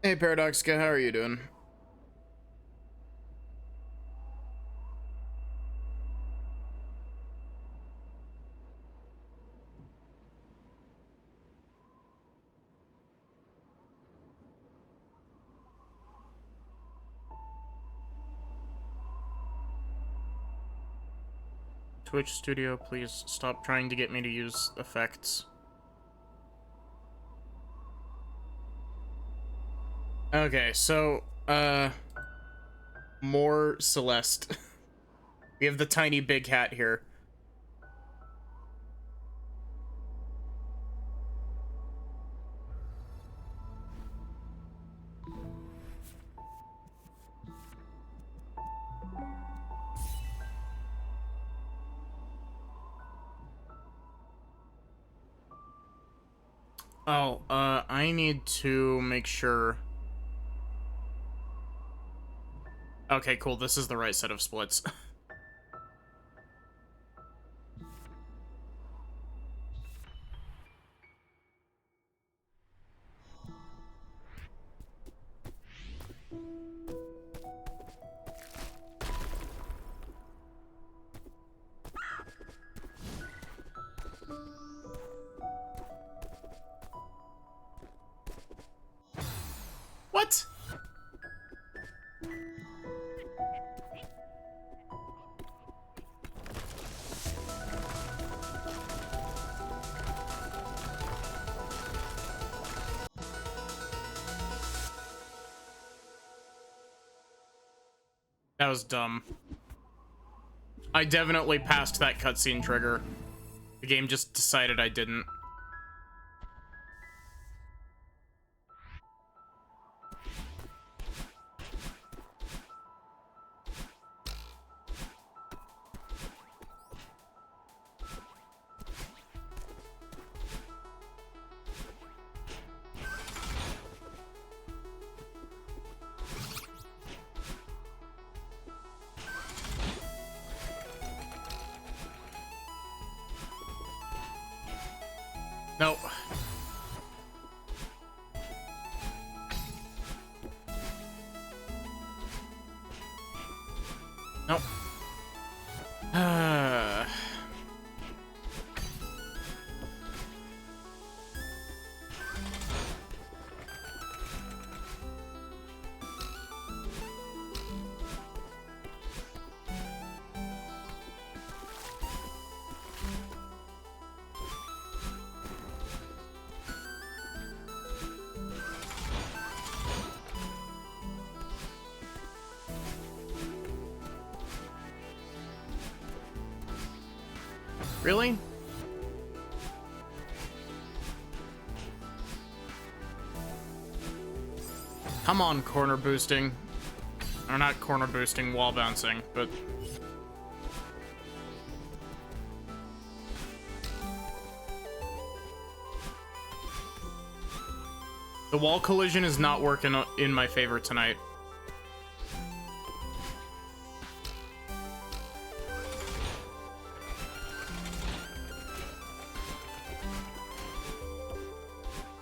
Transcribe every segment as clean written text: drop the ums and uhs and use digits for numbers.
Hey Paradoxica, how are you doing? Twitch Studio, please stop trying to get me to use effects. Okay, so, more Celeste. We have the tiny big hat here. Oh, I need to make sure. Okay, cool, this is the right set of splits. What? That was dumb. I definitely passed that cutscene trigger. The game just decided I didn't. No. Nope. Really? Come on, corner boosting. Or not corner boosting, wall bouncing, but... The wall collision is not working in my favor tonight.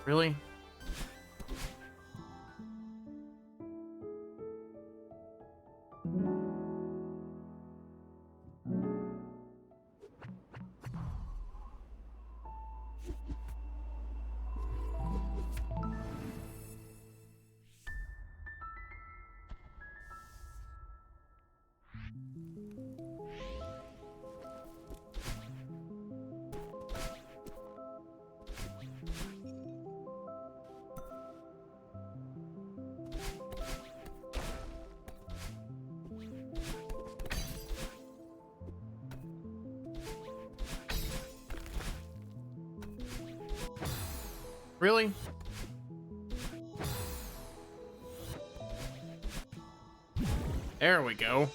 Really? Really? There we go.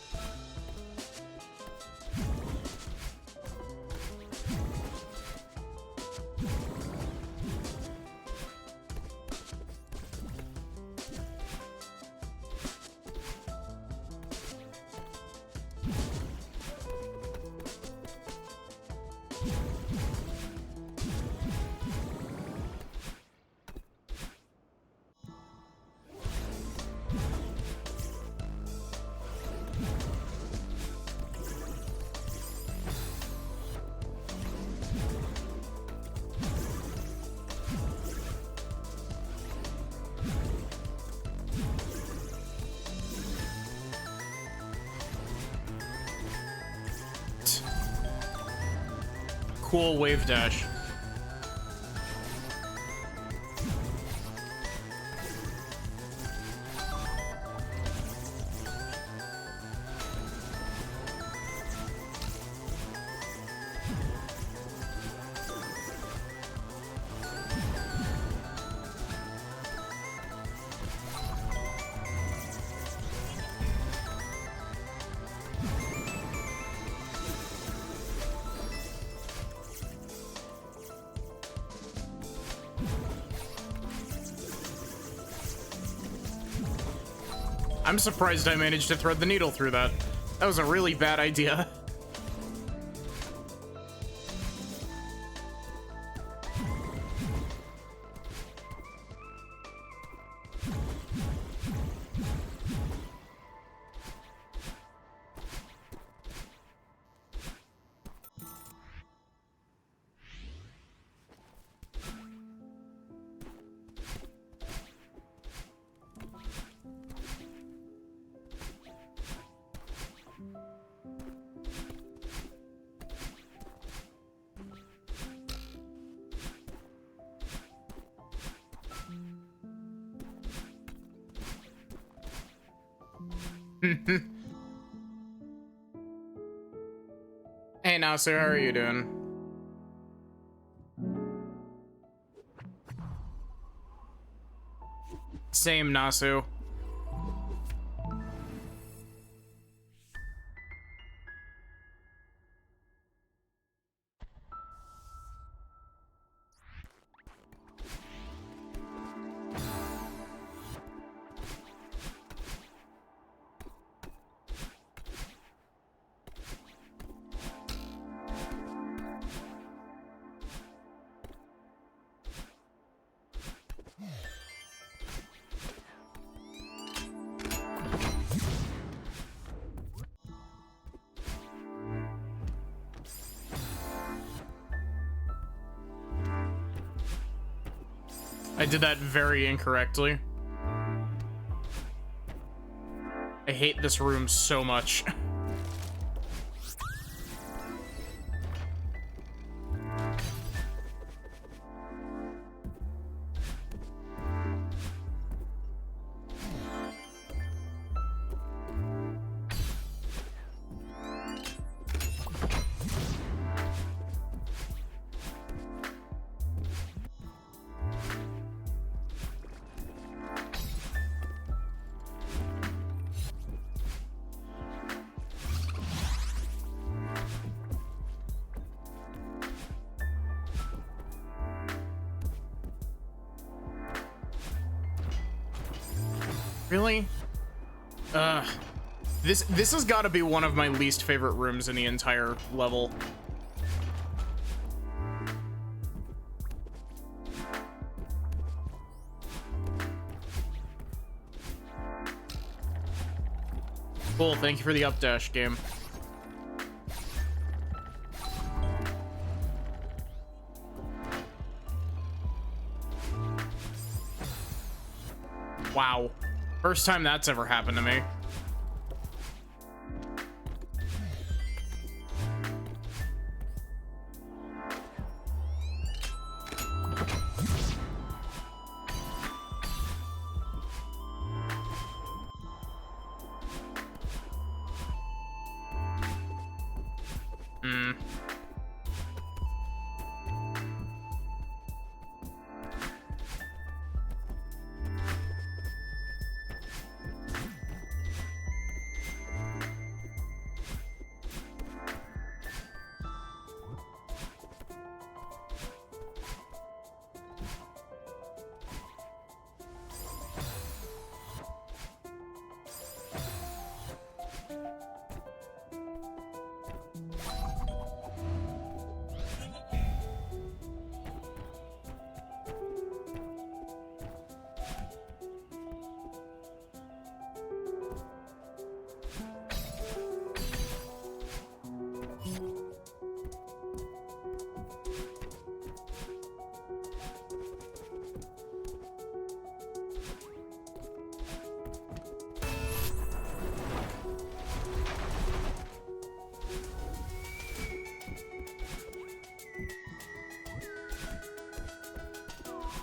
cool wave dash. I'm surprised I managed to thread the needle through that. That was a really bad idea. Hey Nasu, how are you doing? Same, Nasu. I did that very incorrectly. I hate this room so much. Really? This has got to be one of my least favorite rooms in the entire level. Cool, thank you for the updash, game. Wow. First time that's ever happened to me.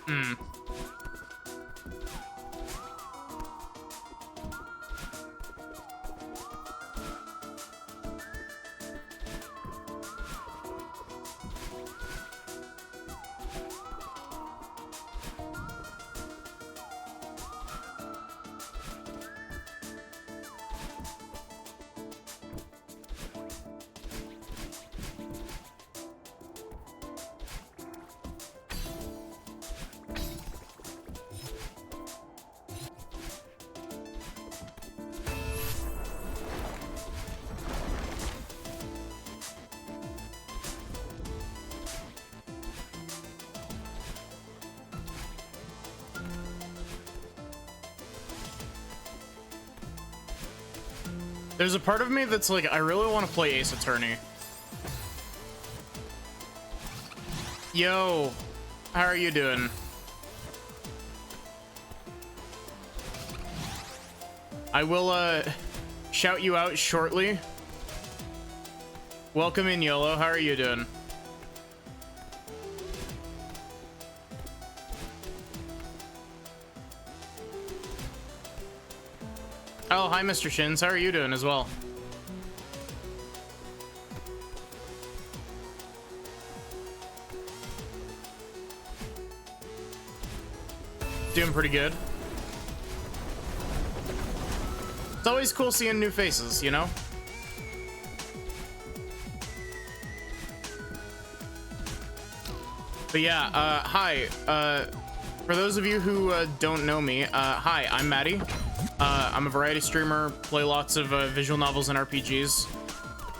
Hmm. There's a part of me that's like, I really want to play Ace Attorney. Yo, how are you doing? I will, shout you out shortly. Welcome in, YOLO. How are you doing? Oh, hi, Mr. Shins. How are you doing as well? Doing pretty good. It's always cool seeing new faces, you know? But yeah, hi. For those of you who don't know me, hi, I'm Maddie. I'm a variety streamer, play lots of visual novels and RPGs.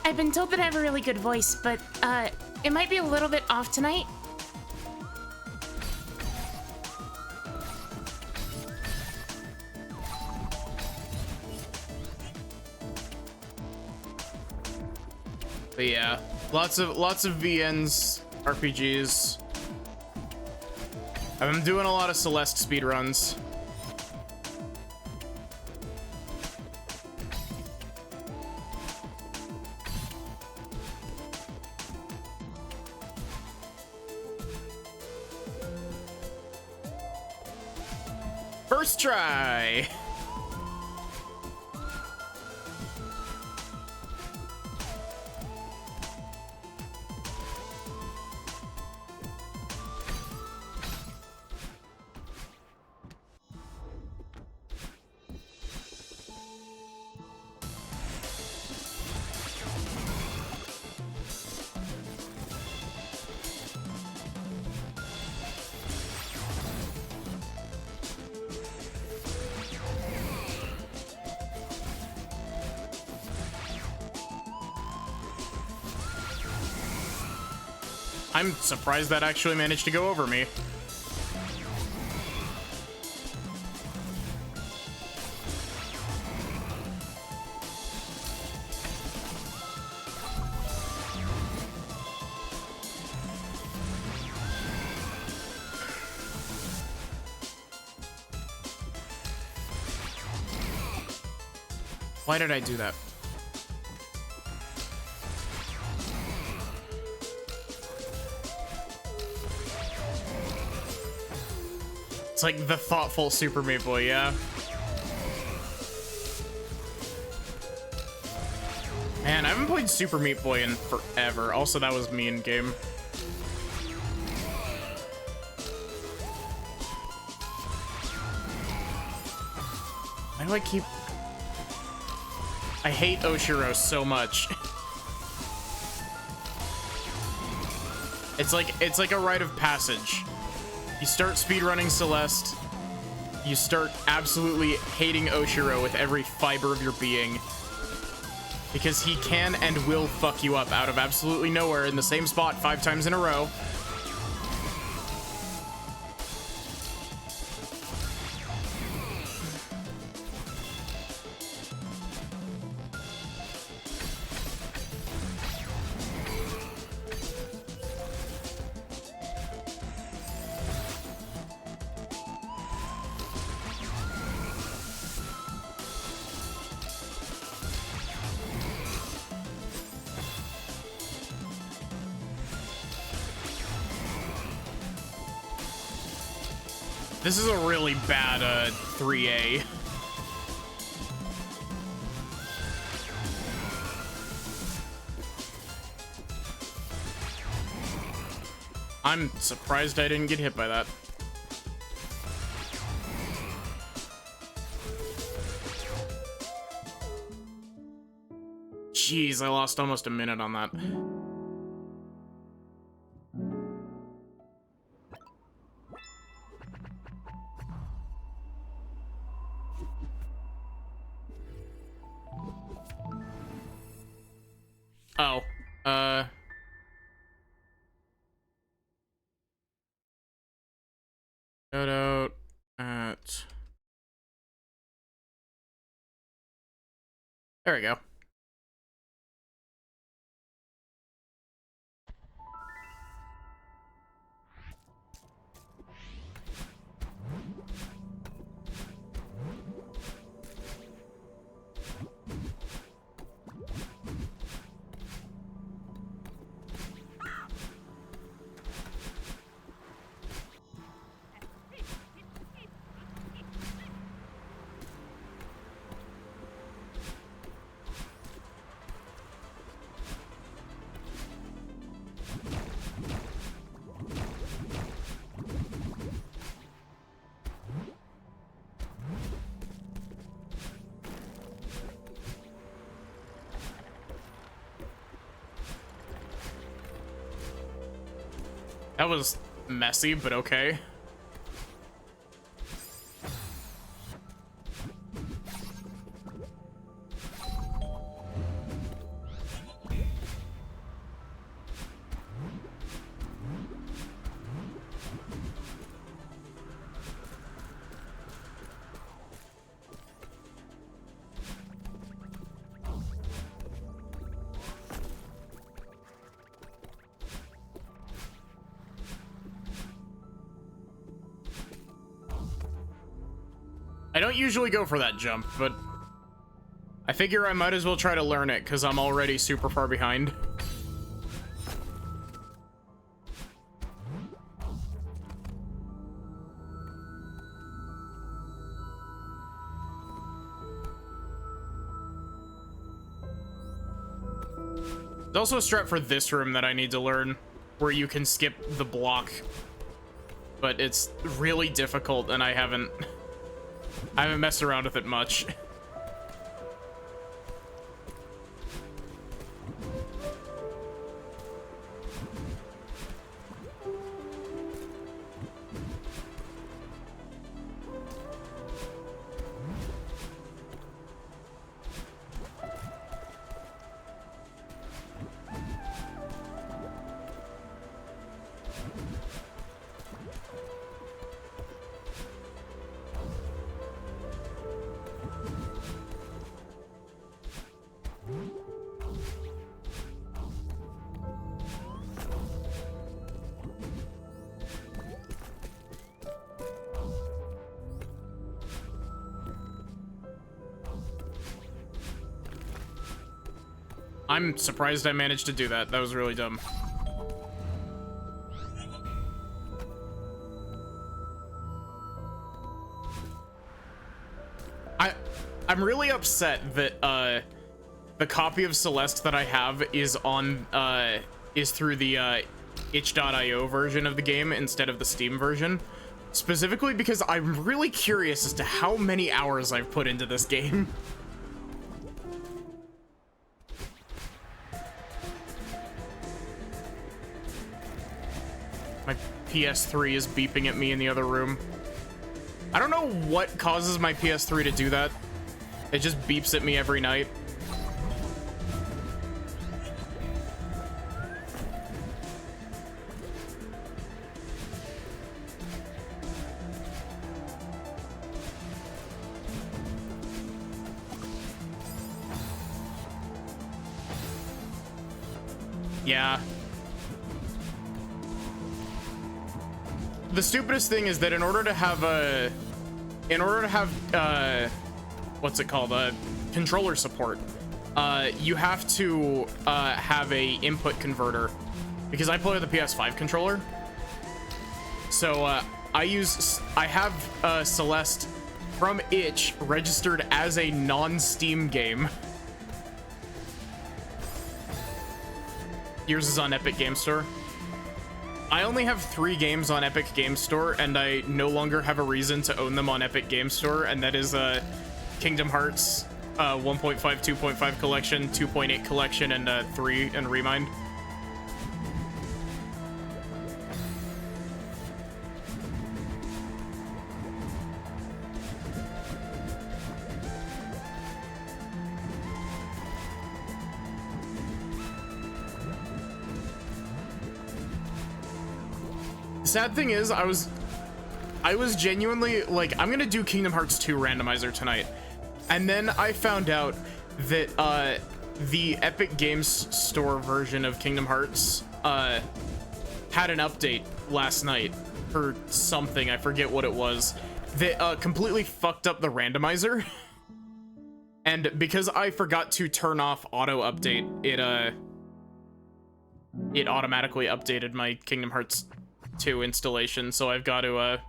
I've been told that I have a really good voice, but it might be a little bit off tonight. But yeah, lots of VNs, RPGs. I'm doing a lot of Celeste speedruns. First try. I'm surprised that actually managed to go over me. Why did I do that? It's like the thoughtful Super Meat Boy, yeah. Man, I haven't played Super Meat Boy in forever. Also, that was me in game. Why do I keep... I hate Oshiro so much. It's like a rite of passage. You start speedrunning Celeste, you start absolutely hating Oshiro with every fiber of your being. Because he can and will fuck you up out of absolutely nowhere in the same spot 5 times in a row. This is a really bad 3A. I'm surprised I didn't get hit by that. Jeez, I lost almost a minute on that. Oh, shout out at... There we go. That was messy, but okay. I don't usually go for that jump, but I figure I might as well try to learn it because I'm already super far behind. There's also a strat for this room that I need to learn where you can skip the block, but it's really difficult and I haven't messed around with it much. I'm surprised I managed to do that. That was really dumb. I'm really upset that the copy of Celeste that I have is through the itch.io version of the game instead of the Steam version. Specifically because I'm really curious as to how many hours I've put into this game. My PS3 is beeping at me in the other room. I don't know what causes my PS3 to do that. It just beeps at me every night. Yeah. The stupidest thing is that in order to have what's it called, controller support, you have to have a input converter, because I play with a PS5 controller, so I have Celeste from itch registered as a non-Steam game. Yours is on Epic Game Store. I only have 3 games on Epic Game Store, and I no longer have a reason to own them on Epic Game Store, and that is Kingdom Hearts 1.5, 2.5 collection, 2.8 collection, and 3 and Remind. Sad thing is, I was genuinely like, I'm gonna do Kingdom Hearts 2 randomizer tonight, and then I found out that the Epic Games Store version of Kingdom Hearts had an update last night or something, I forget what it was, that completely fucked up the randomizer. And because I forgot to turn off auto update, it automatically updated my Kingdom Hearts 2 installation, so I've got to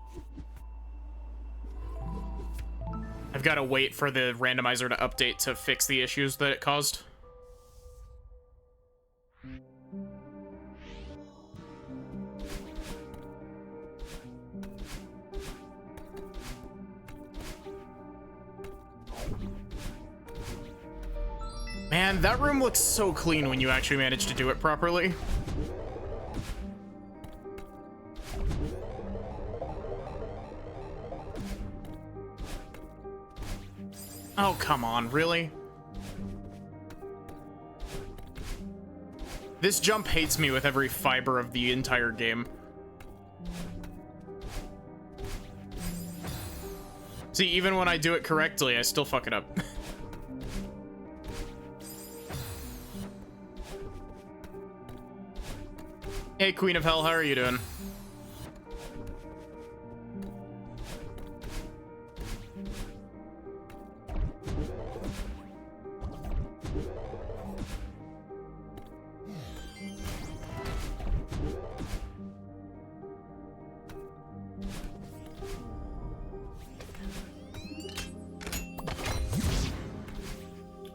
wait for the randomizer to update to fix the issues that it caused. Man, that room looks so clean when you actually manage to do it properly. Oh, come on, really? This jump hates me with every fiber of the entire game. See, even when I do it correctly, I still fuck it up. Hey, Queen of Hell, how are you doing?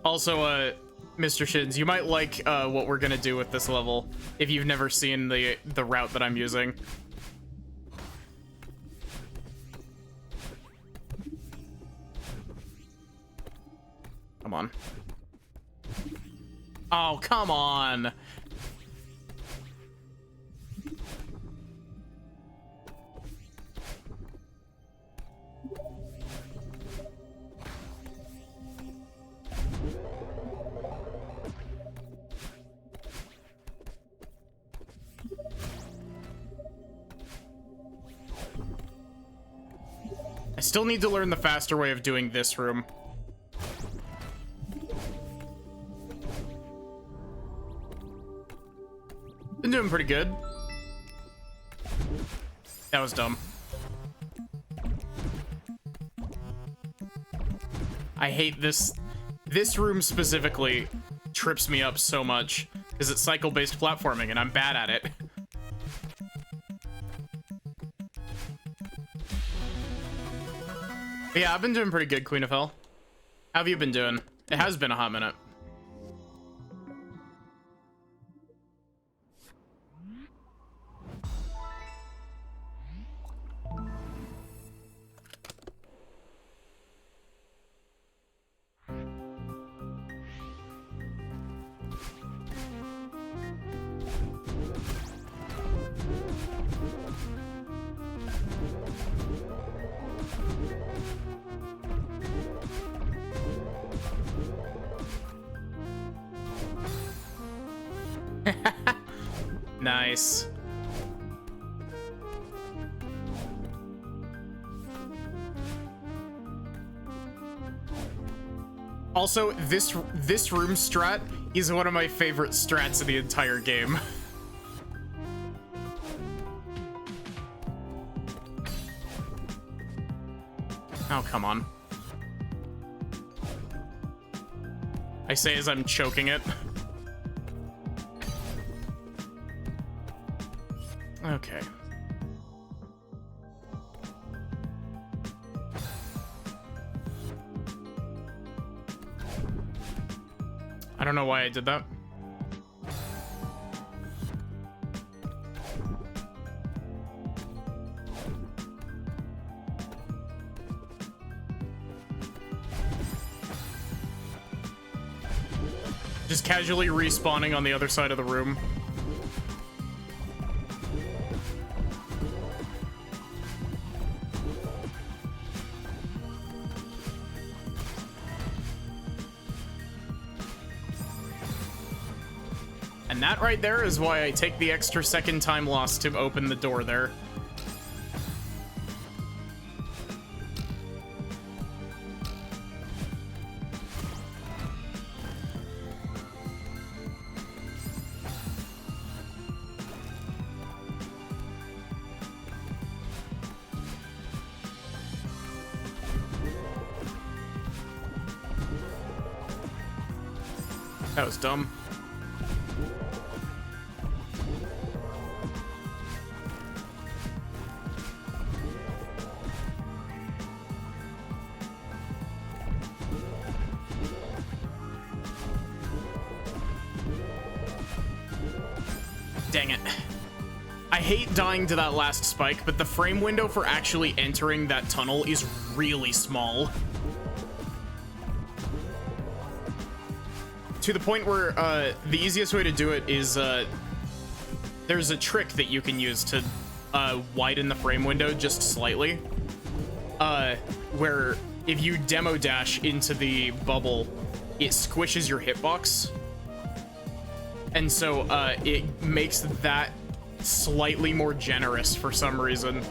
Also, Mr. Shins, you might like what we're gonna do with this level if you've never seen the route that I'm using. Come on. Oh, come on. I still need to learn the faster way of doing this room. Been doing pretty good. That was dumb. I hate this. This room specifically trips me up so much because it's cycle-based platforming and I'm bad at it. But yeah, I've been doing pretty good, Queen of Hell. How have you been doing? It has been a hot minute. Nice. Also, this room strat is one of my favorite strats in the entire game. Oh, come on. I say as I'm choking it. Okay. I don't know why I did that. Just casually respawning on the other side of the room. And that right there is why I take the extra second time lost to open the door there. That was dumb. Dang it. I hate dying to that last spike, but the frame window for actually entering that tunnel is really small. To the point where the easiest way to do it is there's a trick that you can use to widen the frame window just slightly, where if you demo dash into the bubble, it squishes your hitbox, and so it makes that slightly more generous for some reason.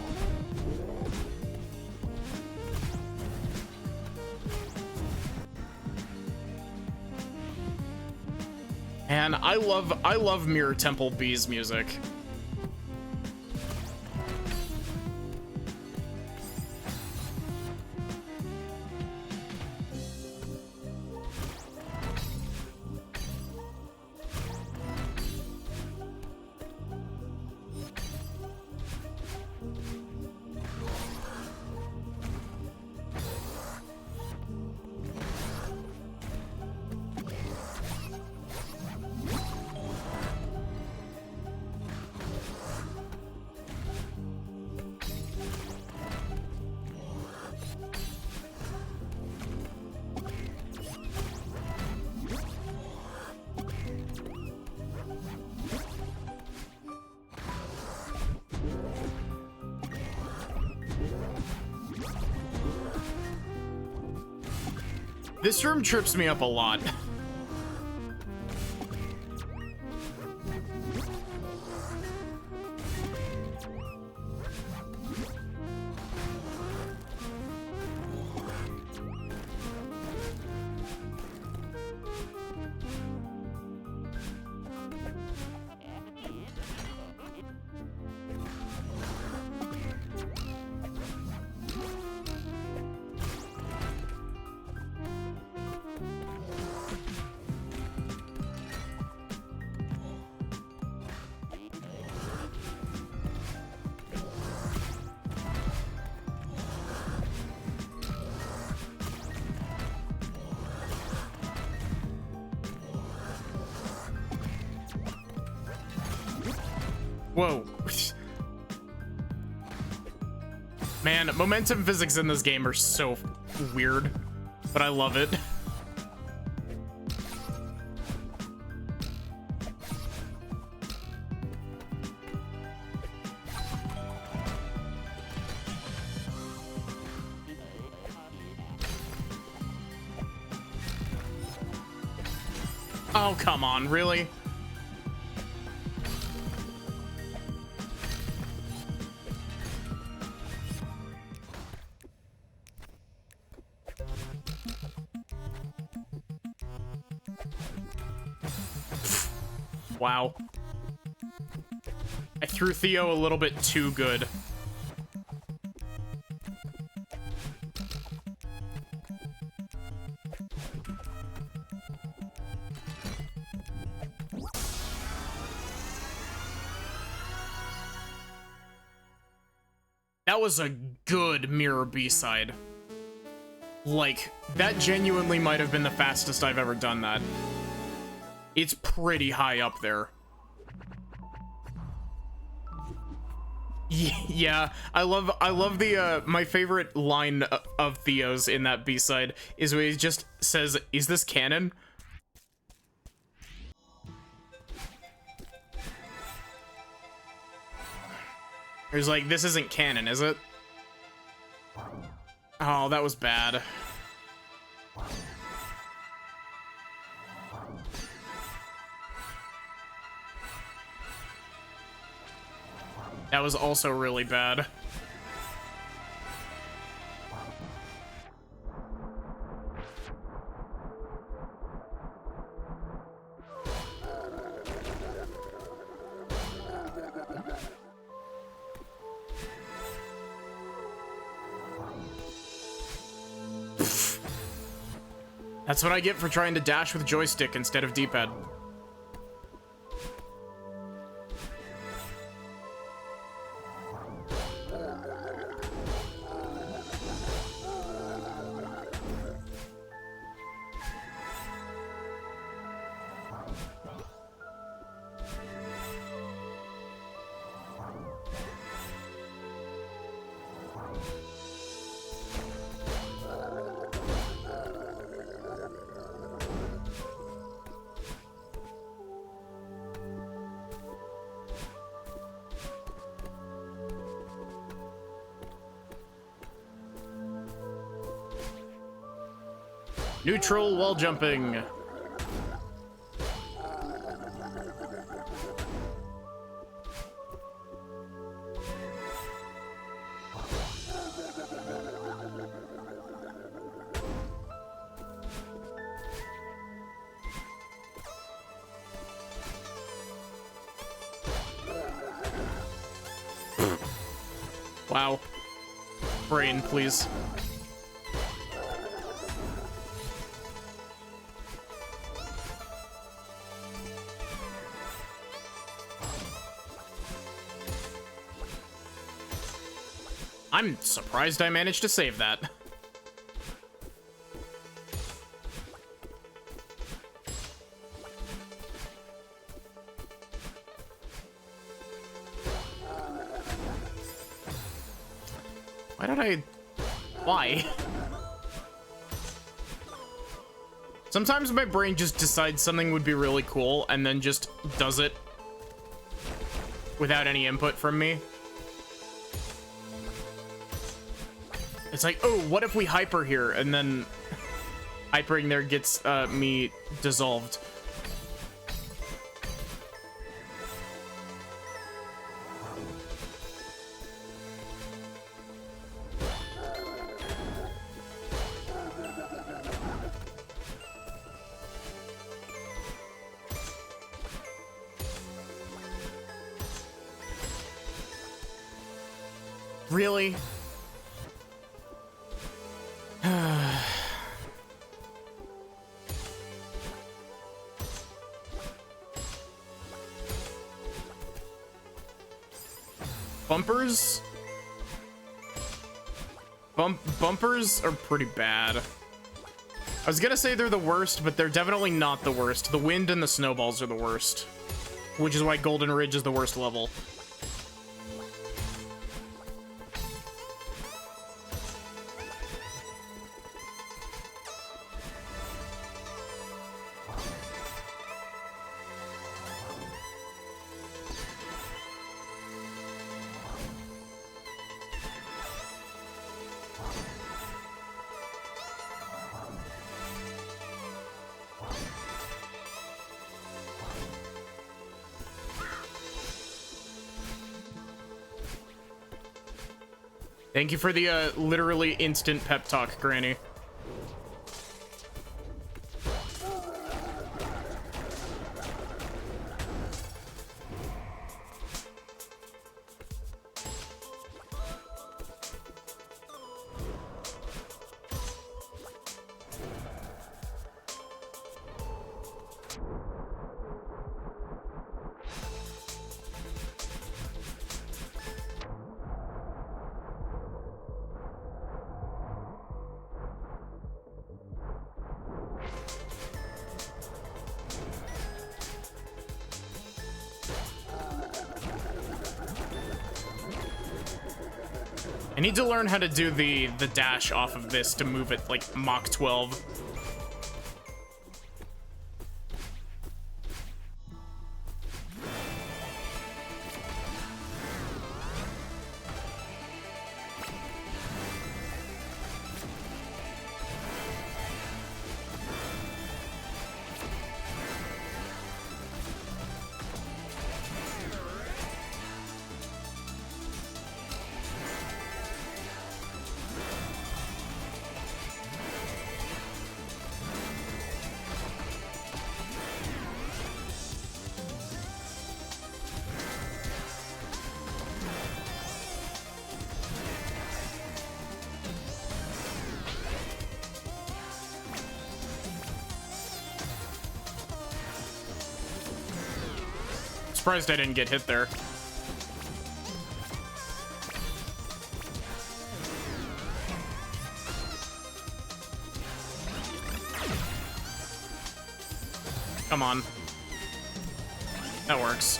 And I love Mirror Temple B's music. This room trips me up a lot. Whoa. Man, momentum physics in this game are so weird, but I love it. Oh, come on, really? Wow. I threw Theo a little bit too good. That was a good Mirror B-side. Like, that genuinely might have been the fastest I've ever done that. It's pretty high up there. Yeah, I love the my favorite line of Theo's in that B-side is where he just says, "Is this canon?" He's like, "This isn't canon, is it?" Oh, that was bad. That was also really bad. That's what I get for trying to dash with joystick instead of D-pad. Neutral wall jumping. Wow. Brain, please. I'm surprised I managed to save that. Why did I... Why? Sometimes my brain just decides something would be really cool and then just does it without any input from me. It's like, oh, what if we hyper here? And then hypering there gets me dissolved. Really? Bumpers? Bumpers are pretty bad. I was gonna say they're the worst, but they're definitely not the worst. The wind and the snowballs are the worst, which is why Golden Ridge is the worst level. Thank you for the literally instant pep talk, Granny. I need to learn how to do the dash off of this to move it like Mach 12. Surprised I didn't get hit there. Come on. That works.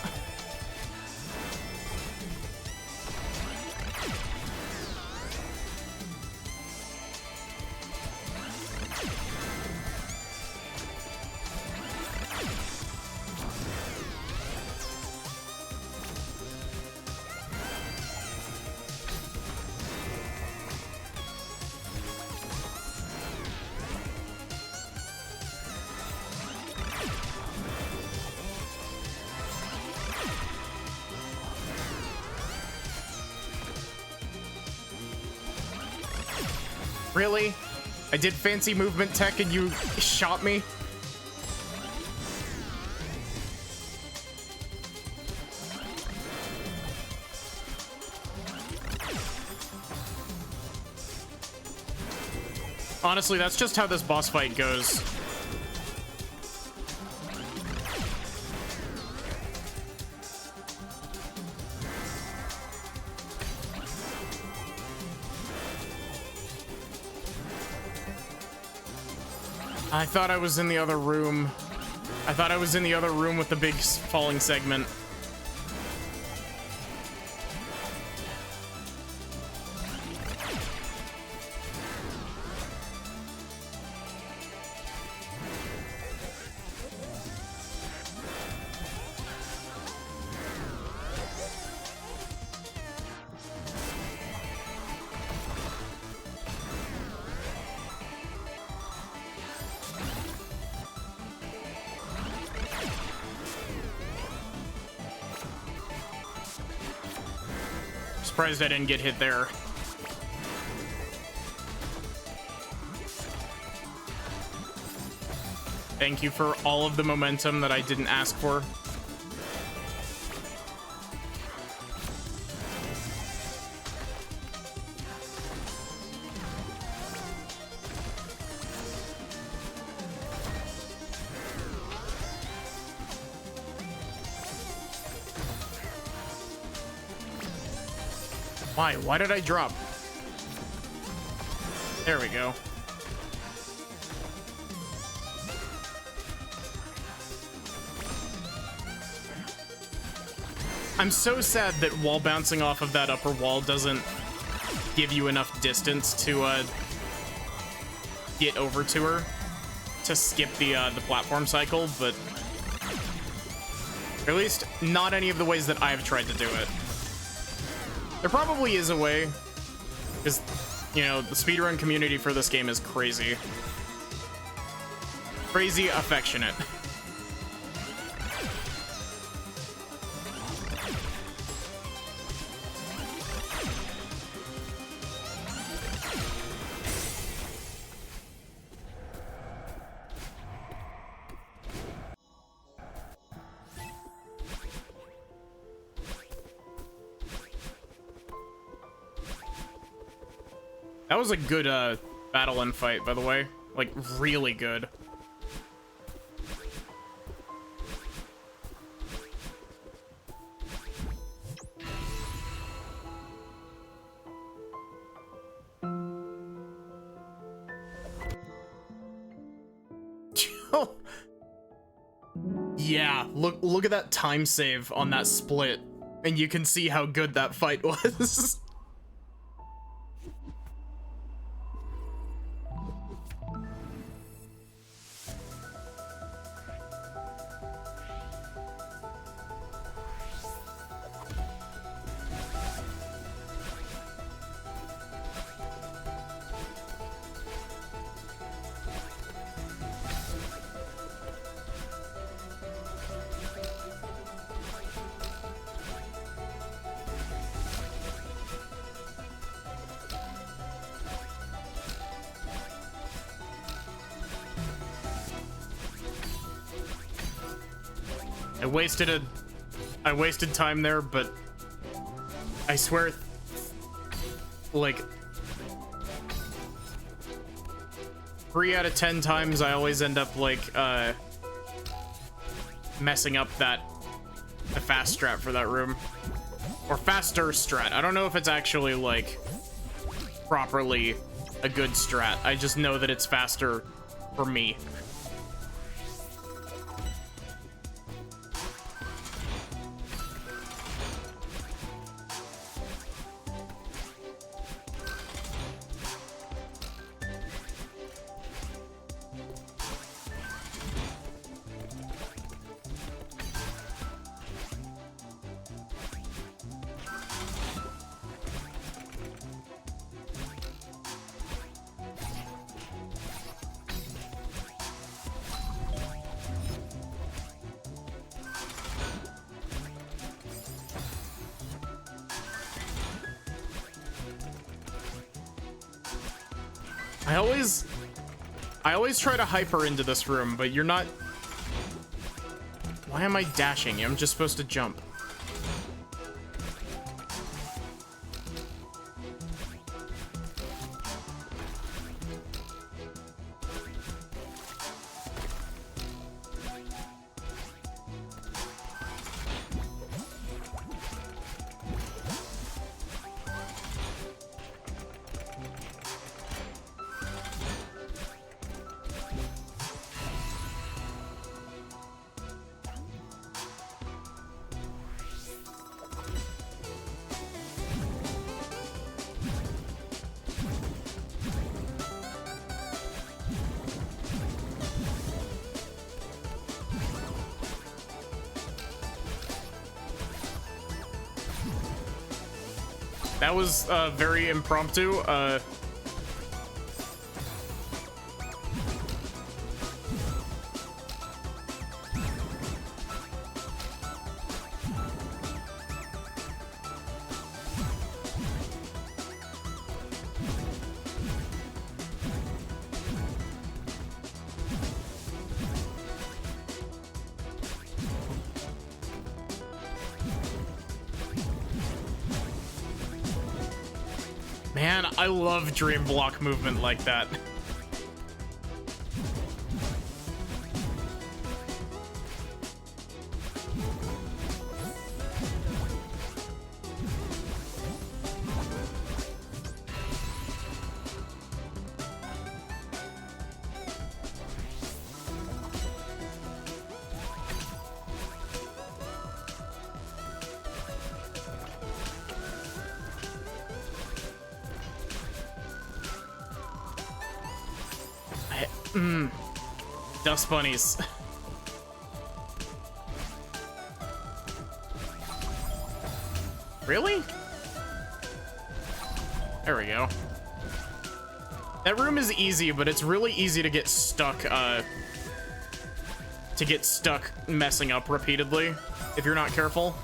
Really? I did fancy movement tech and you shot me? Honestly, that's just how this boss fight goes. I thought I was in the other room. I thought I was in the other room with the big falling segment. Surprised I didn't get hit there. Thank you for all of the momentum that I didn't ask for. Why? Why did I drop? There we go. I'm so sad that wall bouncing off of that upper wall doesn't give you enough distance to get over to her to skip the platform cycle, but or at least not any of the ways that I've tried to do it. There probably is a way, because, you know, the speedrun community for this game is crazy. Crazy affectionate. That was a good battle and fight, by the way. Like, really good. Yeah, look at that time save on that split, and you can see how good that fight was. I wasted time there, but I swear, like 3 out of 10 times I always end up like messing up the fast strat for that room. Or faster strat. I don't know if it's actually like properly a good strat. I just know that it's faster for me. I always try to hyper into this room, but you're not... Why am I dashing? I'm just supposed to jump. That was very impromptu. Man, I love dream block movement like that. Dust bunnies. Really? There we go. That room is easy, but it's really easy to get stuck, messing up repeatedly if you're not careful.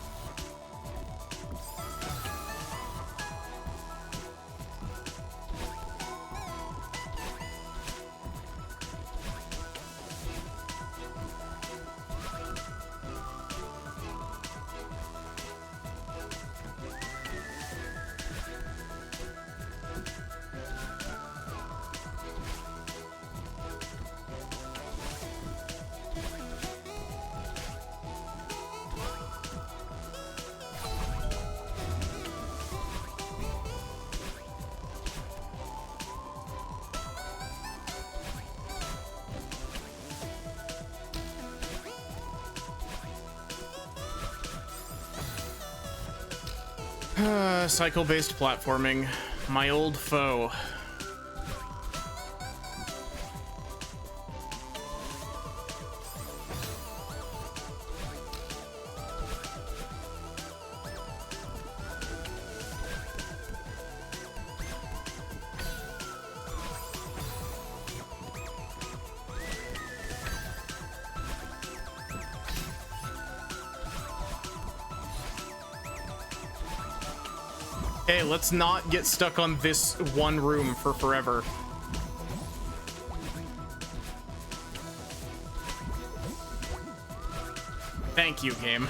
Cycle-based platforming. My old foe. Hey, let's not get stuck on this one room for forever. Thank you, game.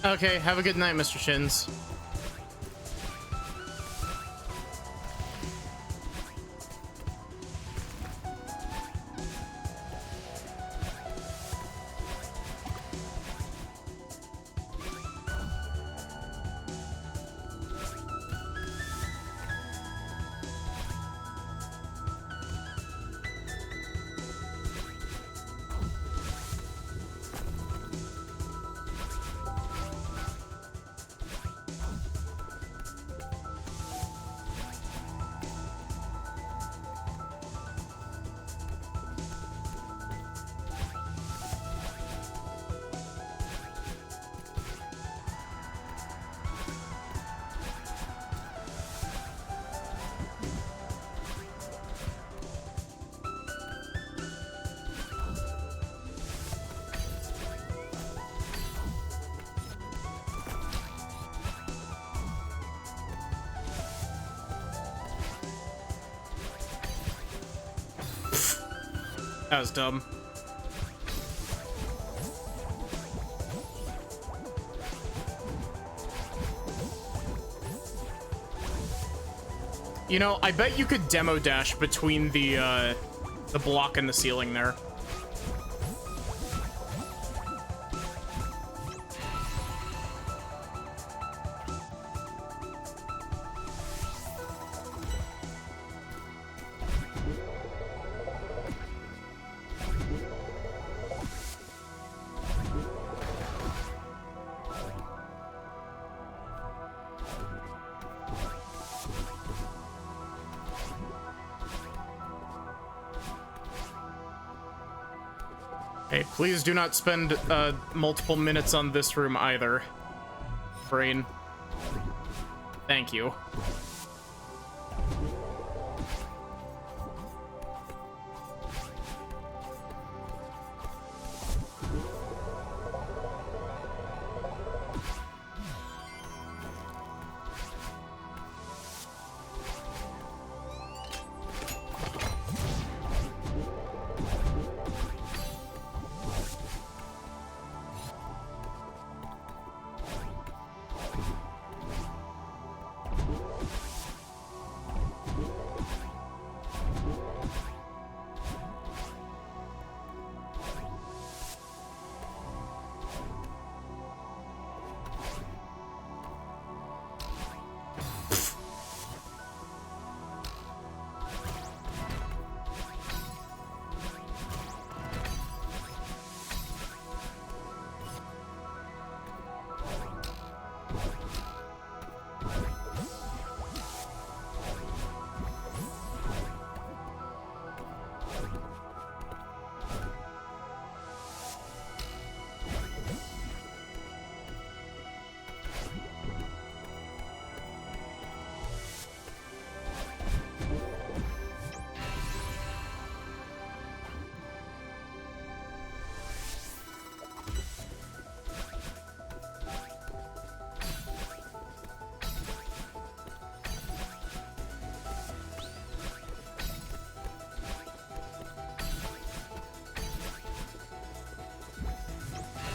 Okay, have a good night, Mr. Shins. That was dumb. You know, I bet you could demo dash between the block and the ceiling there. Hey, please do not spend multiple minutes on this room either, brain. Thank you.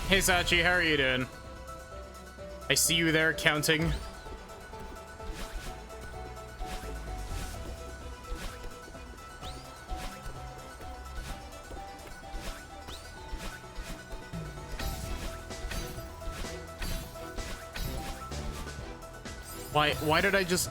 Hey Sachi, how are you doing? I see you there counting. Why did I just...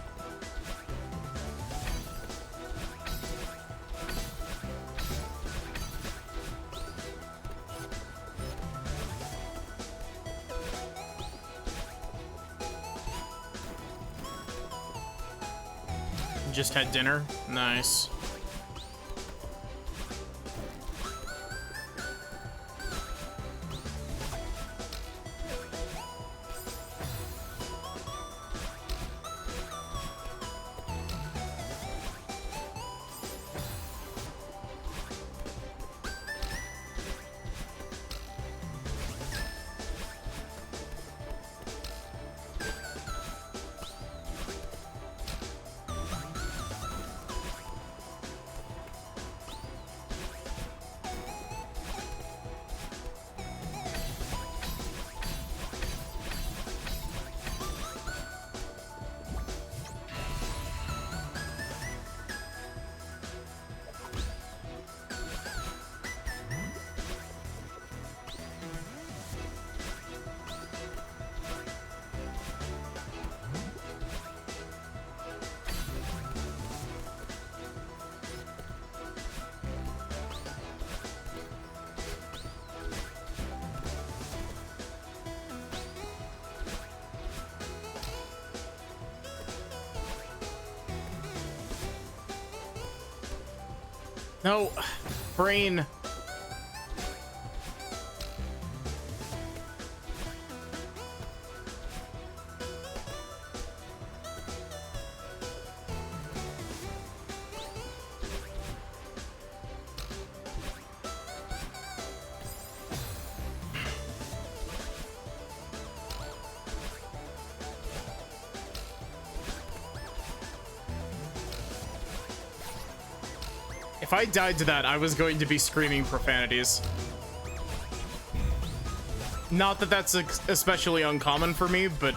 Just had dinner. Nice. No, brain. If I died to that, I was going to be screaming profanities. Not that that's especially uncommon for me, but...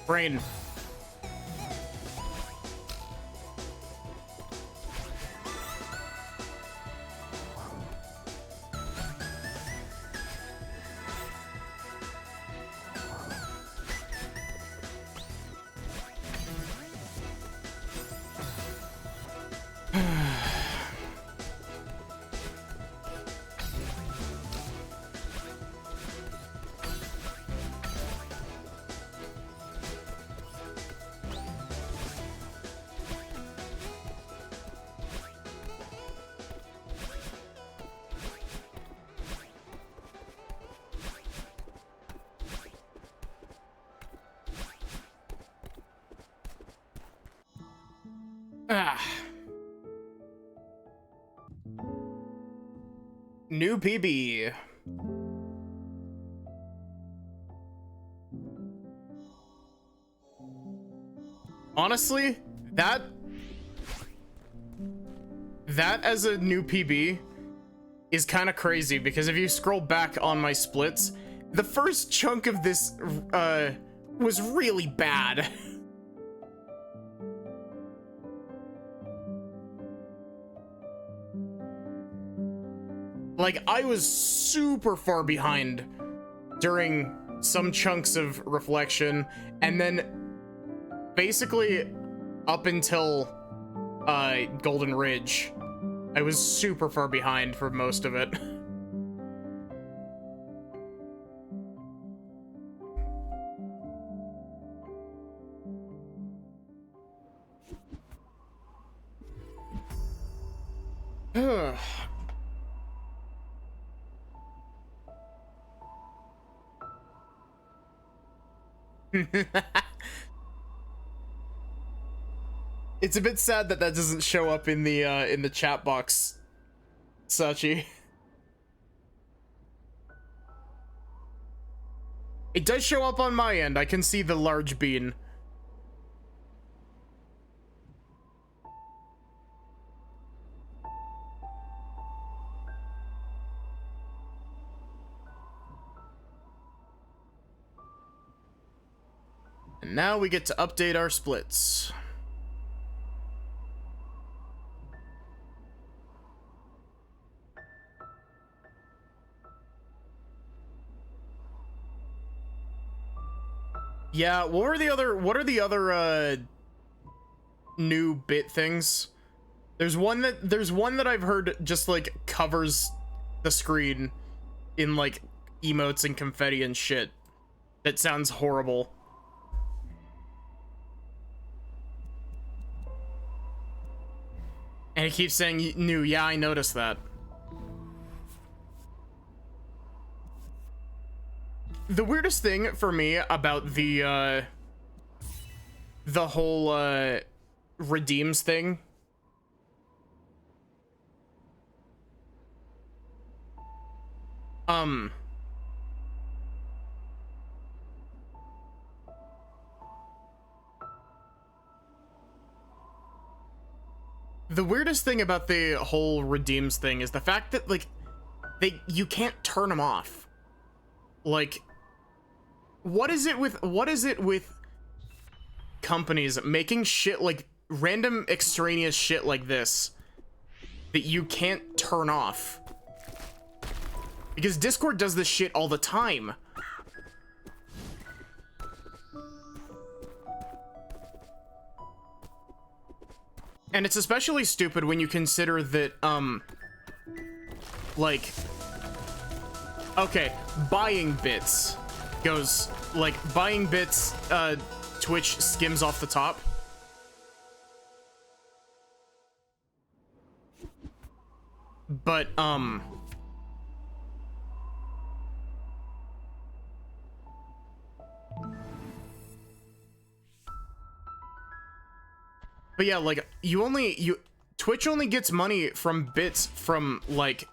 Brain. Ah. New PB. Honestly, that as a new PB is kind of crazy, because if you scroll back on my splits, the first chunk of this was really bad. Like, I was super far behind during some chunks of reflection, and then basically up until Golden Ridge, I was super far behind for most of it. It's a bit sad that that doesn't show up in the chat box, Sachi. It does show up on my end. I can see the large bean. And now we get to update our splits. Yeah, what are the other new bit things? There's one that I've heard just like covers the screen in like emotes and confetti and shit. That sounds horrible. And it keeps saying new. Yeah, I noticed that. The weirdest thing for me about the whole redeems thing the weirdest thing about the whole redeems thing is the fact that like you can't turn them off. Like, what is it with companies making shit like random extraneous shit like this that you can't turn off? Because Discord does this shit all the time. And it's especially stupid when you consider that, like, okay, buying bits goes, like, buying bits, Twitch skims off the top. But, but yeah, like, Twitch only gets money from bits from, like,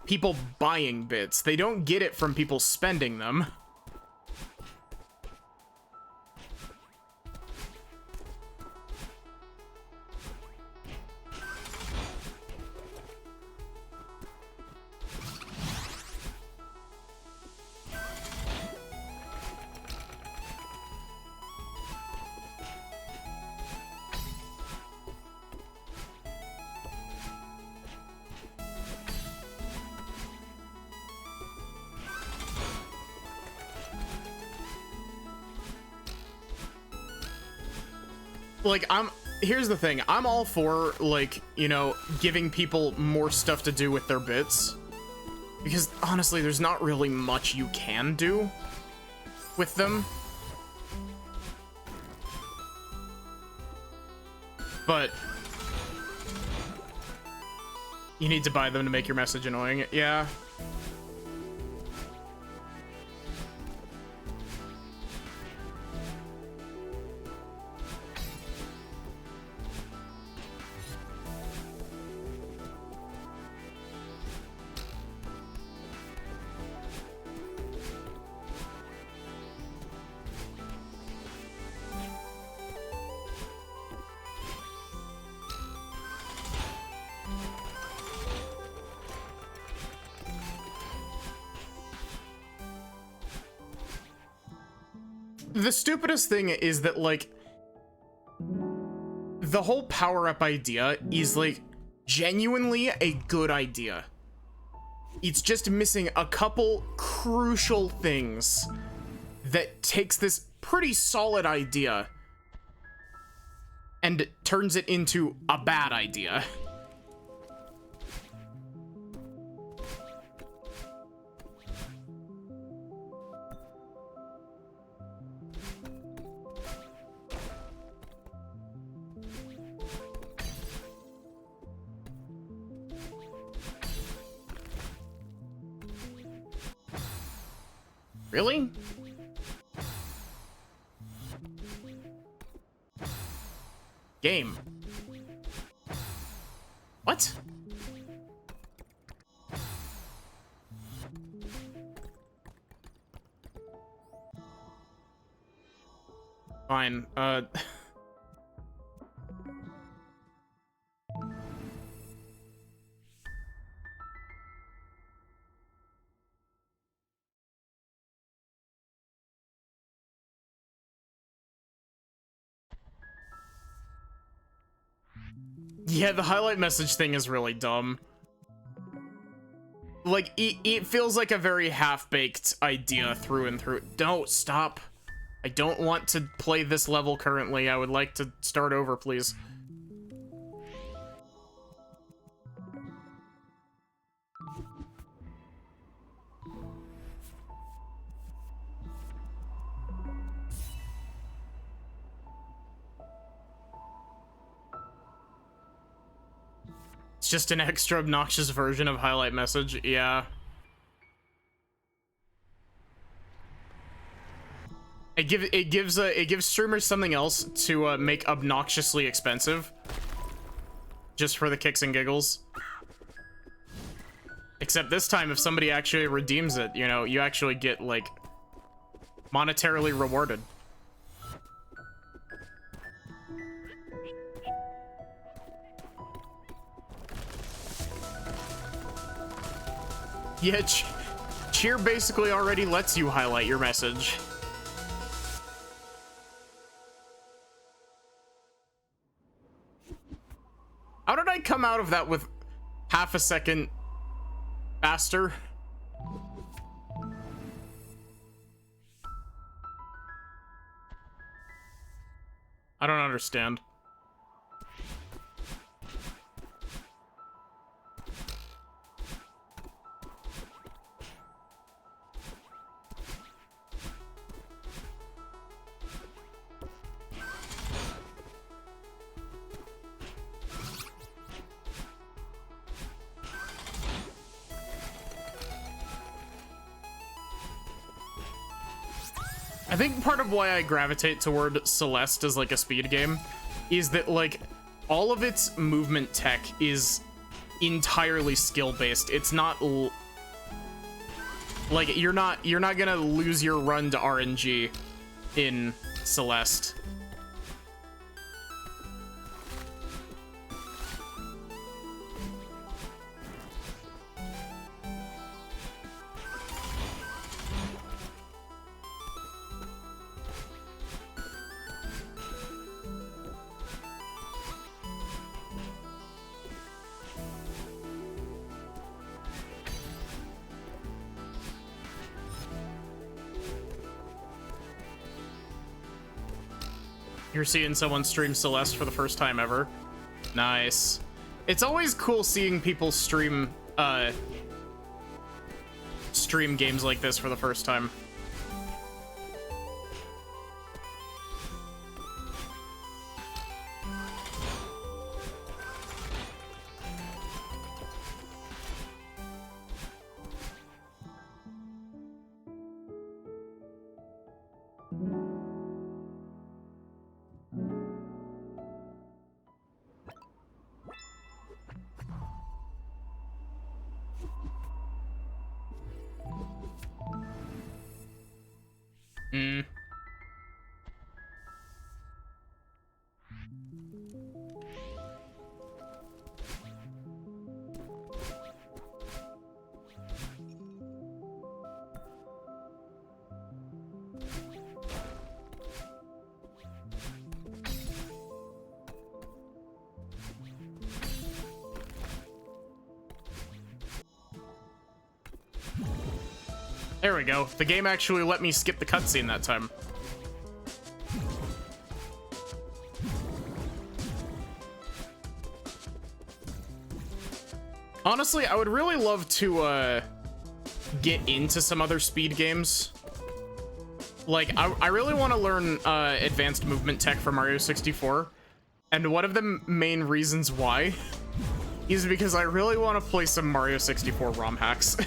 people buying bits. They don't get it from people spending them. Like, here's the thing, I'm all for, like, you know, giving people more stuff to do with their bits. Because, honestly, there's not really much you can do with them. But you need to buy them to make your message annoying. Yeah. The stupidest thing is that, like, the whole power-up idea is, like, genuinely a good idea. It's just missing a couple crucial things that takes this pretty solid idea and turns it into a bad idea. Really? Game. What? Fine. Yeah, the highlight message thing is really dumb. Like, it feels like a very half-baked idea through and through. Don't stop. I don't want to play this level currently. I would like to start over, please. It's just an extra obnoxious version of highlight message. Yeah. It gives streamers something else to make obnoxiously expensive, just for the kicks and giggles. Except this time, if somebody actually redeems it, you know, you actually get like monetarily rewarded. Yeah, cheer basically already lets you highlight your message. How did I come out of that with half a second faster? I don't understand. I think part of why I gravitate toward Celeste as like a speed game is that like all of its movement tech is entirely skill based. It's not like you're not gonna lose your run to RNG in Celeste. You're seeing someone stream Celeste for the first time ever. Nice. It's always cool seeing people stream games like this for the first time. There we go. The game actually let me skip the cutscene that time. Honestly, I would really love to get into some other speed games. Like, I really want to learn advanced movement tech for Mario 64. And one of the main reasons why is because I really want to play some Mario 64 ROM hacks.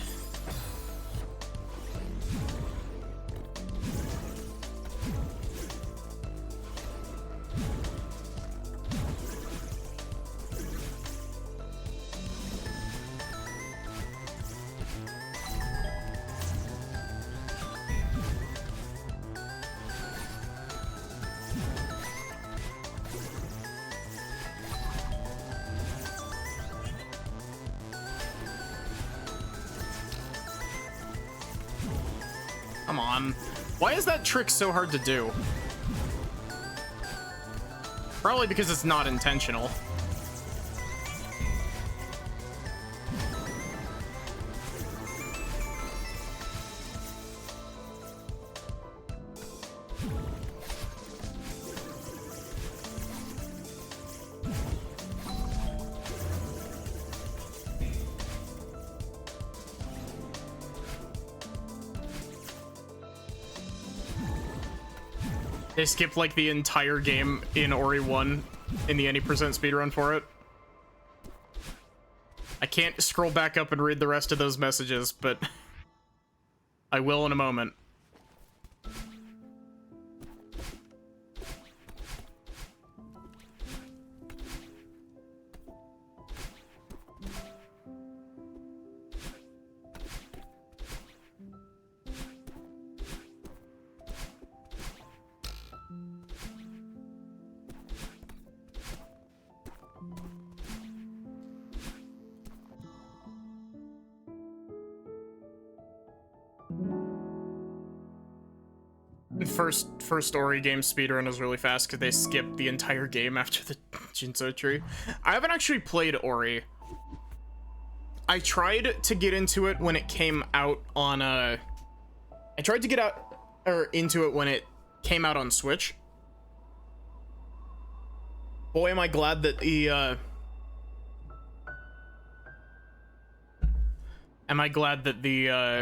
come on. Why is that trick so hard to do? Probably because it's not intentional. They skipped like the entire game in Ori 1 in the any percent speedrun for it. I can't scroll back up and read the rest of those messages, but I will in a moment. First Ori game speedrun was really fast because they skipped the entire game after the Jinzo tree. I haven't actually played Ori. I tried to get into it when it came out on I tried to get into it when it came out on Switch. Boy, am I glad that the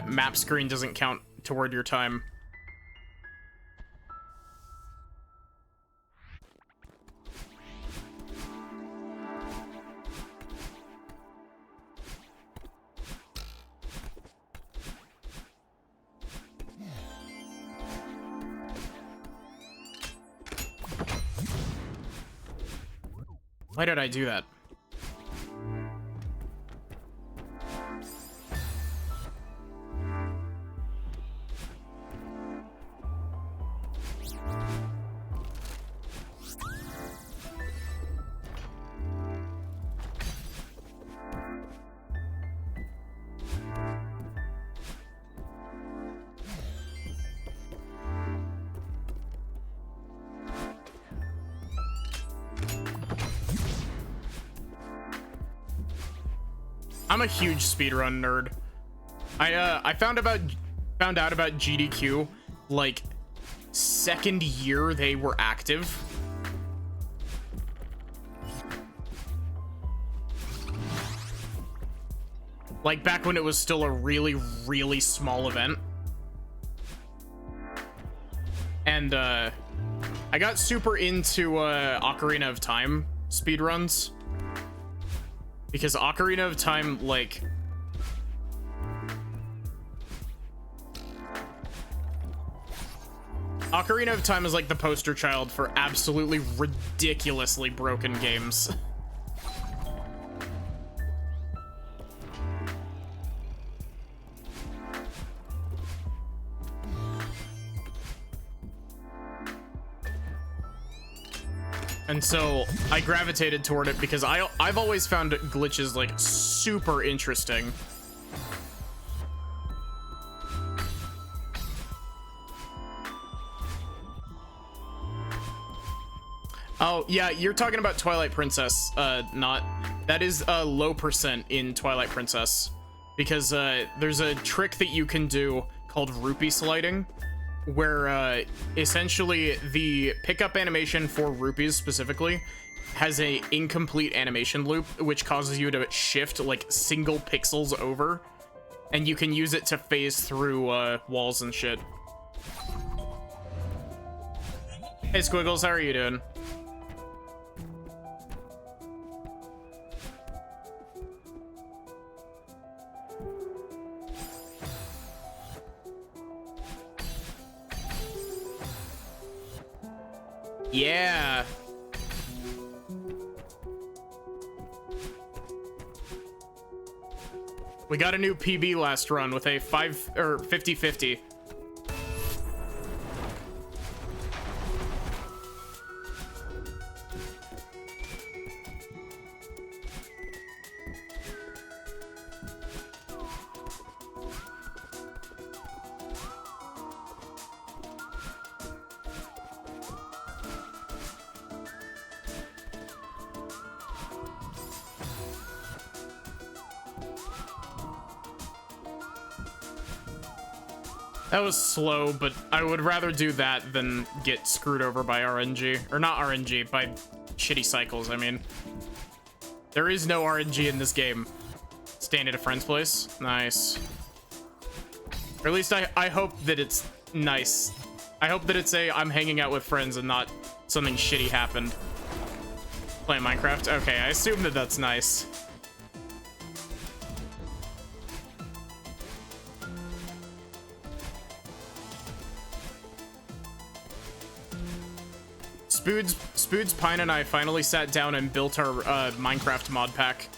map screen doesn't count toward your time. Why did I do that? I'm a huge speedrun nerd. I found out about GDQ like second year they were active. Like back when it was still a really, really small event. And I got super into Ocarina of Time speedruns. Because Ocarina of Time, like... Ocarina of Time is like the poster child for absolutely ridiculously broken games. And so I gravitated toward it because I've always found glitches like super interesting. Oh yeah, you're talking about Twilight Princess, that is low percent in Twilight Princess, because there's a trick that you can do called rupee sliding, where essentially the pickup animation for rupees specifically has a incomplete animation loop, which causes you to shift like single pixels over, and you can use it to phase through walls and shit. Hey Squiggles, how are you doing? Yeah. We got a new PB last run with a 50-50. That was slow, but I would rather do that than get screwed over by RNG. Or not RNG, by shitty cycles, I mean. There is no RNG in this game. Staying at a friend's place? Nice. Or at least I hope that it's nice. I hope that it's I'm hanging out with friends and not something shitty happened. Playing Minecraft? Okay, I assume that that's nice. Spoods, Pine, and I finally sat down and built our Minecraft mod pack.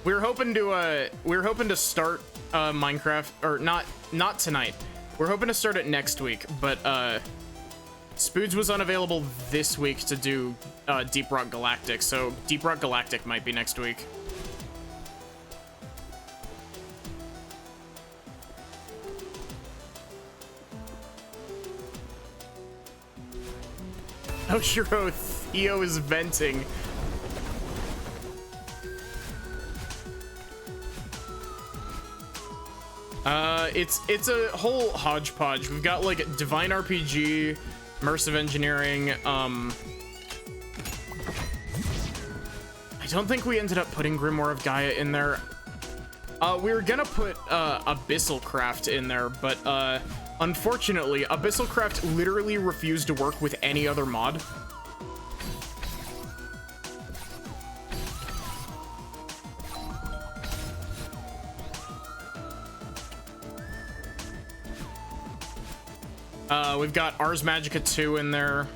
We were hoping to start Minecraft, or not tonight. We're hoping to start it next week, but Spoods was unavailable this week to do Deep Rock Galactic, so Deep Rock Galactic might be next week. Oh, Shiro, Theo is venting. It's a whole hodgepodge. We've got like Divine RPG, Immersive Engineering. I don't think we ended up putting Grimoire of Gaia in there. We were gonna put Abyssal Craft in there, but unfortunately, Abyssal Craft literally refused to work with any other mod. We've got Ars Magica 2 in there.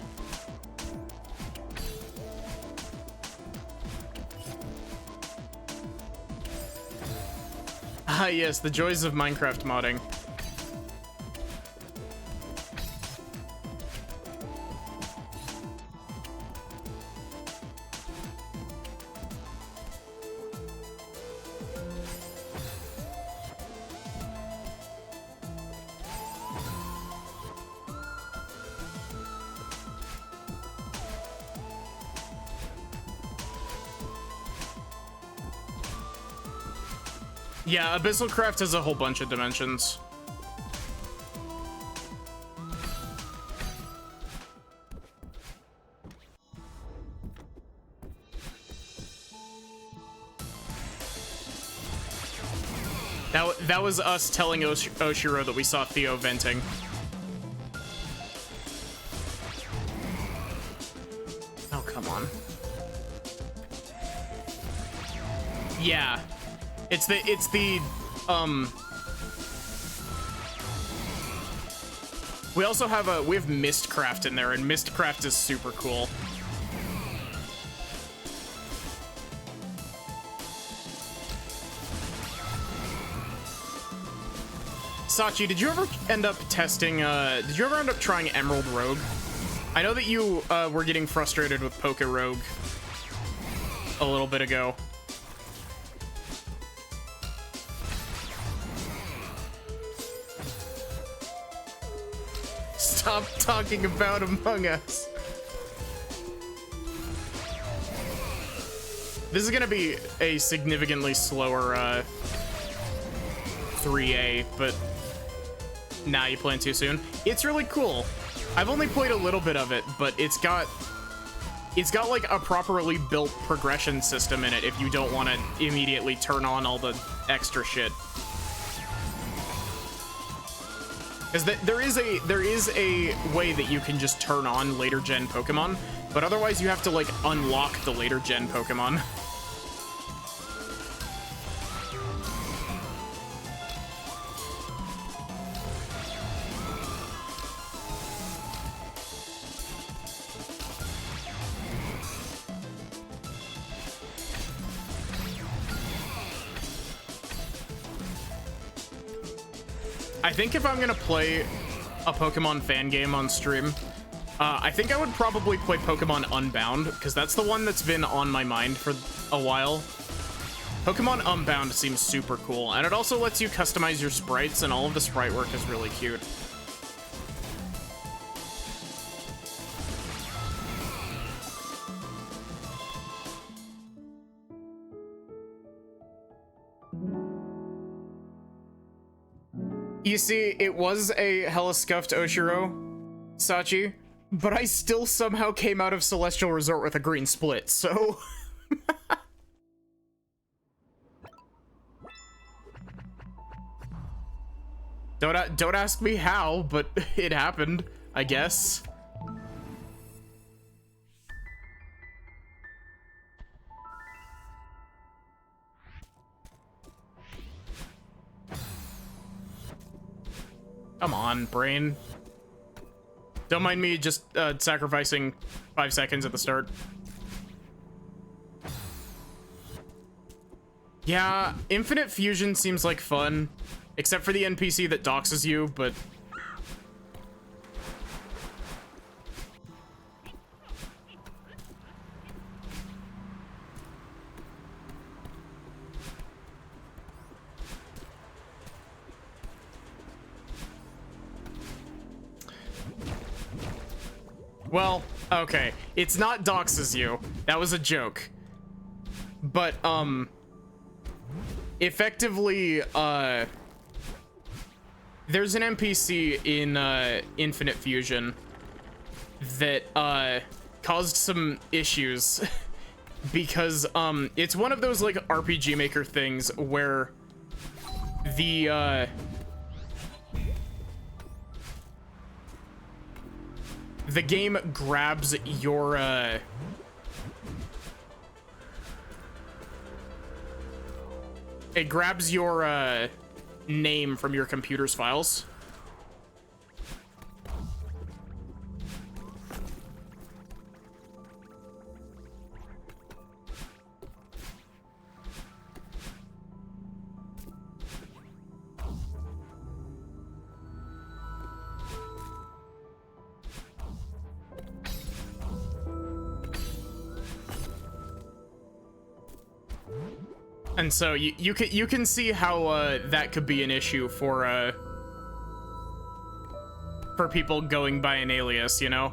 Ah, yes, the joys of Minecraft modding. Yeah, Abyssal Craft has a whole bunch of dimensions. That was us telling Oshiro that we saw Theo venting. Oh, come on. Yeah. It's the we also have we have Mistcraft in there, and Mistcraft is super cool. Sachi, did you ever end up testing did you ever end up trying Emerald Rogue? I know that you were getting frustrated with Poké Rogue a little bit ago. Stop talking about Among Us. This is gonna be a significantly slower 3A, but nah, you playing too soon. It's really cool. I've only played a little bit of it, but it's got like a properly built progression system in it if you don't want to immediately turn on all the extra shit. Because there is a way that you can just turn on later gen Pokemon, but otherwise you have to like unlock the later gen Pokemon. I think if I'm gonna play a Pokemon fan game on stream, I think I would probably play Pokemon Unbound, because that's the one that's been on my mind for a while. Pokemon Unbound seems super cool, and it also lets you customize your sprites, and all of the sprite work is really cute. You see, it was a hella scuffed Oshiro, Sachi, but I still somehow came out of Celestial Resort with a green split, so... Don't ask me how, but it happened, I guess. Come on, brain. Don't mind me just sacrificing 5 seconds at the start. Yeah, Infinite Fusion seems like fun, except for the NPC that doxes you, but... Well, okay, it's not doxes you. That was a joke. But, effectively, there's an NPC in, Infinite Fusion that, caused some issues because, it's one of those, like, RPG Maker things where the game grabs your, it grabs your, name from your computer's files. And so you can see how that could be an issue for people going by an alias, you know?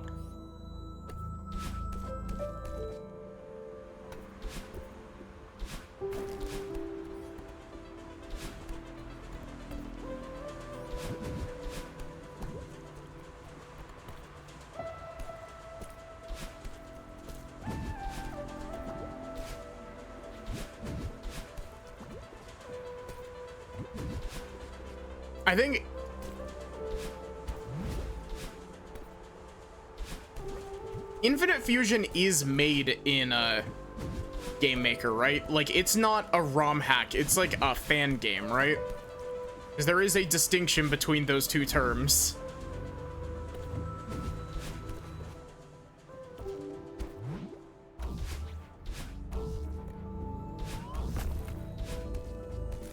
I think Infinite Fusion is made in Game Maker, right? Like, it's not a ROM hack, it's like a fan game, right? Because there is a distinction between those two terms.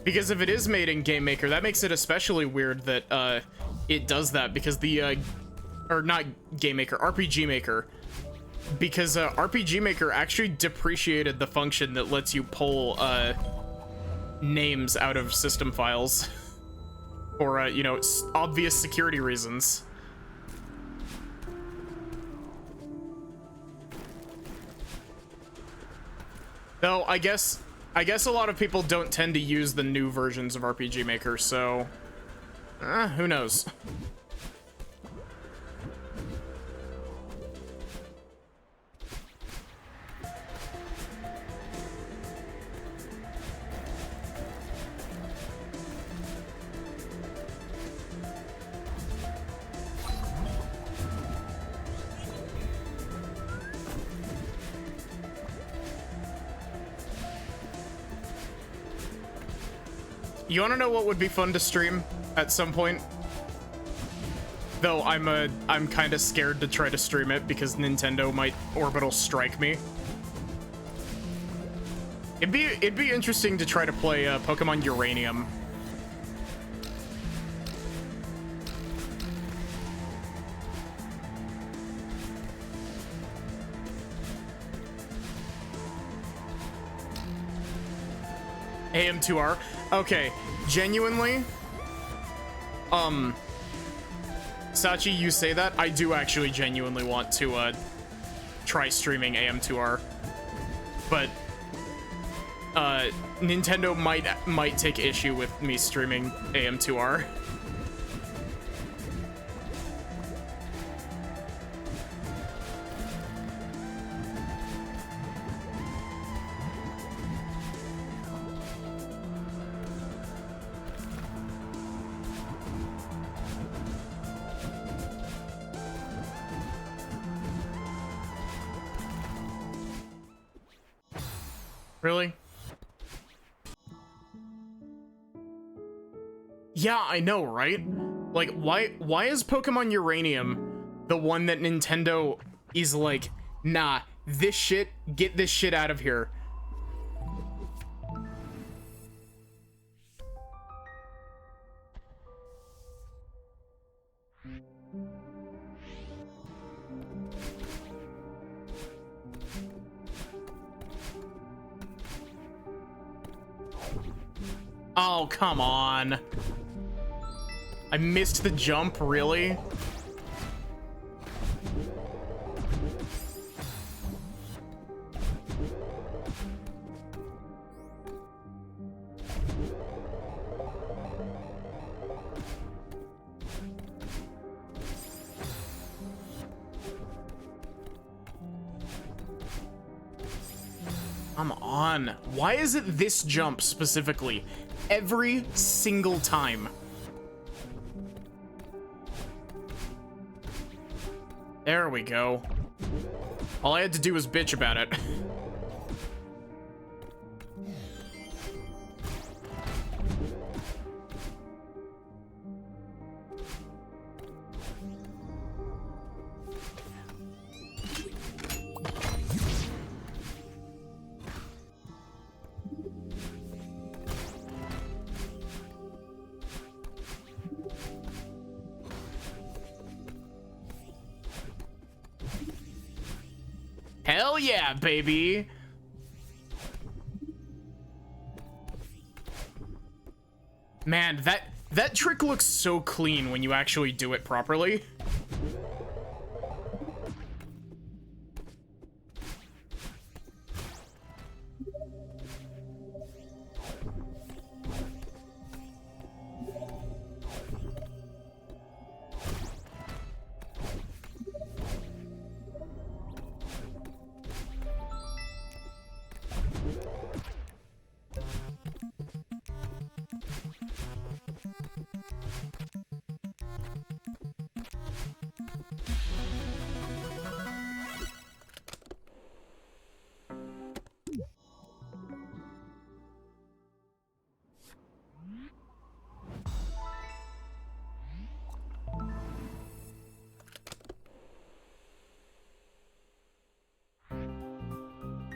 Because if it is made in Game Maker, that makes it especially weird that it does that, because the or not Game Maker, RPG Maker, because RPG Maker actually depreciated the function that lets you pull names out of system files for you know, obvious security reasons. Though I guess a lot of people don't tend to use the new versions of RPG Maker, so who knows? You want to know what would be fun to stream at some point? Though I'm kind of scared to try to stream it because Nintendo might orbital strike me. It'd be interesting to try to play Pokemon Uranium. AM2R. Okay, genuinely, Sachi, you say that, I do actually genuinely want to try streaming AM2R, but Nintendo might take issue with me streaming AM2R. Really? Yeah, I know, right? Like, why is Pokemon Uranium the one that Nintendo is like, nah, this shit, get this shit out of here? Oh, come on. I missed the jump, really? Come on. Why is it this jump specifically? Every single time. There we go. All I had to do was bitch about it. Hell yeah, baby. Man, that trick looks so clean when you actually do it properly.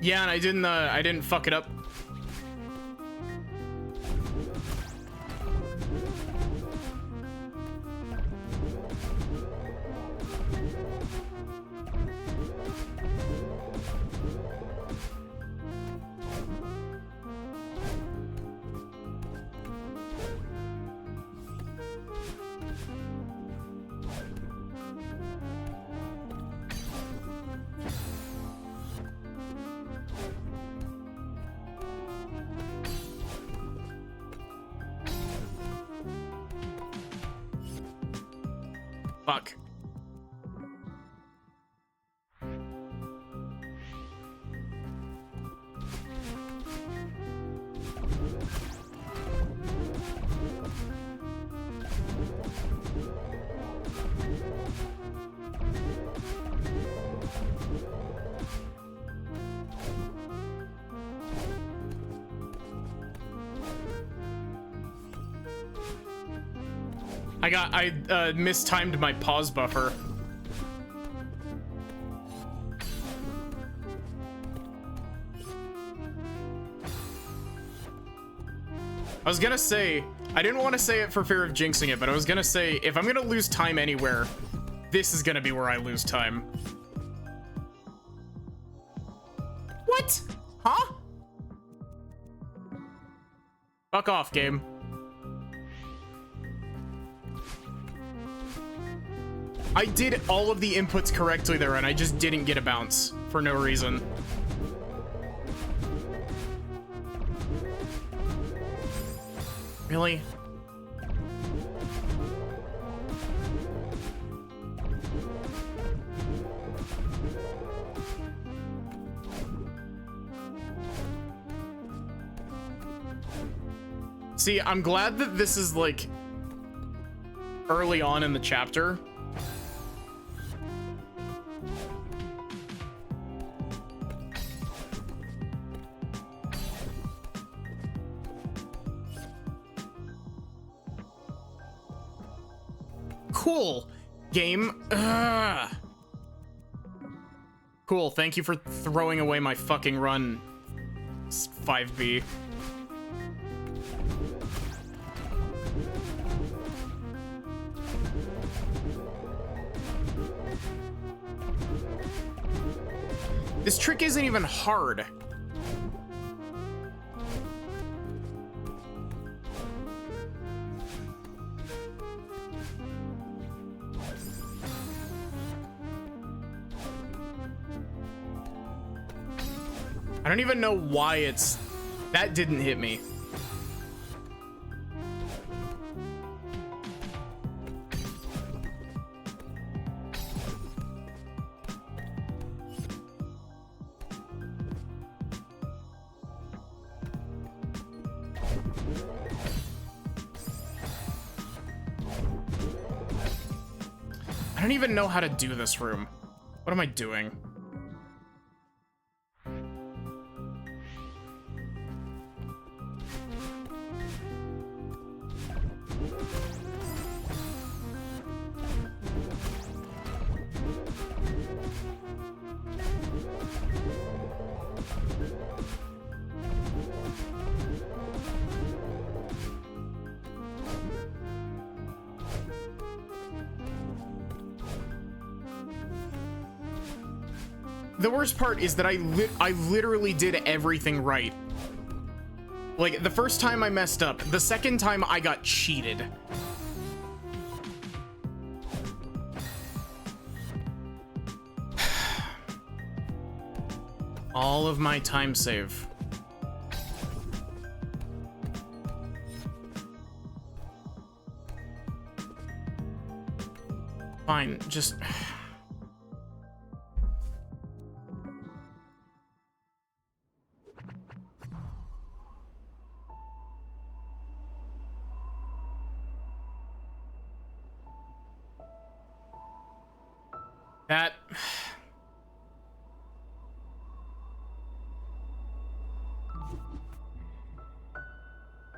Yeah, and I didn't fuck it up. Fuck. I mistimed my pause buffer. I was gonna say, I didn't want to say it for fear of jinxing it, but I was gonna say, if I'm gonna lose time anywhere, this is gonna be where I lose time. What? Huh? Fuck off, game. I did all of the inputs correctly there, and I just didn't get a bounce for no reason. Really? See, I'm glad that this is like early on in the chapter. cool, game. Ugh. Cool, thank you for throwing away my fucking run, 5B. This trick isn't even hard. I don't even know why it's... That didn't hit me. I don't even know how to do this room. What am I doing? The worst part is that I literally did everything right. Like, the first time I messed up, the second time I got cheated. All of my time save. Fine, just... That...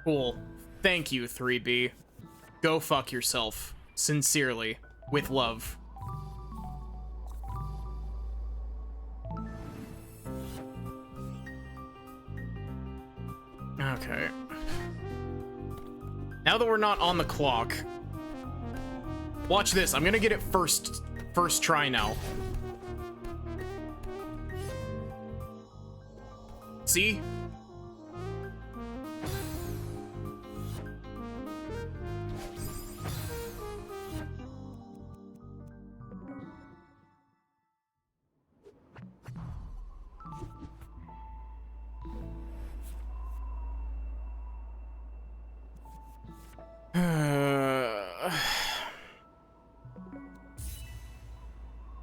Cool. Thank you, 3B. Go fuck yourself. Sincerely. With love. Okay. Now that we're not on the clock... Watch this. I'm gonna get it first try now. See?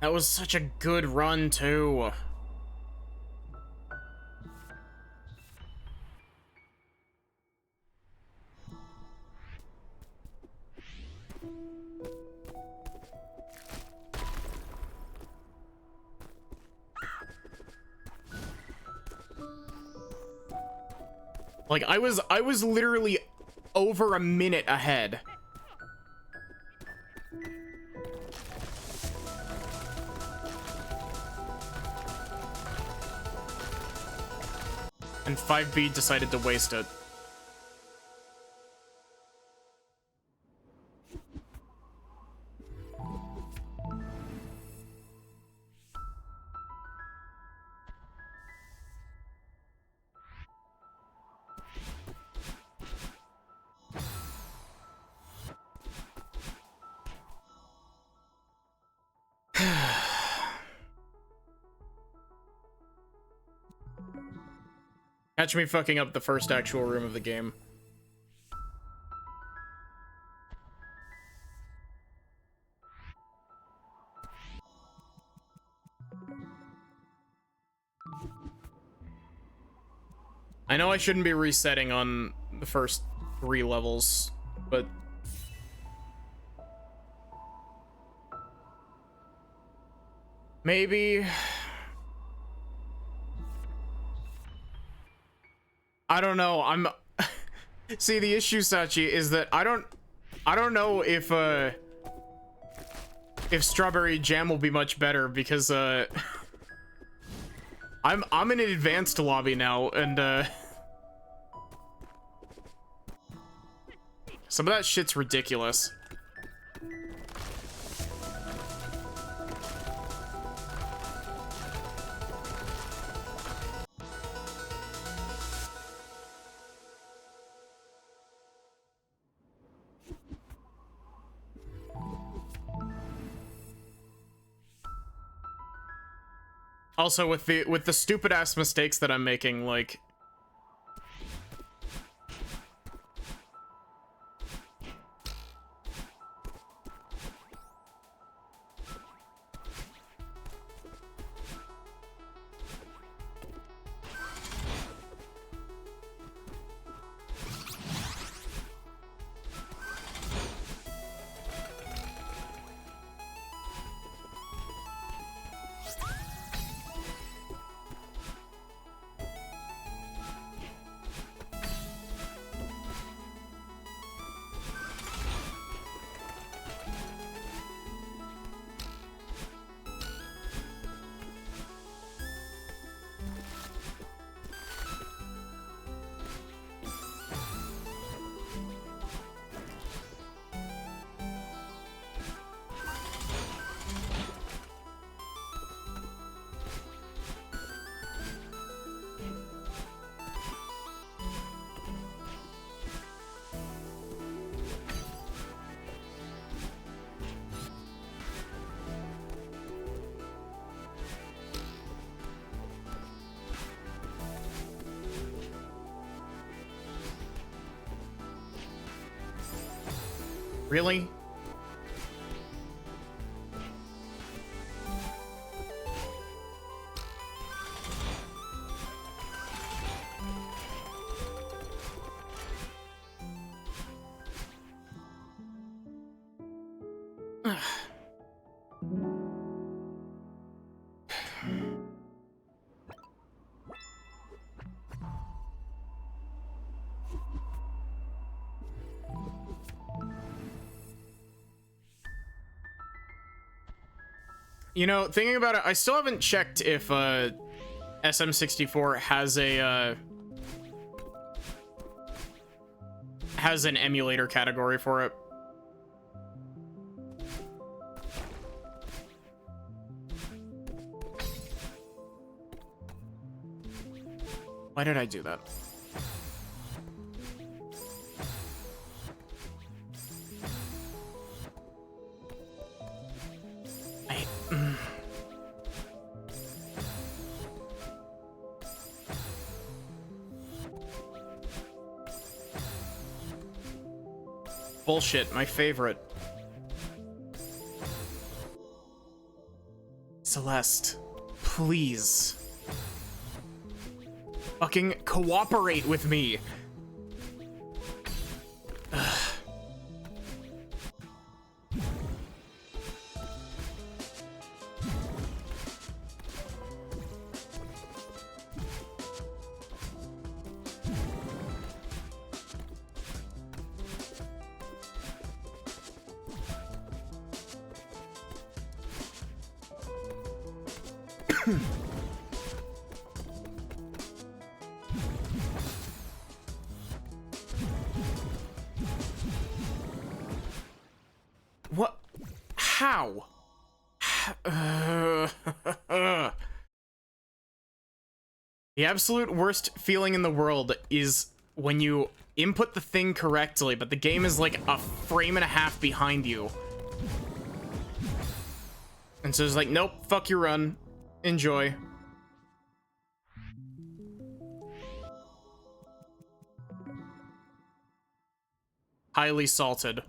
That was such a good run, too. Like, I was literally over a minute ahead. And 5B decided to waste it. Catch me fucking up the first actual room of the game. I know I shouldn't be resetting on the first 3 levels, but... maybe... I don't know. I'm see, the issue, Sachi, is that I don't know if if strawberry jam will be much better because I'm in an advanced lobby now, and some of that shit's ridiculous. Also, with the stupid ass mistakes that I'm making, like, really? You know, thinking about it, I still haven't checked if SM64 has an emulator category for it. Why did I do that? Bullshit, my favorite. Celeste, please. Fucking cooperate with me. What? How? The absolute worst feeling in the world is when you input the thing correctly, but the game is like a frame and a half behind you. And so it's like, nope, fuck your run. Enjoy. Highly salted.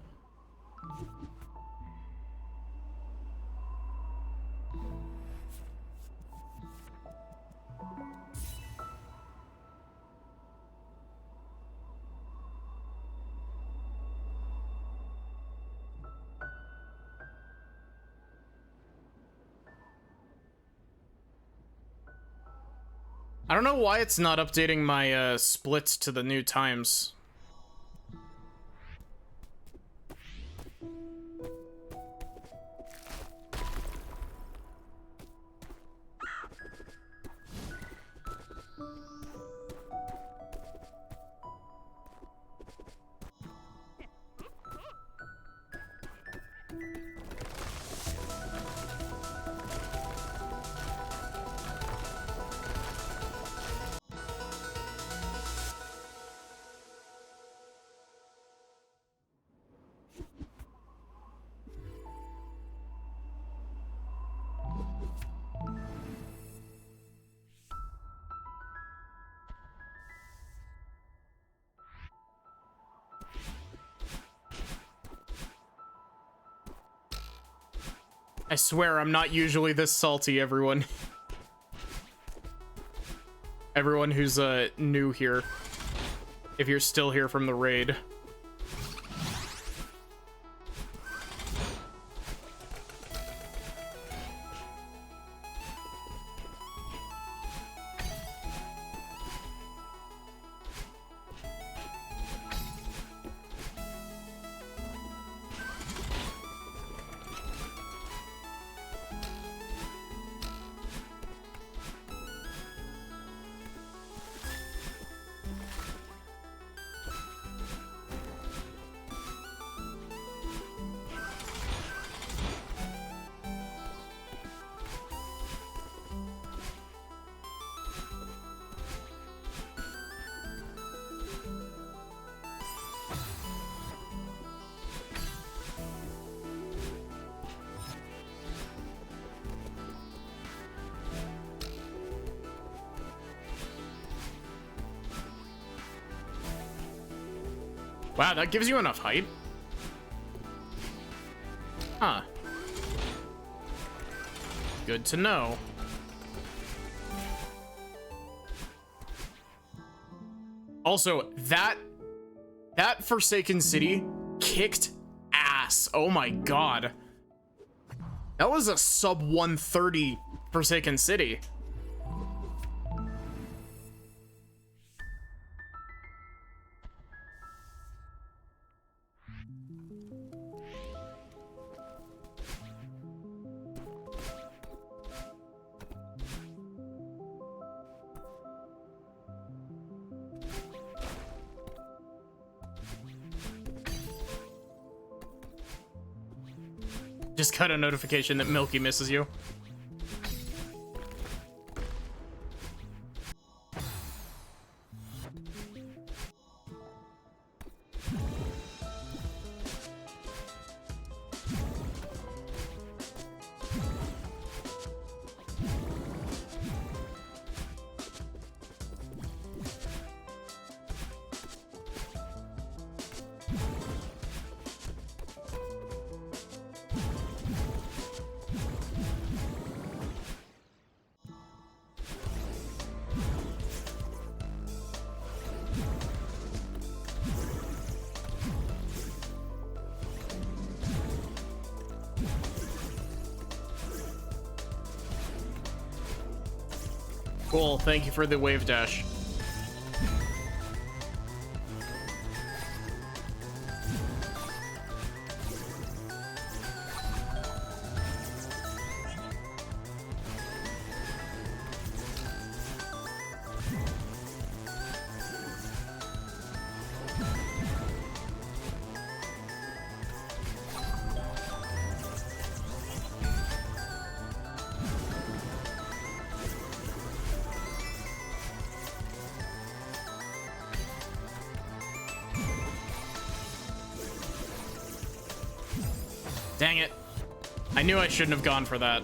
I don't know why it's not updating my splits to the new times. I swear I'm not usually this salty, everyone. Everyone who's new here. If you're still here from the raid. Wow, that gives you enough height? Huh. Good to know. Also, that Forsaken City kicked ass. Oh my god. That was a sub 130 Forsaken City. Just got a notification that Milky misses you. Cool, thank you for the wave dash. Dang it. I knew I shouldn't have gone for that.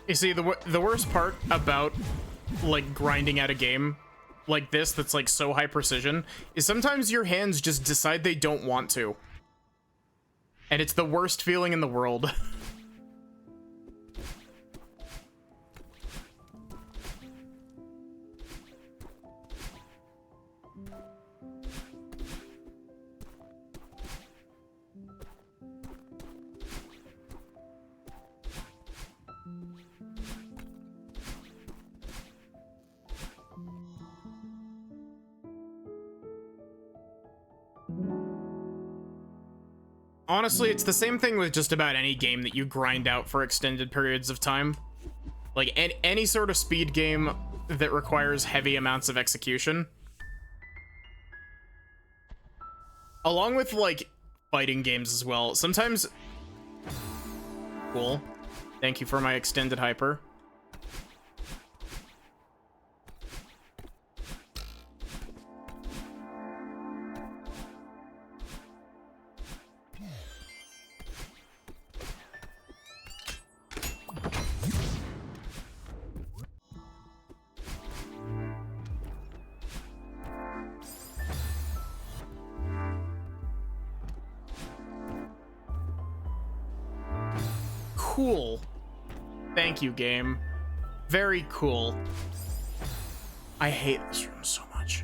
You see, the worst part about, like, grinding at a game like this that's, like, so high precision is sometimes your hands just decide they don't want to. And it's the worst feeling in the world. Honestly, it's the same thing with just about any game that you grind out for extended periods of time. Like, any sort of speed game that requires heavy amounts of execution. Along with, like, fighting games as well. Sometimes... Cool. Thank you for my extended hyper. Cool. Thank you, game. Very cool. I hate this room so much.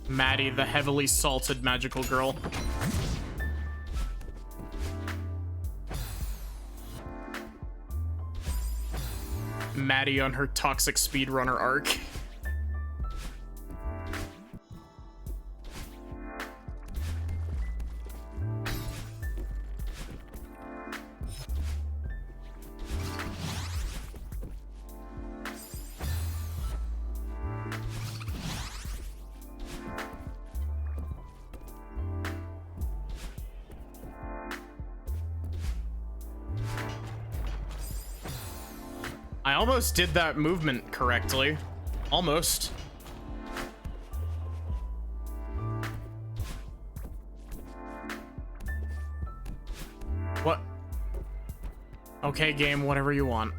Maddie, the heavily salted magical girl. Maddie on her toxic speedrunner arc. I almost did that movement correctly. Almost. What? Okay, game, whatever you want.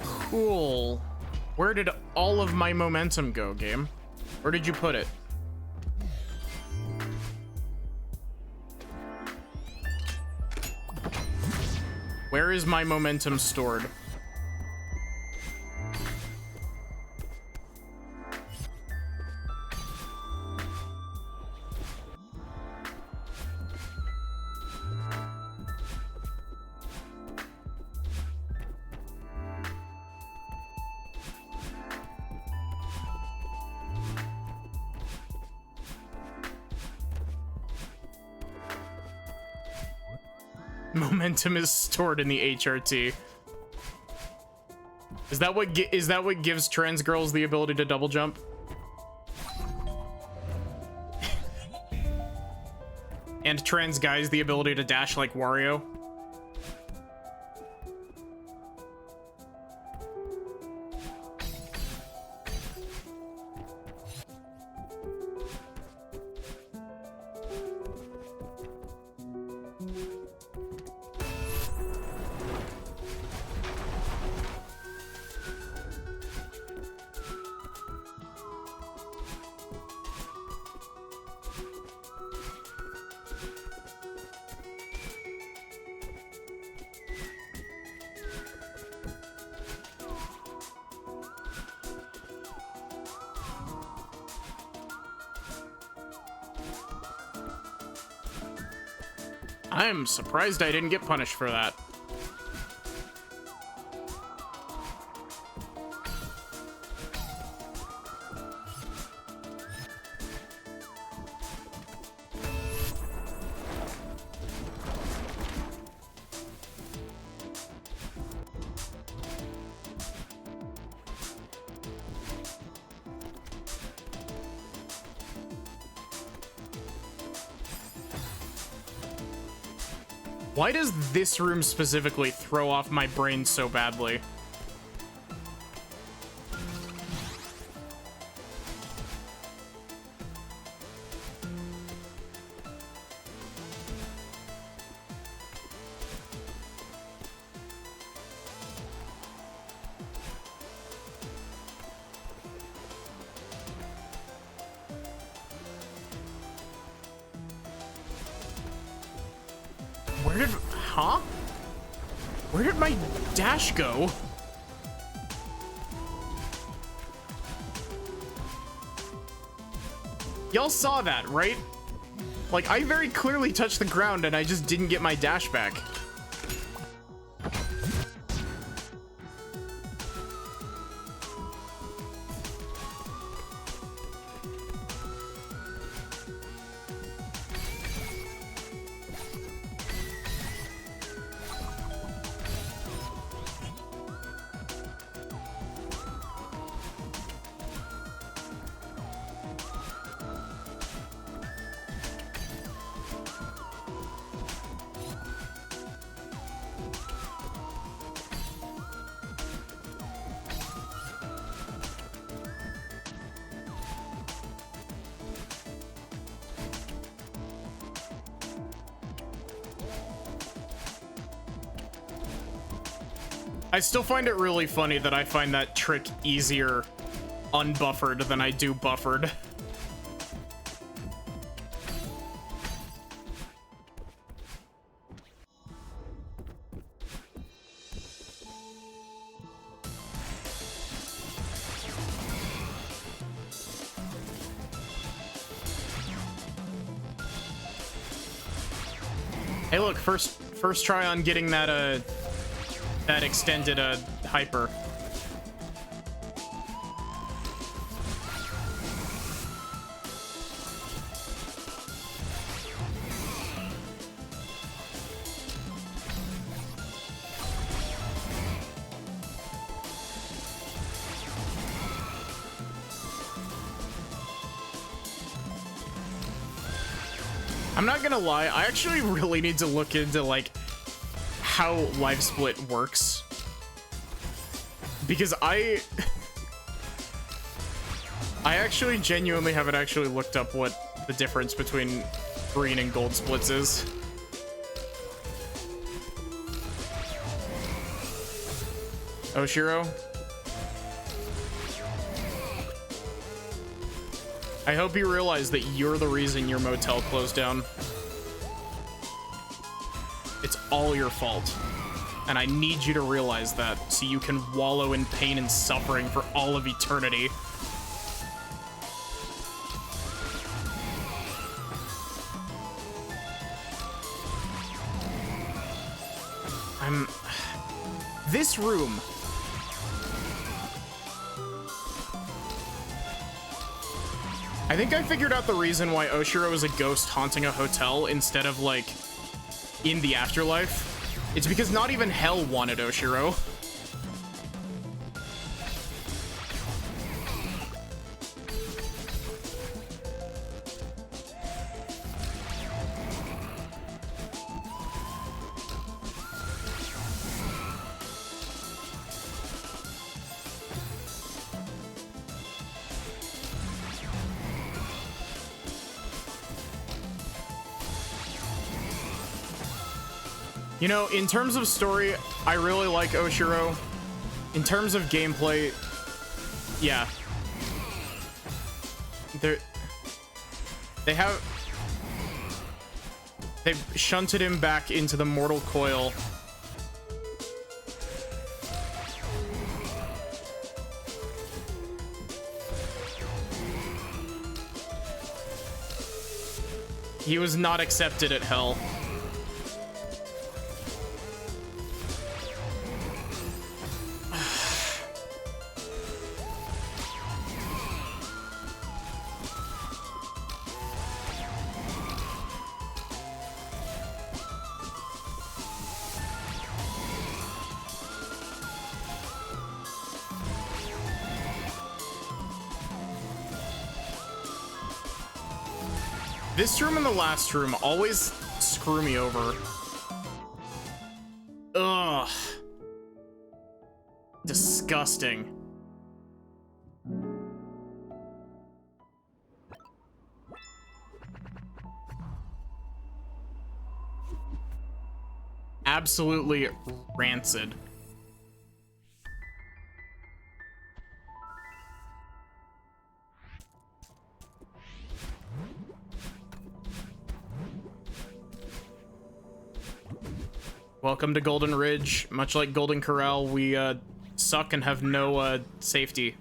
Cool. Where did all of my momentum go, game? Where did you put it? Where is my momentum stored? Momentum is stored in the HRT. Is that what gives trans girls the ability to double jump? And trans guys the ability to dash like Wario? I'm surprised I didn't get punished for that. Why does this room specifically throw off my brain so badly? Where did my dash go? Y'all saw that, right? Like, I very clearly touched the ground and I just didn't get my dash back. I still find it really funny that I find that trick easier unbuffered than I do buffered. Hey, look, first try on getting that that extended hyper. I'm not gonna lie, I actually really need to look into, like, how life split works. Because I actually genuinely haven't actually looked up what the difference between green and gold splits is. Oshiro? I hope you realize that you're the reason your motel closed down. It's all your fault. And I need you to realize that so you can wallow in pain and suffering for all of eternity. This room. I think I figured out the reason why Oshiro is a ghost haunting a hotel instead of, like, in the afterlife. It's because not even hell wanted Oshiro. You know, in terms of story, I really like Oshiro. In terms of gameplay, yeah. They've shunted him back into the mortal coil. He was not accepted at hell. This room and the last room always screw me over. Ugh. Disgusting. Absolutely rancid. Welcome to Golden Ridge. Much like Golden Corral, we suck and have no safety.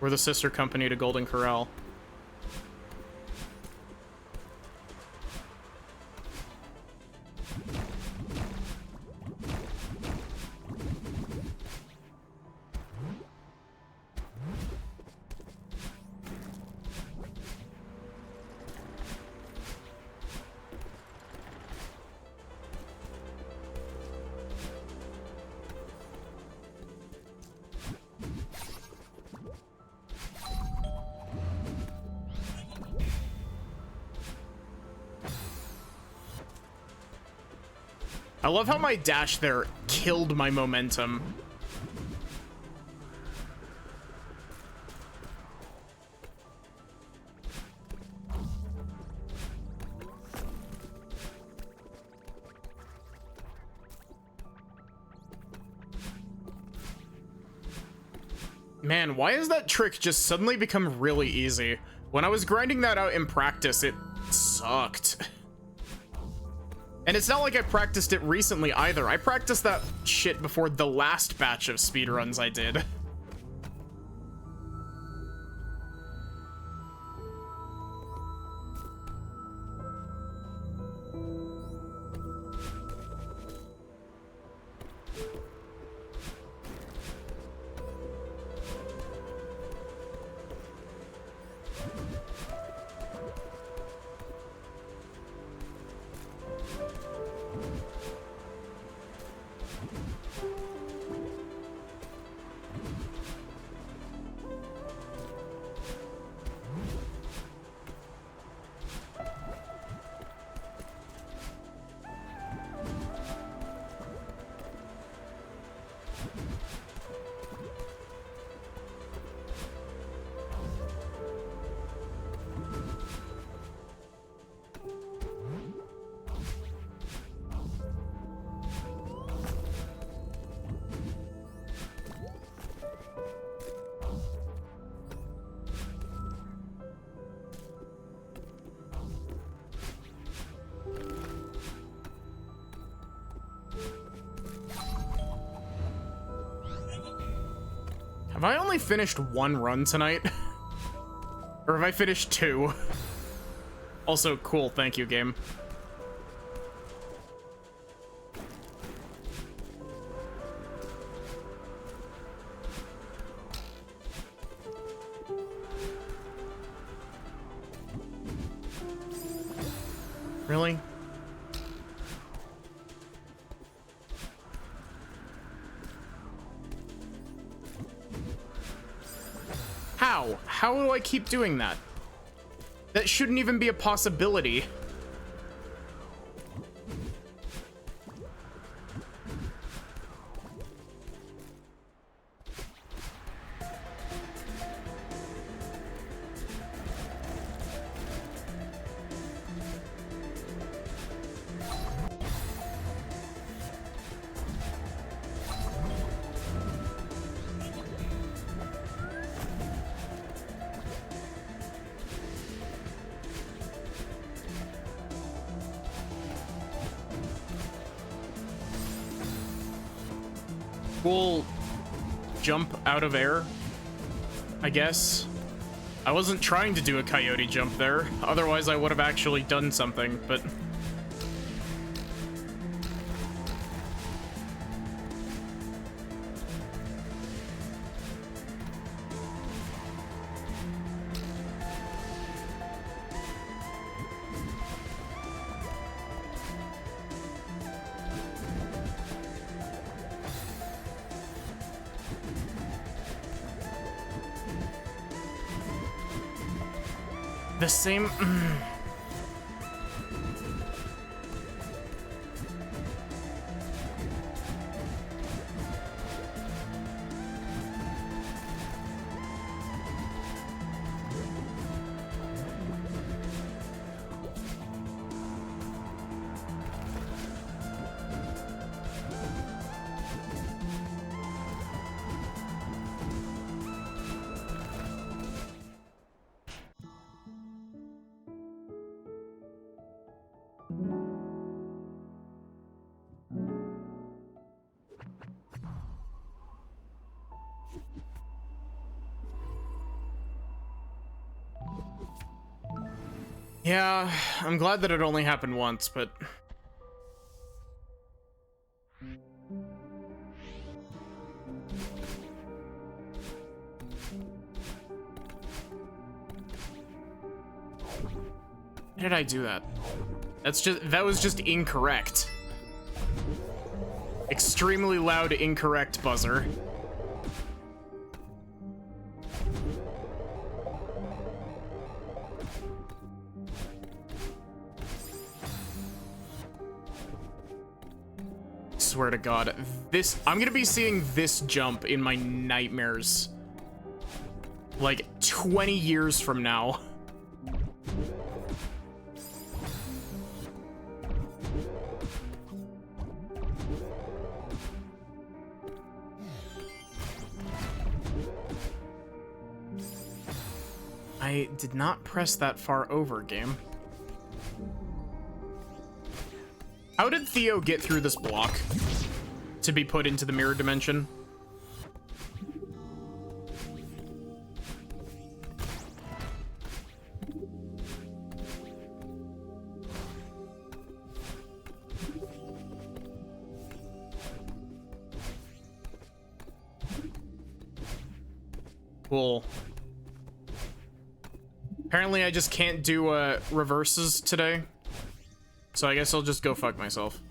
We're the sister company to Golden Corral. I love how my dash there killed my momentum. Man, why has that trick just suddenly become really easy? When I was grinding that out in practice, it sucked. And it's not like I practiced it recently either. I practiced that shit before the last batch of speedruns I did. Have I only finished one run tonight? Or have I finished two? Also, cool, thank you, game. Really? How? How do I keep doing that? That shouldn't even be a possibility. Cool jump out of air, I guess. I wasn't trying to do a coyote jump there, otherwise I would have actually done something, but... the same... Yeah, I'm glad that it only happened once, but... Why did I do that? That was just incorrect. Extremely loud incorrect buzzer. Swear to God, I'm gonna be seeing this jump in my nightmares like 20 years from now. I did not press that far over, game. How did Theo get through this block to be put into the mirror dimension? Cool. Apparently I just can't do reverses today. So I guess I'll just go fuck myself.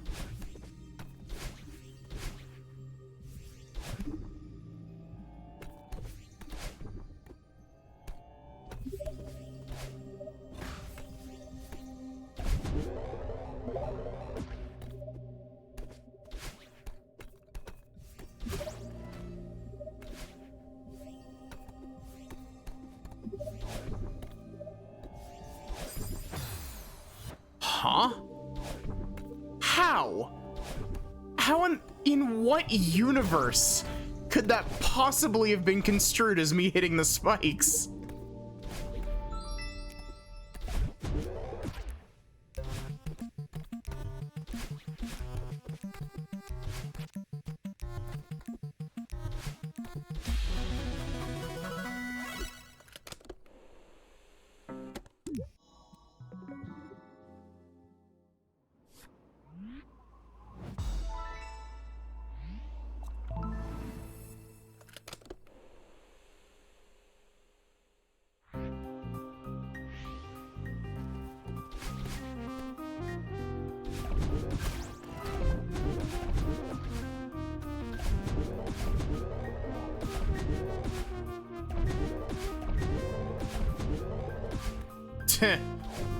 Huh? How? How in what universe could that possibly have been construed as me hitting the spikes?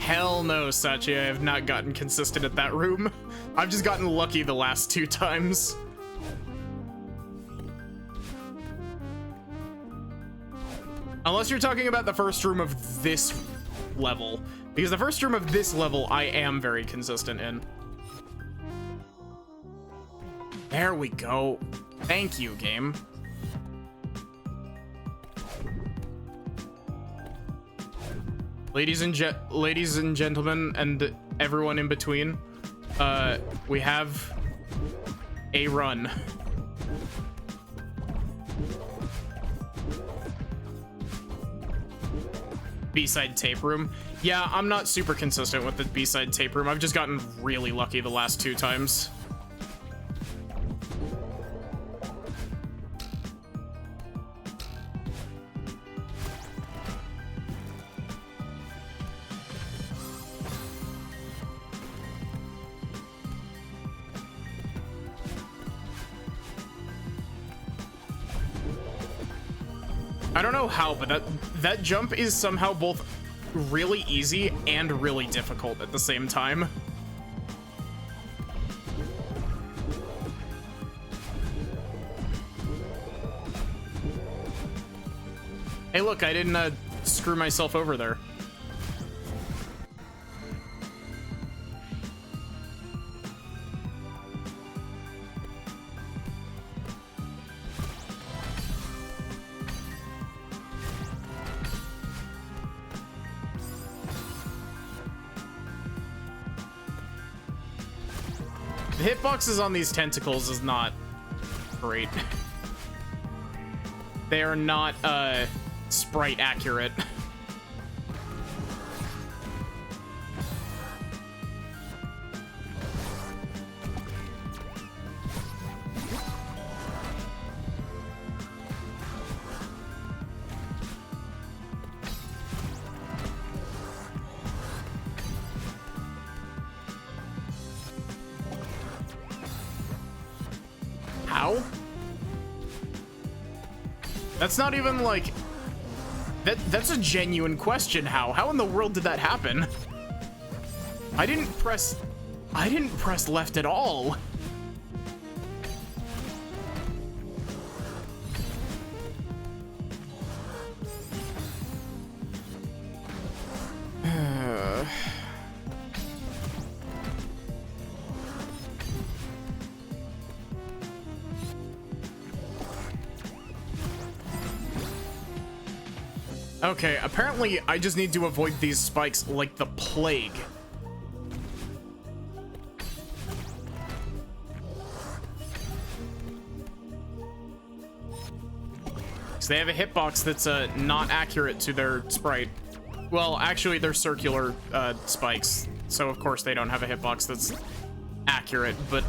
Hell no, Sachi, I have not gotten consistent at that room. I've just gotten lucky the last 2 times. Unless you're talking about the first room of this level. Because the first room of this level, I am very consistent in. There we go. Thank you, game. Ladies and gentlemen, and everyone in between, we have a run. B-side tape room. Yeah, I'm not super consistent with the B-side tape room. I've just gotten really lucky the last 2 times. I don't know how, but that jump is somehow both really easy and really difficult at the same time. Hey, look, I didn't screw myself over there. The hitboxes on these tentacles is not great. They are not sprite accurate. How? That's not even like... That's a genuine question, how? How in the world did that happen? I didn't press left at all. Okay, apparently I just need to avoid these spikes like the plague. So they have a hitbox that's not accurate to their sprite. Well, actually, they're circular spikes, so of course they don't have a hitbox that's accurate, but...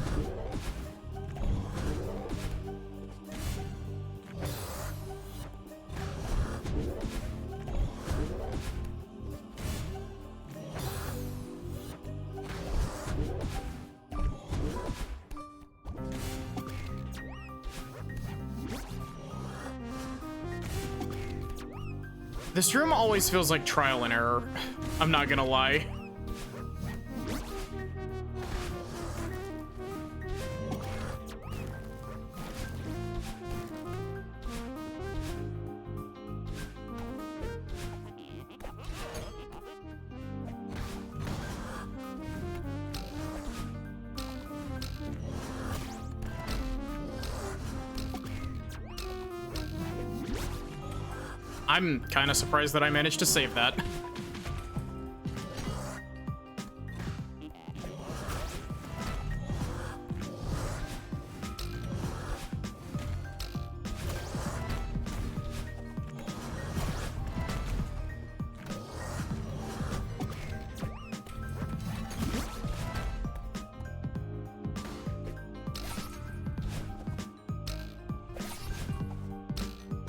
This room always feels like trial and error. I'm not gonna lie. I'm kind of surprised that I managed to save that.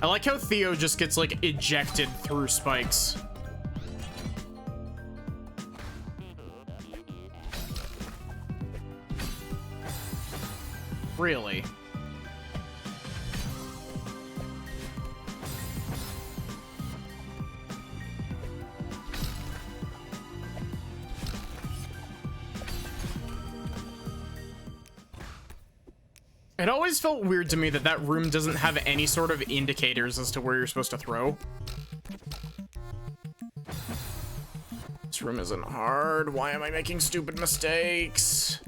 I like how Theo just gets, like, ejected through spikes. Really? It always felt weird to me that that room doesn't have any sort of indicators as to where you're supposed to throw. This room isn't hard. Why am I making stupid mistakes?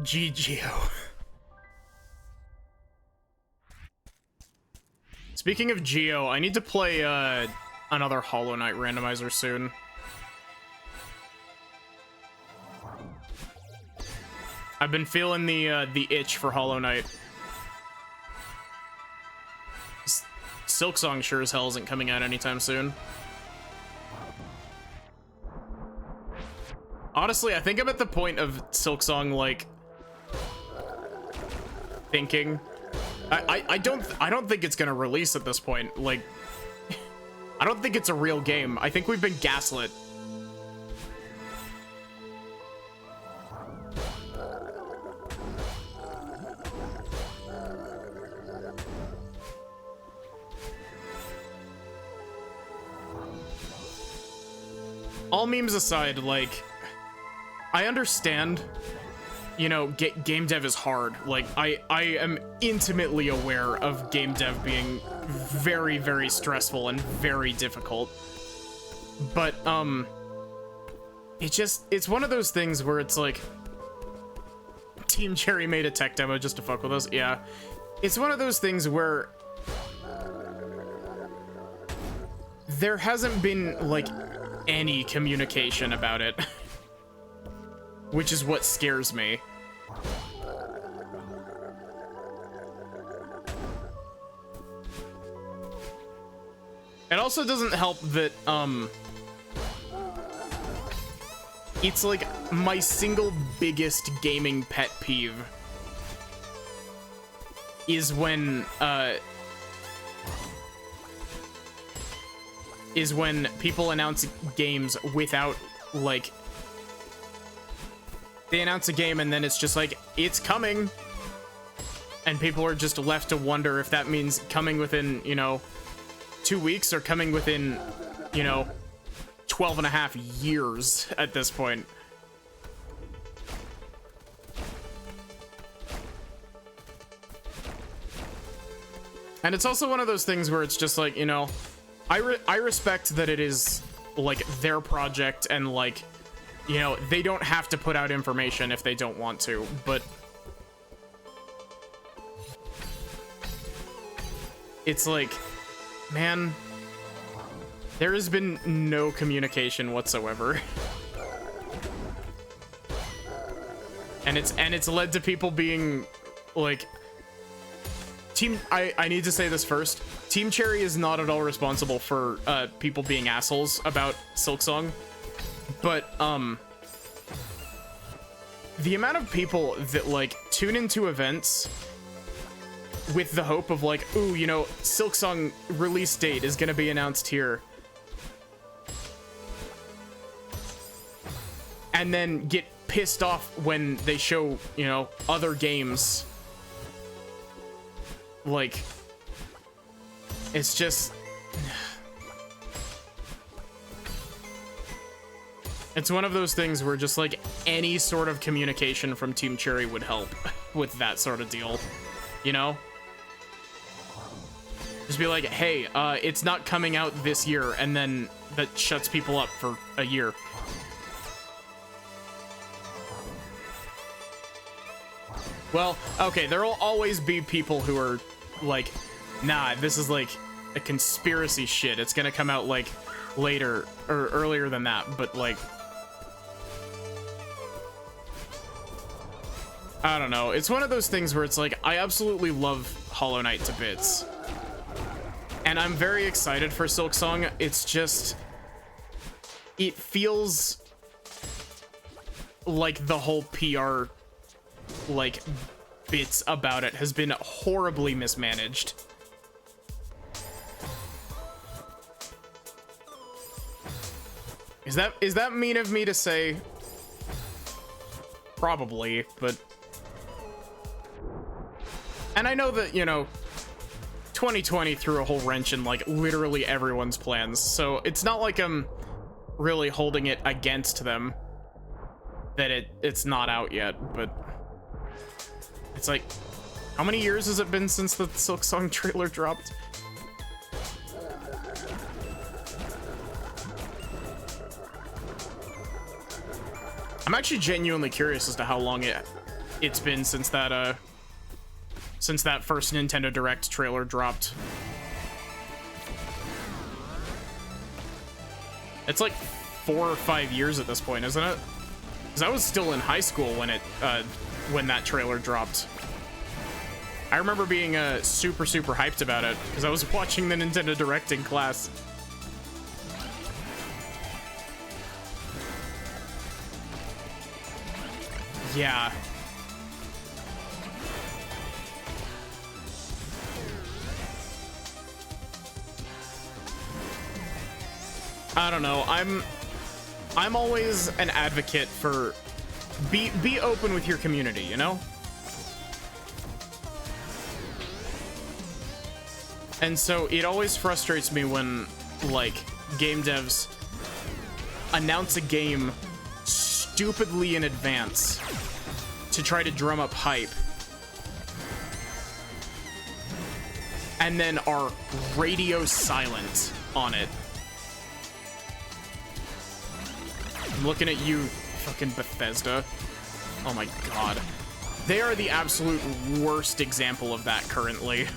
GGO. Speaking of Geo, I need to play another Hollow Knight randomizer soon. I've been feeling the itch for Hollow Knight. Silksong sure as hell isn't coming out anytime soon. Honestly, I think I'm at the point of Silksong, like, thinking I don't think it's gonna release at this point. Like, I don't think it's a real game. I think we've been gaslit. All memes aside, like, I understand, you know, game dev is hard. Like, I am intimately aware of game dev being very, very stressful and very difficult. But, it's one of those things where it's like, Team Cherry made a tech demo just to fuck with us. Yeah. It's one of those things where there hasn't been, like, any communication about it. Which is what scares me. It also doesn't help that, it's like my single biggest gaming pet peeve is when people announce games without, like, they announce a game and then it's just like, it's coming. And people are just left to wonder if that means coming within, you know, 2 weeks or coming within, you know, 12 and a half years at this point. And it's also one of those things where it's just like, you know, I respect that it is like their project and like, you know, they don't have to put out information if they don't want to, but it's like, man, there has been no communication whatsoever. And it's led to people being like, I need to say this first. Team Cherry is not at all responsible for people being assholes about Silksong, but the amount of people that like tune into events with the hope of like, ooh, you know, Silksong release date is gonna be announced here, and then get pissed off when they show, you know, other games. Like, it's just, it's one of those things where just like any sort of communication from Team Cherry would help with that sort of deal, you know? Just be like, hey, it's not coming out this year, and then that shuts people up for a year. Well, okay, there'll always be people who are like, nah, this is like a conspiracy shit. It's gonna come out like later or earlier than that, but like, I don't know. It's one of those things where it's like, I absolutely love Hollow Knight to bits. And I'm very excited for Silksong. It's just, it feels like the whole PR like bits about it has been horribly mismanaged. Is that mean of me to say? Probably, but, and I know that, you know, 2020 threw a whole wrench in like literally everyone's plans, so it's not like I'm really holding it against them that it's not out yet, but it's like, how many years has it been since the Silksong trailer dropped? I'm actually genuinely curious as to how long it's been since that first Nintendo Direct trailer dropped. It's like 4 or 5 years at this point, isn't it? Because I was still in high school when that trailer dropped. I remember being super hyped about it because I was watching the Nintendo Direct in class. Yeah. I don't know. I'm always an advocate for be open with your community, you know? And so it always frustrates me when like game devs announce a game stupidly in advance to try to drum up hype and then are radio silent on it. I'm looking at you, fucking Bethesda. Oh my god. They are the absolute worst example of that currently.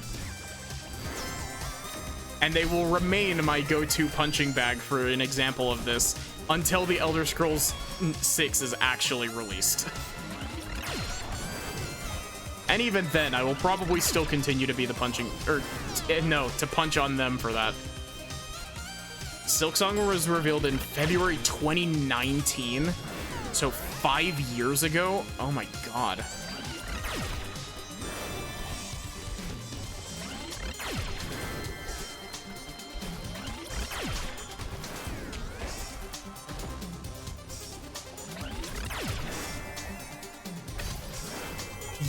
And they will remain my go-to punching bag for an example of this until the Elder Scrolls 6 is actually released. And even then, I will probably still continue to be the punching, or no, to punch on them for that. Silksong was revealed in February 2019, so 5 years ago. Oh my god.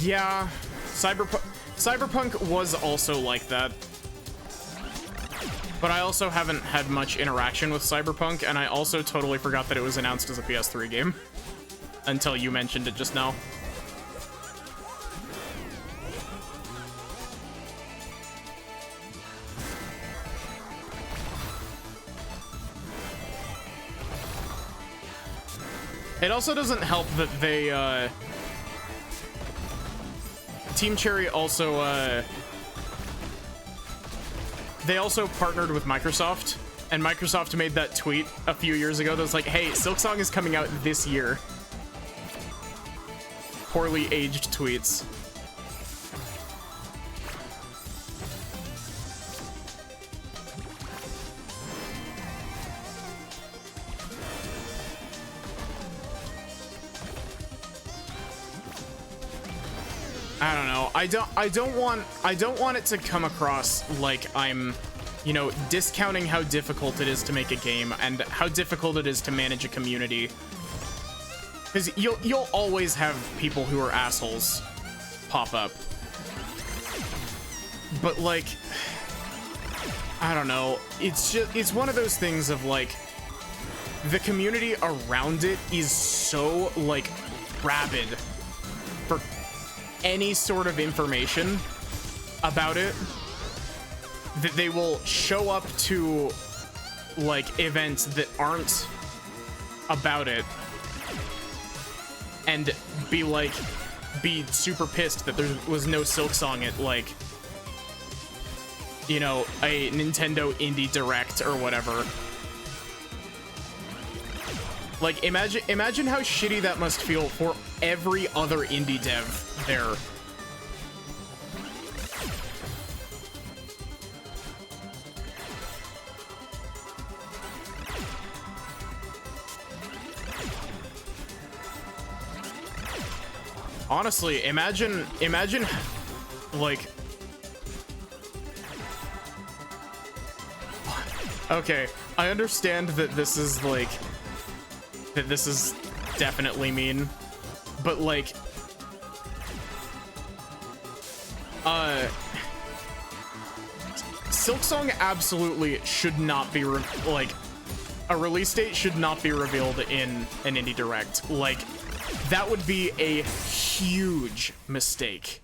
Yeah, Cyberpunk was also like that. But I also haven't had much interaction with Cyberpunk, and I also totally forgot that it was announced as a PS3 game until you mentioned it just now. It also doesn't help that they, Team Cherry also, they also partnered with Microsoft, and Microsoft made that tweet a few years ago that was like, hey, Silksong is coming out this year. Poorly aged tweets. I don't know. I don't want it to come across like I'm, you know, discounting how difficult it is to make a game and how difficult it is to manage a community. Because you'll always have people who are assholes pop up. But like, I don't know. It's one of those things of like, the community around it is so like rabid for any sort of information about it that they will show up to like events that aren't about it and be super pissed that there was no Silksong at like, you know, a Nintendo Indie Direct or whatever. Like, imagine how shitty that must feel for every other indie dev there. Honestly, imagine, like... Okay, I understand that this is, like... that this is definitely mean, but like, Silksong absolutely should not be like, a release date should not be revealed in an Indie Direct. Like, that would be a huge mistake.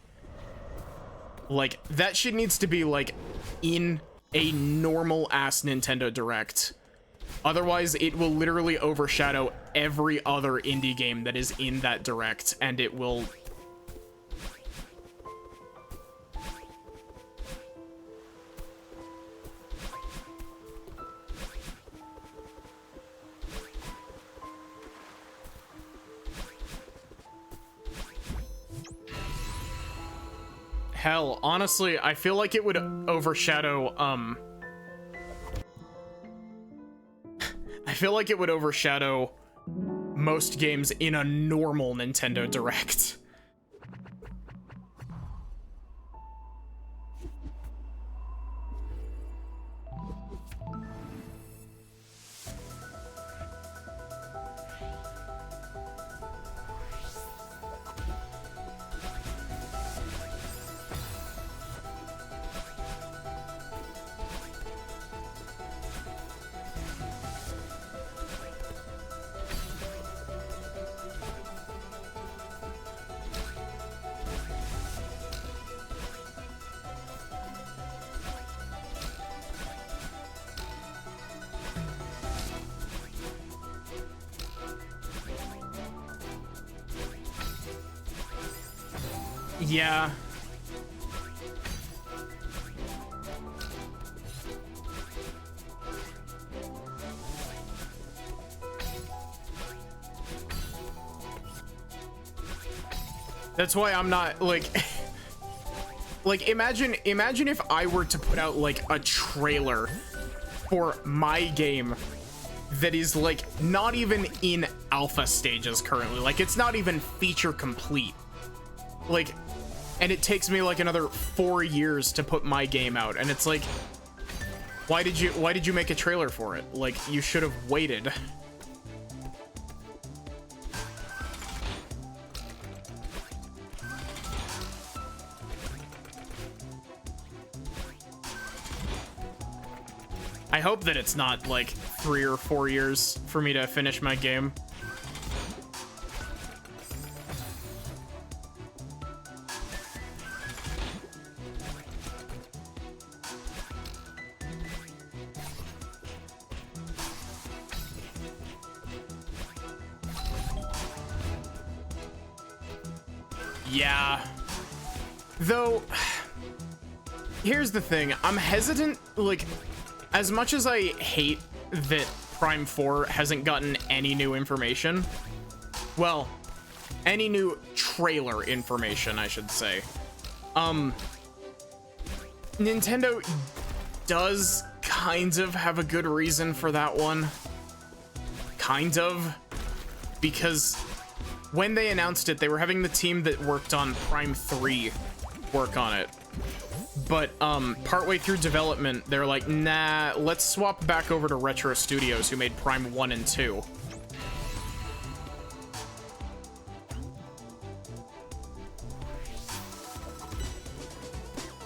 Like, that shit needs to be like in a normal ass Nintendo Direct. Otherwise, it will literally overshadow every other indie game that is in that Direct, and it will... Hell, honestly, I feel like it would overshadow, I feel like it would overshadow most games in a normal Nintendo Direct. Yeah. That's why I'm not like like imagine if I were to put out like a trailer for my game that is like not even in alpha stages currently. Like it's not even feature complete. Like, and it takes me like another 4 years to put my game out, and it's like, why did you make a trailer for it? Like, you should have waited. I hope that it's not like 3 or 4 years for me to finish my game. Yeah. Though, here's the thing. I'm hesitant, like, as much as I hate that Prime 4 hasn't gotten any new information, well, any new trailer information, I should say. Nintendo does kind of have a good reason for that one. Kind of. Because when they announced it, they were having the team that worked on Prime 3 work on it. But partway through development, they're like, nah, let's swap back over to Retro Studios, who made Prime 1 and 2.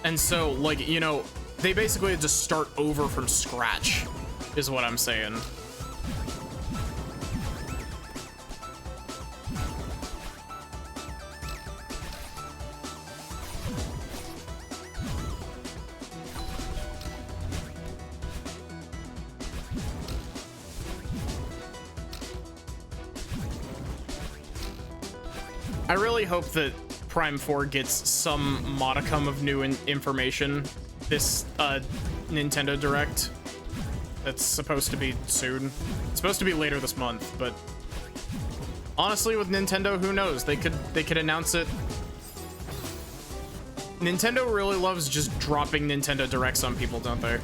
And so, like, you know, they basically had to start over from scratch, is what I'm saying. I really hope that Prime 4 gets some modicum of new information this Nintendo Direct. That's supposed to be soon. It's supposed to be later this month, but honestly, with Nintendo, who knows? They could announce it. Nintendo really loves just dropping Nintendo Directs on people, don't they?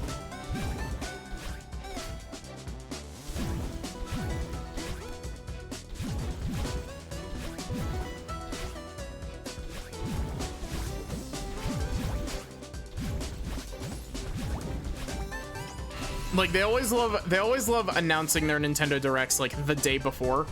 Like, they always love announcing their Nintendo Directs like the day before.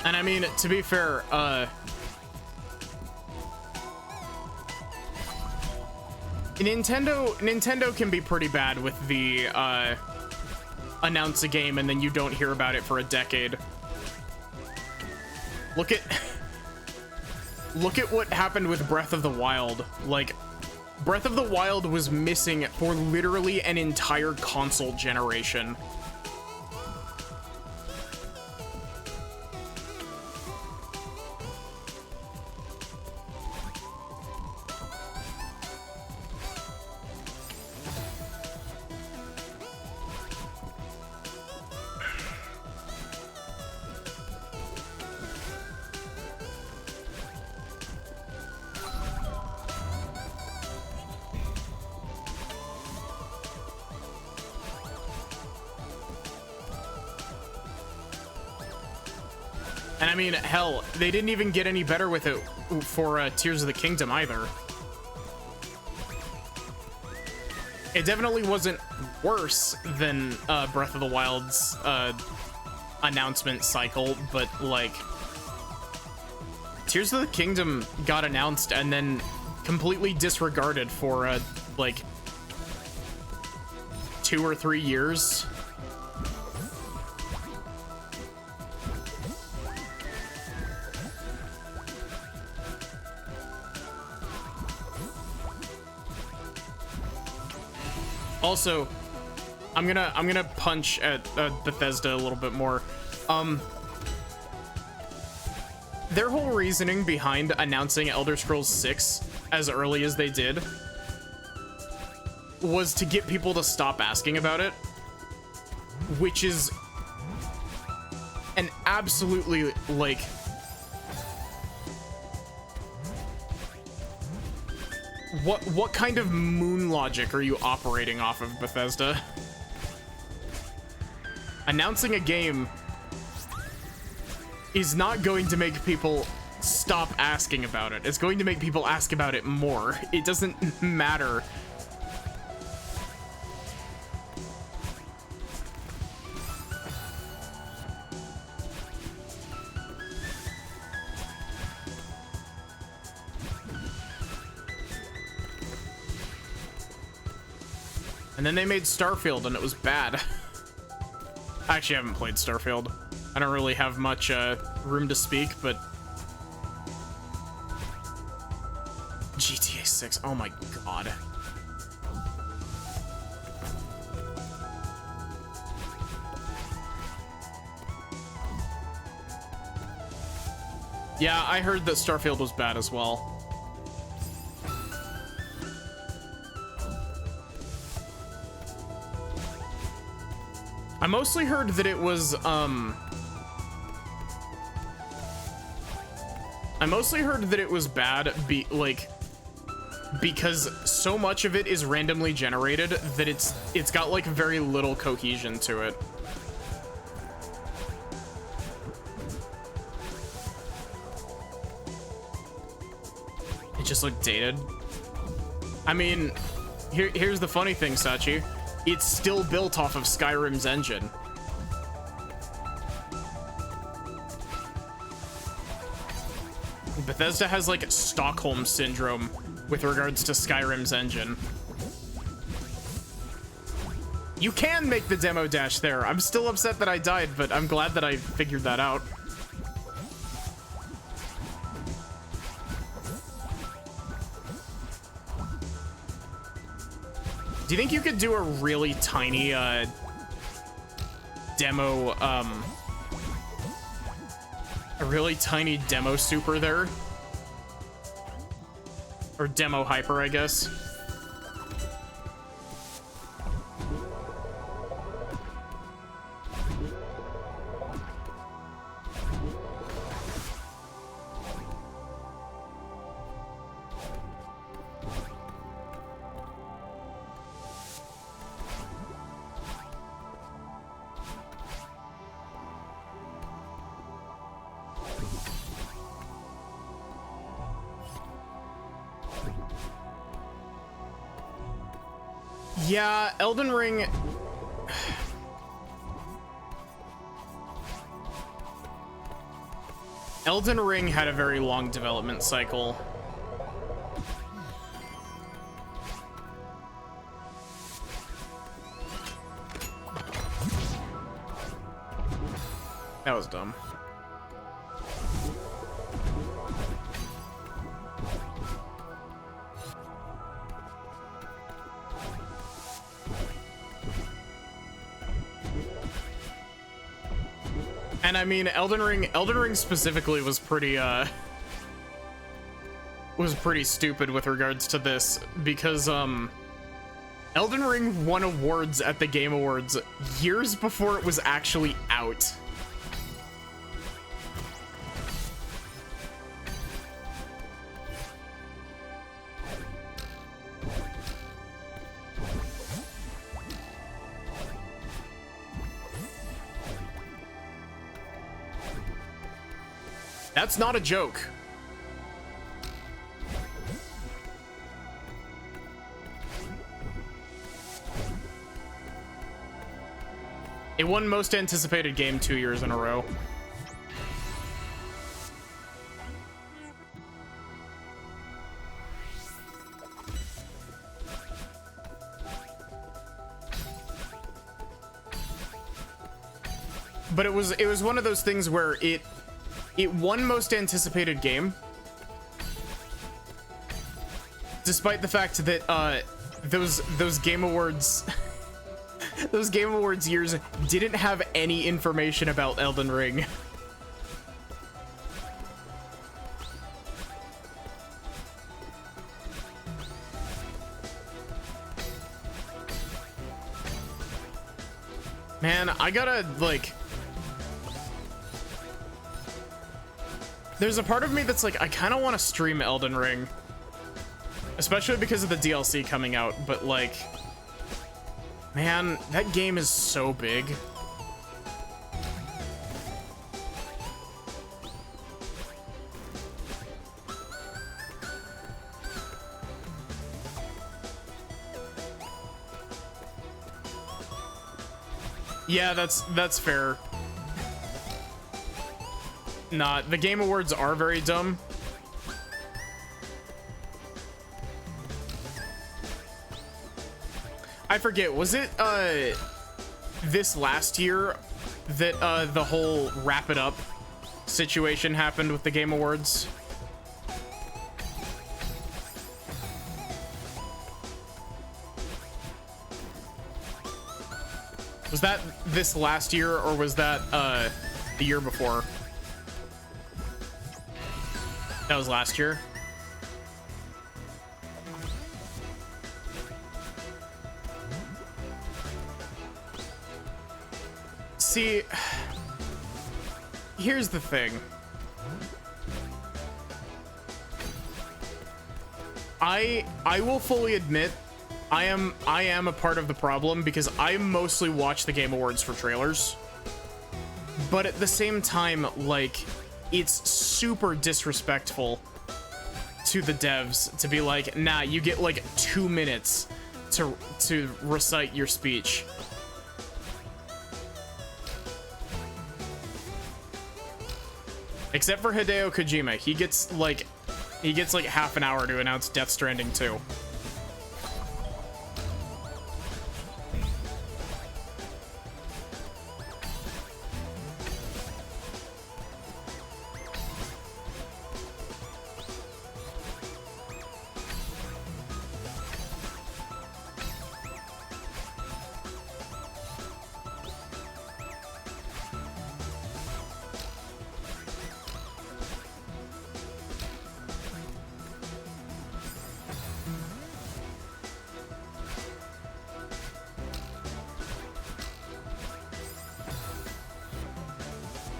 And I mean, to be fair, Nintendo can be pretty bad with the announce a game and then you don't hear about it for a decade. Look at what happened with Breath of the Wild. Like, Breath of the Wild was missing for literally an entire console generation. And I mean, hell, they didn't even get any better with it for Tears of the Kingdom either. It definitely wasn't worse than Breath of the Wild's announcement cycle, but like, Tears of the Kingdom got announced and then completely disregarded for like 2 or 3 years. Also, I'm gonna punch at Bethesda a little bit more. Their whole reasoning behind announcing Elder Scrolls 6 as early as they did was to get people to stop asking about it, which is an absolutely, like, what kind of moon logic are you operating off of, Bethesda? Announcing a game is not going to make people stop asking about it. It's going to make people ask about it more. It doesn't matter. And then they made Starfield, and it was bad. I actually haven't played Starfield. I don't really have much room to speak, but... GTA 6, oh my god. Yeah, I heard that Starfield was bad as well. I mostly heard that it was, I mostly heard that it was bad, because so much of it is randomly generated that it's got, like, very little cohesion to it. It just looked dated. I mean, here's the funny thing, Sachi. It's still built off of Skyrim's engine. Bethesda has, like, Stockholm Syndrome with regards to Skyrim's engine. You can make the demo dash there. I'm still upset that I died, but I'm glad that I figured that out. Do you think you could do a really tiny demo, a really tiny demo super there? Or demo hyper, I guess. Yeah, Elden Ring... Elden Ring had a very long development cycle. That was dumb. And I mean, Elden Ring specifically was pretty stupid with regards to this, because Elden Ring won awards at the Game Awards years before it was actually out. That's not a joke. It won most anticipated game 2 years in a row. But it was one of those things where it won most anticipated game, despite the fact that those Game Awards those Game Awards years didn't have any information about Elden Ring. Man, I gotta, like... There's a part of me that's like, I kind of want to stream Elden Ring. Especially because of the DLC coming out, but like... Man, that game is so big. Yeah, that's fair. Nah, the Game Awards are very dumb. I forget, was it this last year that the whole wrap it up situation happened with the Game Awards? Was that this last year, or was that the year before? That was last year. See, here's the thing. I will fully admit I am a part of the problem because I mostly watch the Game Awards for trailers. But at the same time, like, it's super disrespectful to the devs to be like, nah, you get like 2 minutes to recite your speech. Except for Hideo Kojima, he gets like half an hour to announce Death Stranding 2.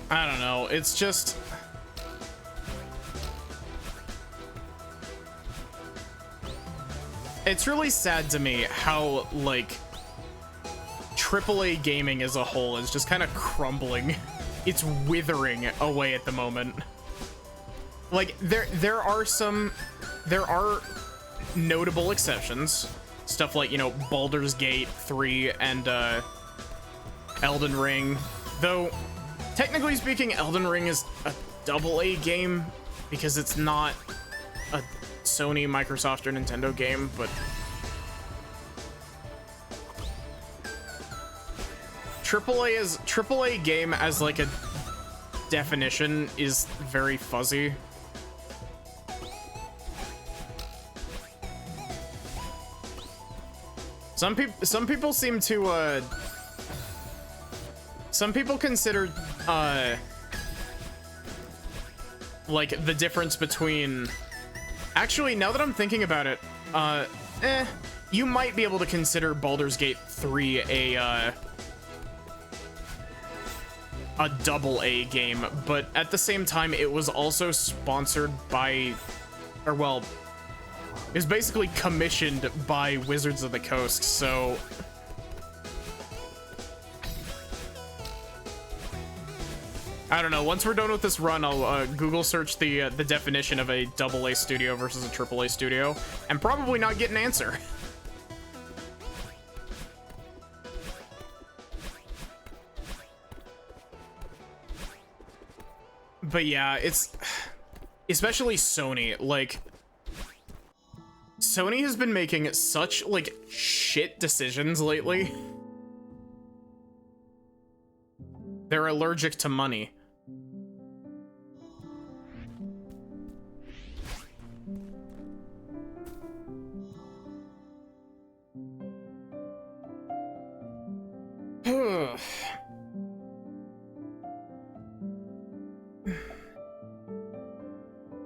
I don't know, it's just... It's really sad to me how, like, AAA gaming as a whole is just kind of crumbling. It's withering away at the moment. Like, there are notable exceptions. Stuff like, you know, Baldur's Gate 3 and Elden Ring. Though, technically speaking, Elden Ring is a AA game because it's not a Sony, Microsoft, or Nintendo game, but AAA game as like a definition is very fuzzy. Some people seem to some people consider like the difference between, actually, now that I'm thinking about it, you might be able to consider Baldur's Gate 3 a AA game, but at the same time, it was also sponsored by, or well, it was basically commissioned by Wizards of the Coast, so I don't know. Once we're done with this run, I'll Google search the definition of a AA studio versus a AAA studio, and probably not get an answer. But yeah, it's especially Sony. Like, Sony has been making such like shit decisions lately. They're allergic to money.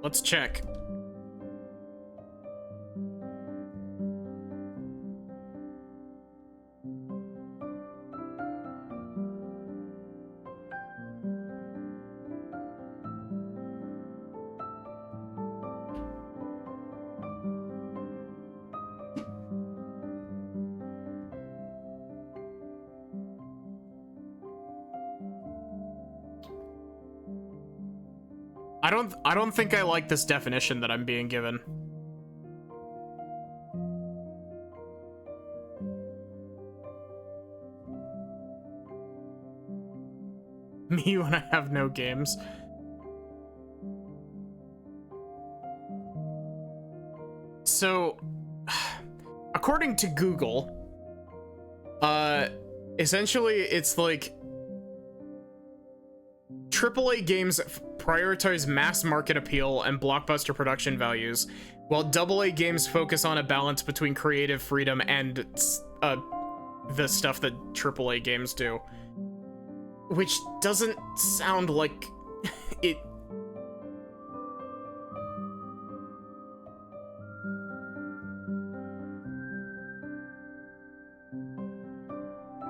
Let's check. I don't think I like this definition that I'm being given. Me when I have no games. So, according to Google, essentially it's like AAA games prioritize mass market appeal and blockbuster production values, while AA games focus on a balance between creative freedom and the stuff that AAA games do. Which doesn't sound like it.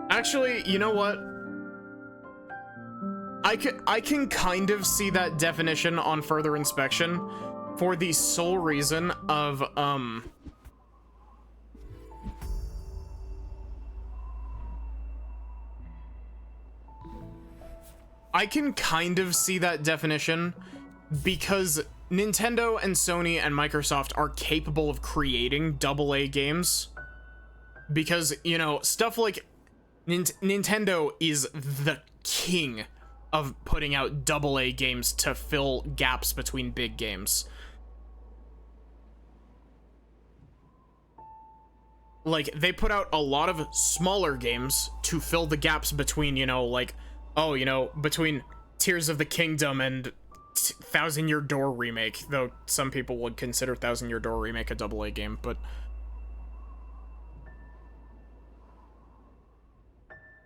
Actually, you know what? I can kind of see that definition on further inspection for the sole reason of, I can kind of see that definition because Nintendo and Sony and Microsoft are capable of creating AA games. Because, you know, stuff like Nintendo is the king of putting out AA games to fill gaps between big games. Like, they put out a lot of smaller games to fill the gaps between, you know, like, oh, you know, between Tears of the Kingdom and Thousand Year Door Remake, though some people would consider Thousand Year Door Remake a AA game, but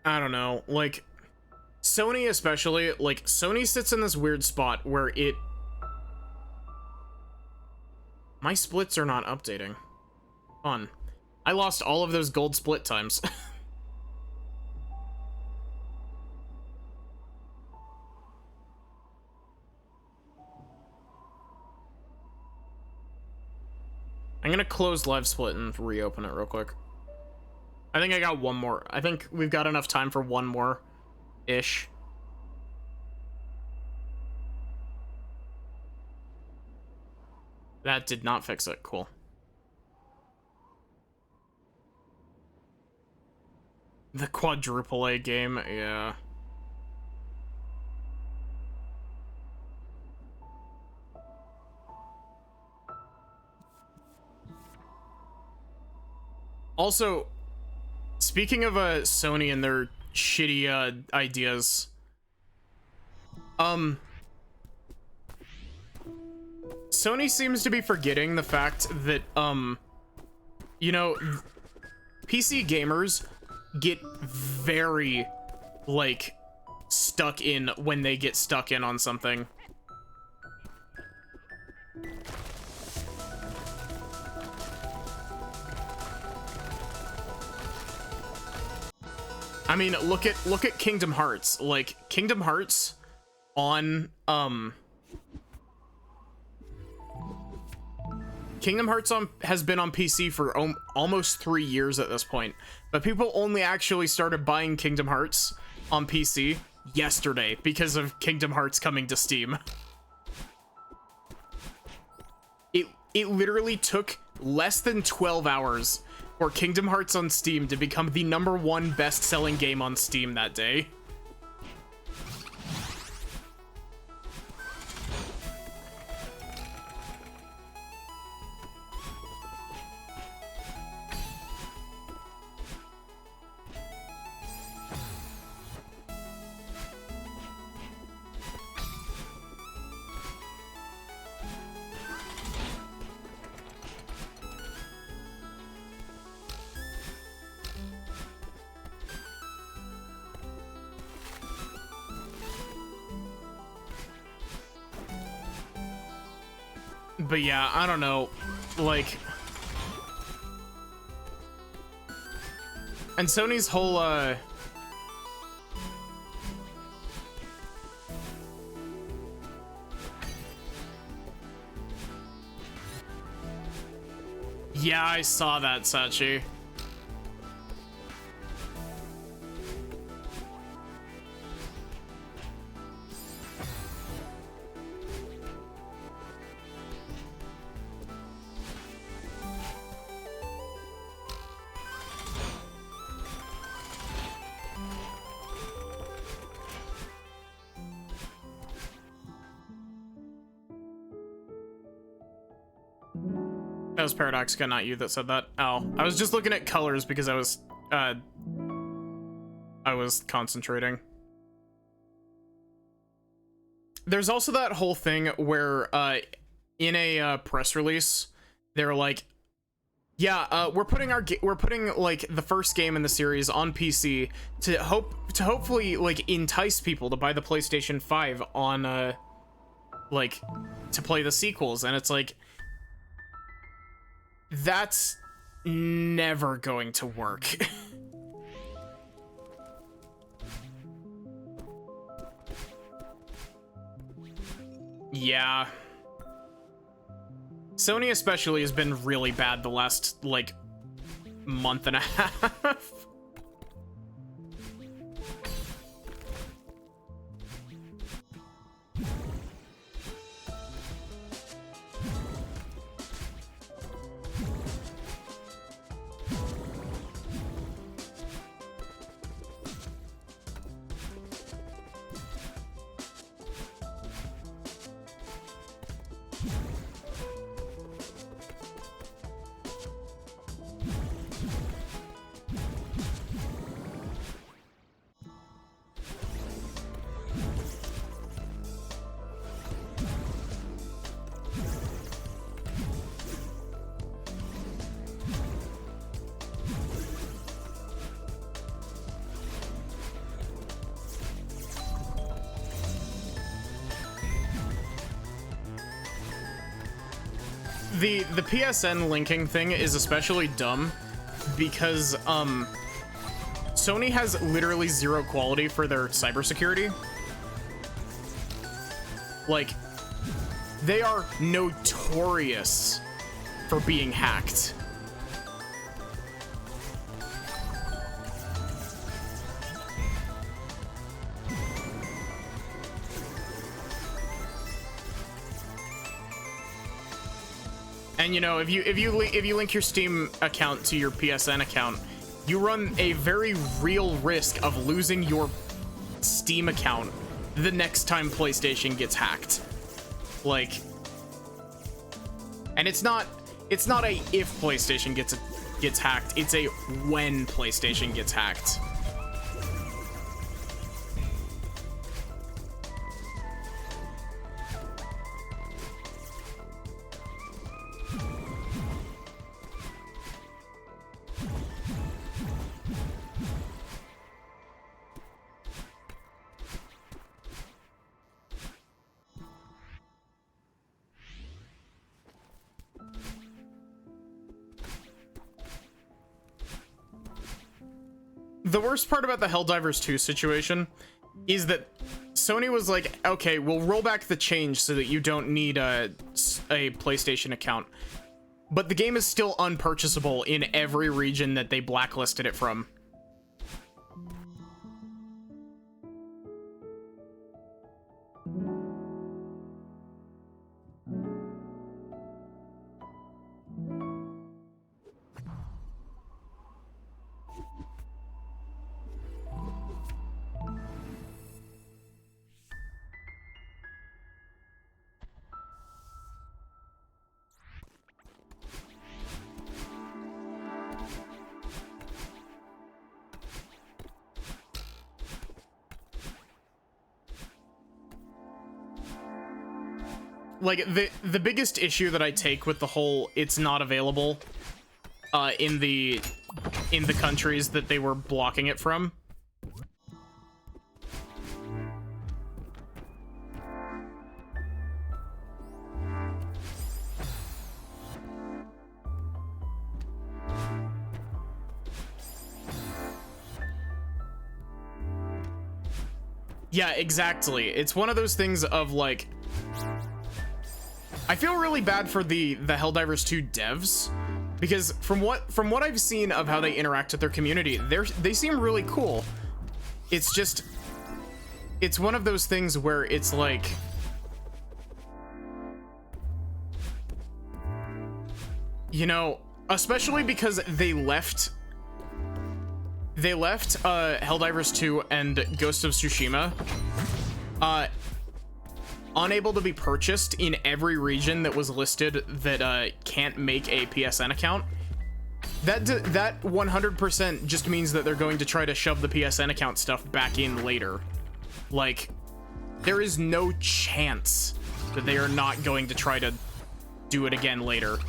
I don't know, like, Sony especially, like, Sony sits in this weird spot where it... My splits are not updating. Fun. I lost all of those gold split times. I'm gonna close live split and reopen it real quick. I think I got one more. I think we've got enough time for one more-ish. That did not fix it. Cool. The quadruple A game, yeah. Also, speaking of Sony and their shitty ideas, Sony seems to be forgetting the fact that you know, PC gamers get very, like, stuck in when they get stuck in on something. I mean, look at Kingdom Hearts. Like, Kingdom Hearts on Kingdom Hearts has been on PC for almost 3 years at this point, but people only actually started buying Kingdom Hearts on PC yesterday because of Kingdom Hearts coming to Steam. It literally took less than 12 hours for Kingdom Hearts on Steam to become the #1 best-selling game on Steam that day. But yeah, I don't know, like... And Sony's whole, Yeah, I saw that, Sachi. That was Paradoxica, not you, that said that. Oh, I was just looking at colors because I was concentrating. There's also that whole thing where, in a press release, they're like, yeah, we're putting like the first game in the series on PC to hopefully like entice people to buy the PlayStation 5 on like to play the sequels, and it's like that's never going to work. Yeah. Sony especially has been really bad the last, like, month and a half. The PSN linking thing is especially dumb because Sony has literally zero quality for their cybersecurity. Like, they are notorious for being hacked. And you know, if you link your Steam account to your PSN account, you run a very real risk of losing your Steam account the next time PlayStation gets hacked. Like, and it's not a if PlayStation gets hacked, it's a when PlayStation gets hacked. The worst part about the Helldivers 2 situation is that Sony was like, okay, we'll roll back the change so that you don't need a PlayStation account. But the game is still unpurchasable in every region that they blacklisted it from. Like, the biggest issue that I take with the whole it's not available in the countries that they were blocking it from. Yeah, exactly. It's one of those things of like, I feel really bad for the Helldivers 2 devs, because from what I've seen of how they interact with their community, they seem really cool. It's just, it's one of those things where it's like, you know, especially because they left Helldivers 2 and Ghost of Tsushima unable to be purchased in every region that was listed that can't make a PSN account, that 100% just means that they're going to try to shove the PSN account stuff back in later. Like, there is no chance that they are not going to try to do it again later.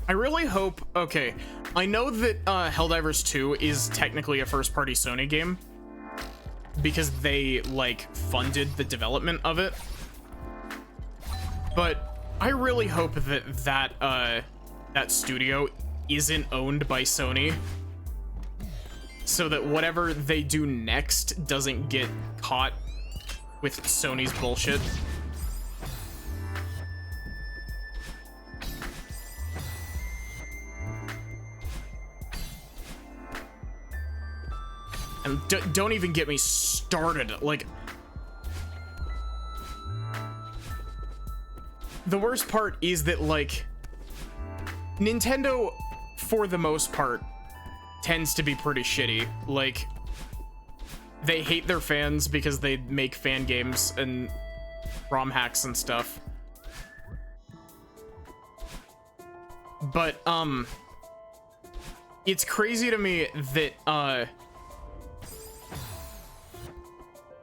I really hope... Okay, I know that Helldivers 2 is technically a first-party Sony game because they, like, funded the development of it. But I really hope that that studio isn't owned by Sony, so that whatever they do next doesn't get caught with Sony's bullshit. And don't even get me started. Like, the worst part is that, like, Nintendo, for the most part, tends to be pretty shitty. Like, they hate their fans because they make fan games and ROM hacks and stuff. But, it's crazy to me that,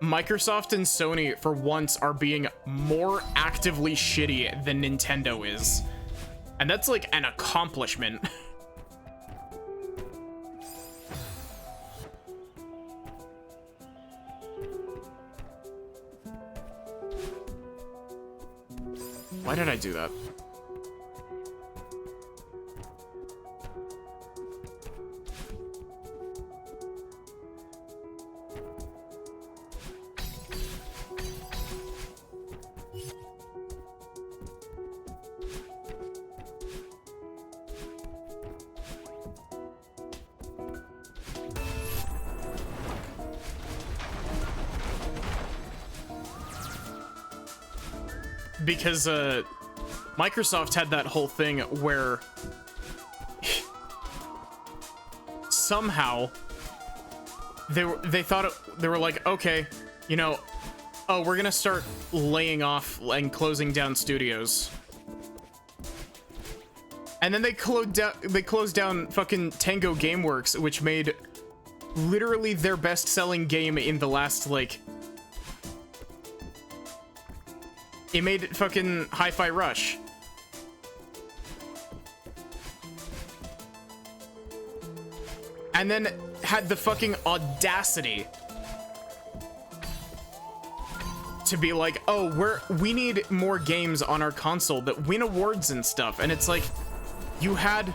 Microsoft and Sony, for once, are being more actively shitty than Nintendo is. And that's, like, an accomplishment. Why did I do that? Because Microsoft had that whole thing where somehow they thought they were like, okay, you know, oh, we're gonna start laying off and closing down studios, and then they closed down fucking Tango Gameworks, which made literally their best-selling game in the last, like, it made fucking Hi-Fi Rush. And then had the fucking audacity to be like, oh, we need more games on our console that win awards and stuff. And it's like, you had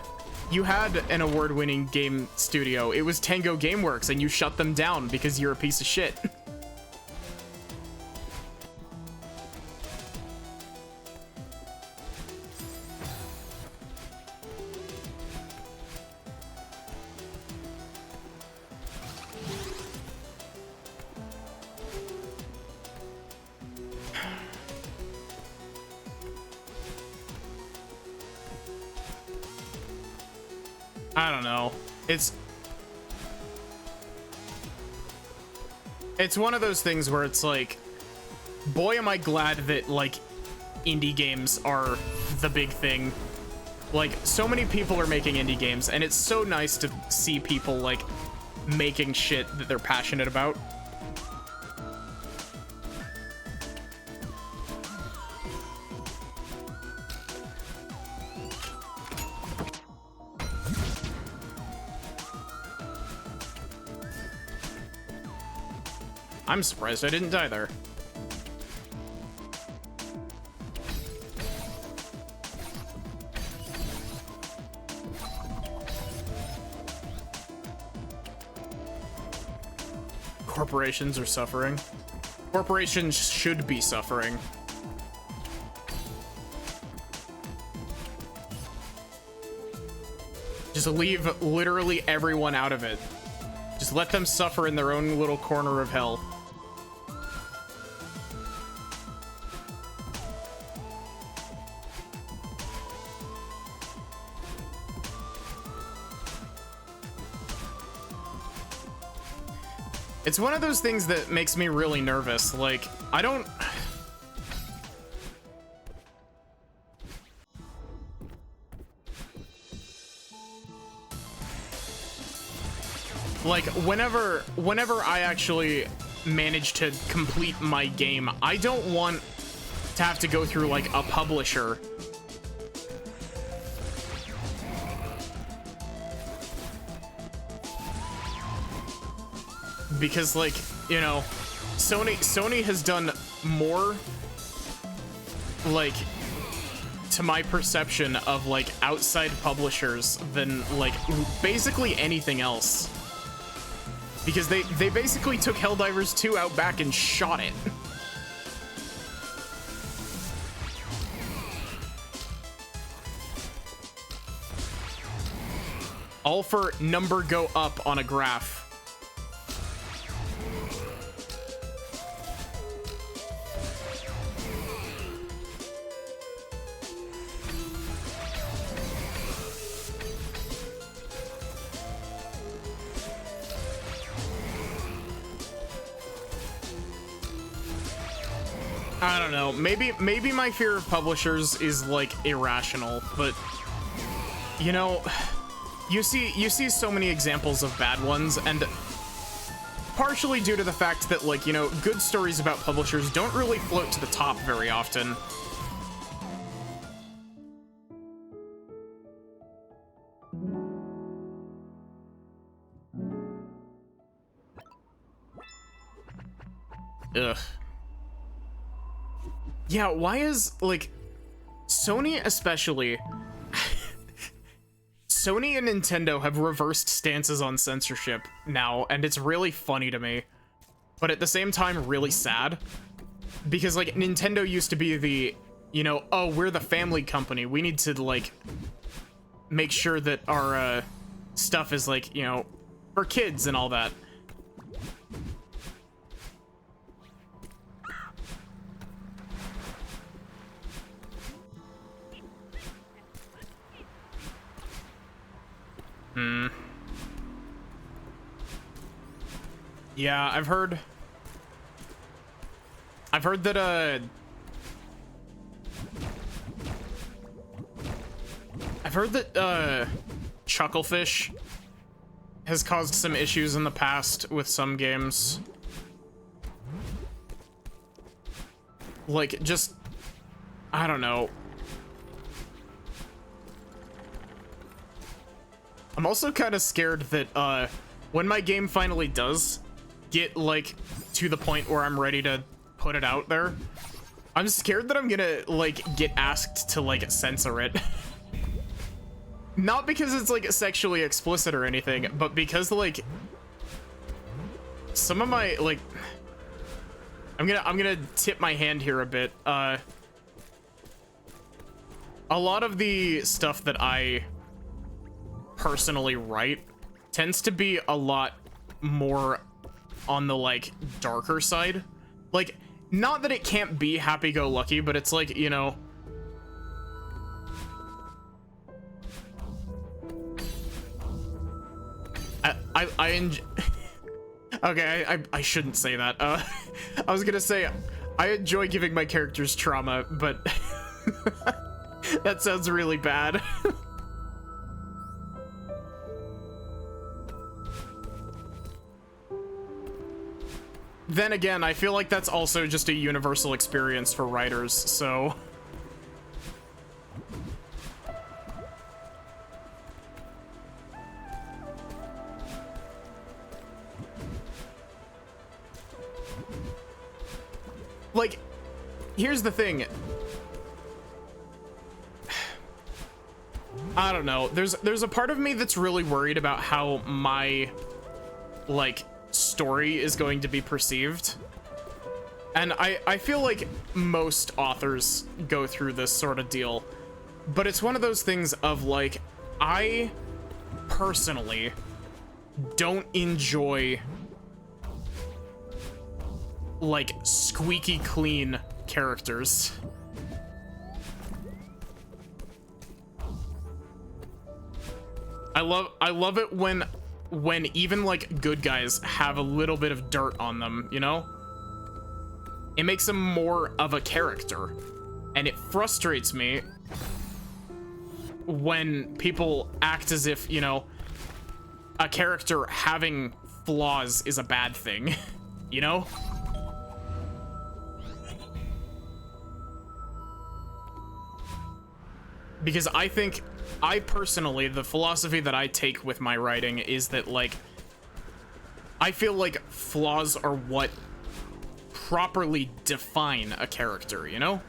an award-winning game studio. It was Tango Gameworks, and you shut them down because you're a piece of shit. I don't know. It's one of those things where it's like, boy, am I glad that, like, indie games are the big thing. Like, so many people are making indie games, and it's so nice to see people, like, making shit that they're passionate about. I'm surprised I didn't die there. Corporations are suffering. Corporations should be suffering. Just leave literally everyone out of it. Just let them suffer in their own little corner of hell. It's one of those things that makes me really nervous. Like, I don't... Like, whenever I actually manage to complete my game, I don't want to have to go through, like, a publisher. Because, like, you know, Sony has done more, like, to my perception of, like, outside publishers than, like, basically anything else. Because they basically took Helldivers 2 out back and shot it. All for number go up on a graph. I don't know. Maybe my fear of publishers is like irrational, but you know, you see so many examples of bad ones, and partially due to the fact that, like, you know, good stories about publishers don't really float to the top very often. Ugh. Yeah, why is, like, Sony especially... Sony and Nintendo have reversed stances on censorship now, and it's really funny to me. But at the same time, really sad. Because, like, Nintendo used to be the, you know, oh, we're the family company. We need to, like, make sure that our, stuff is, like, you know, for kids and all that. Yeah, I've heard that, Chucklefish has caused some issues in the past with some games. Like, just, I don't know. I'm also kind of scared that, when my game finally does get, like, to the point where I'm ready to put it out there, I'm scared that I'm gonna, like, get asked to, like, censor it. Not because it's, like, sexually explicit or anything, but because, like, some of my, like, I'm gonna tip my hand here a bit. A lot of the stuff that I personally write tends to be a lot more on the, like, darker side. Like, not that it can't be happy-go-lucky, but it's like, you know, I enjoy... Okay, I shouldn't say that. I was gonna say, I enjoy giving my characters trauma, but that sounds really bad. Then again, I feel like that's also just a universal experience for writers, so... Like, here's the thing. I don't know. There's a part of me that's really worried about how my, like, story is going to be perceived. And I feel like most authors go through this sort of deal. But it's one of those things of, like, I personally don't enjoy like squeaky clean characters. I love it when even like good guys have a little bit of dirt on them, you know? It makes them more of a character. And it frustrates me when people act as if, you know, a character having flaws is a bad thing, you know? Because I personally, the philosophy that I take with my writing is that, like, I feel like flaws are what properly define a character, you know?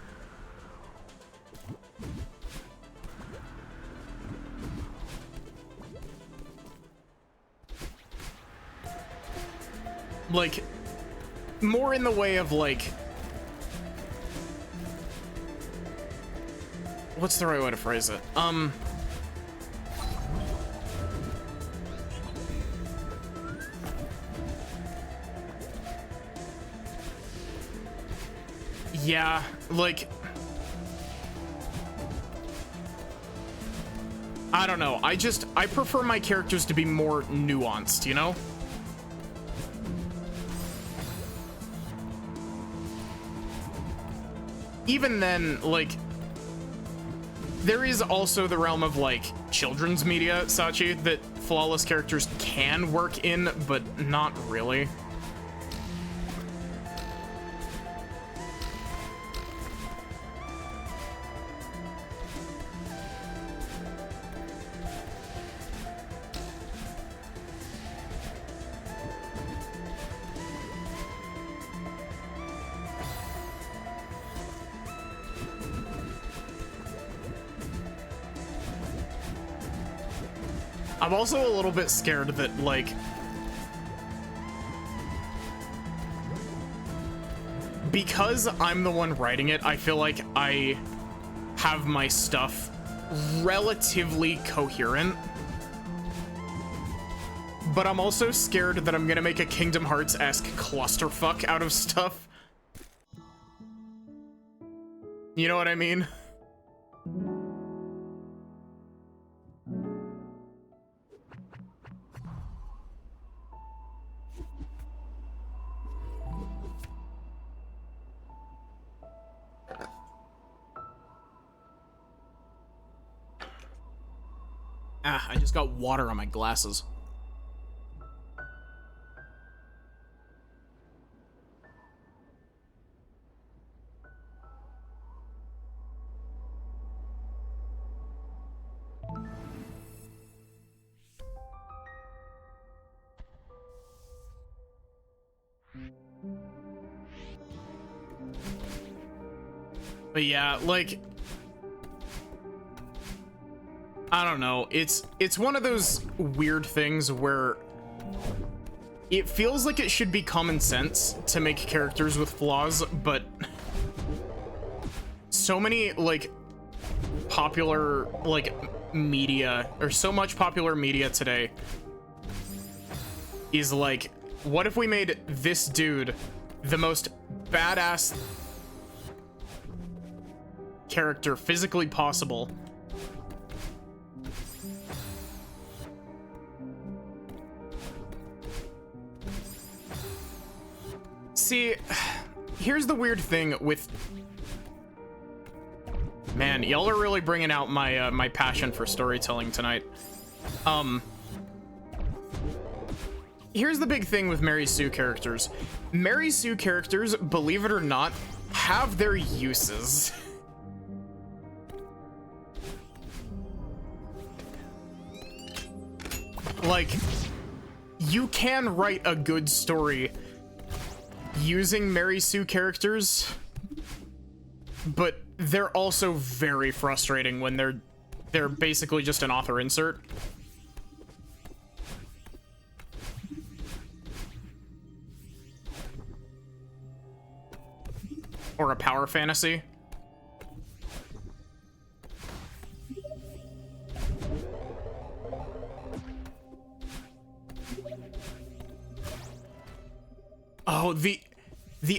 Like, more in the way of, like, what's the right way to phrase it? Yeah, like, I don't know. I prefer my characters to be more nuanced, you know? Even then, like, there is also the realm of, like, children's media, Sachi, that flawless characters can work in, but not really. I'm also a little bit scared that, like, because I'm the one writing it, I feel like I have my stuff relatively coherent. But I'm also scared that I'm gonna make a Kingdom Hearts-esque clusterfuck out of stuff. You know what I mean? I just got water on my glasses. But yeah, like, I don't know. It's one of those weird things where it feels like it should be common sense to make characters with flaws, but so many, like, popular, like, media, or so much popular media today is like, what if we made this dude the most badass character physically possible? See, here's the weird thing with... Man, y'all are really bringing out my my passion for storytelling tonight. Here's the big thing with Mary Sue characters. Mary Sue characters, believe it or not, have their uses. Like, you can write a good story using Mary Sue characters, but they're also very frustrating when they're basically just an author insert. Or a power fantasy. Oh, the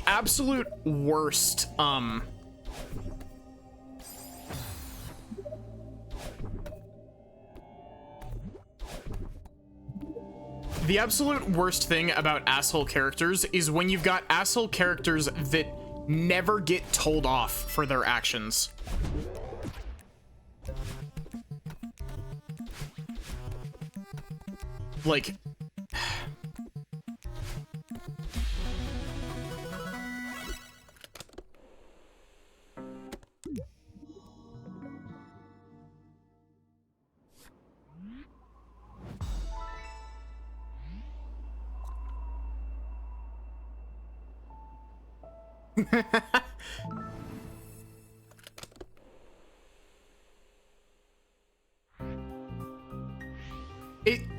absolute worst, the absolute worst thing about asshole characters is when you've got asshole characters that never get told off for their actions. Like...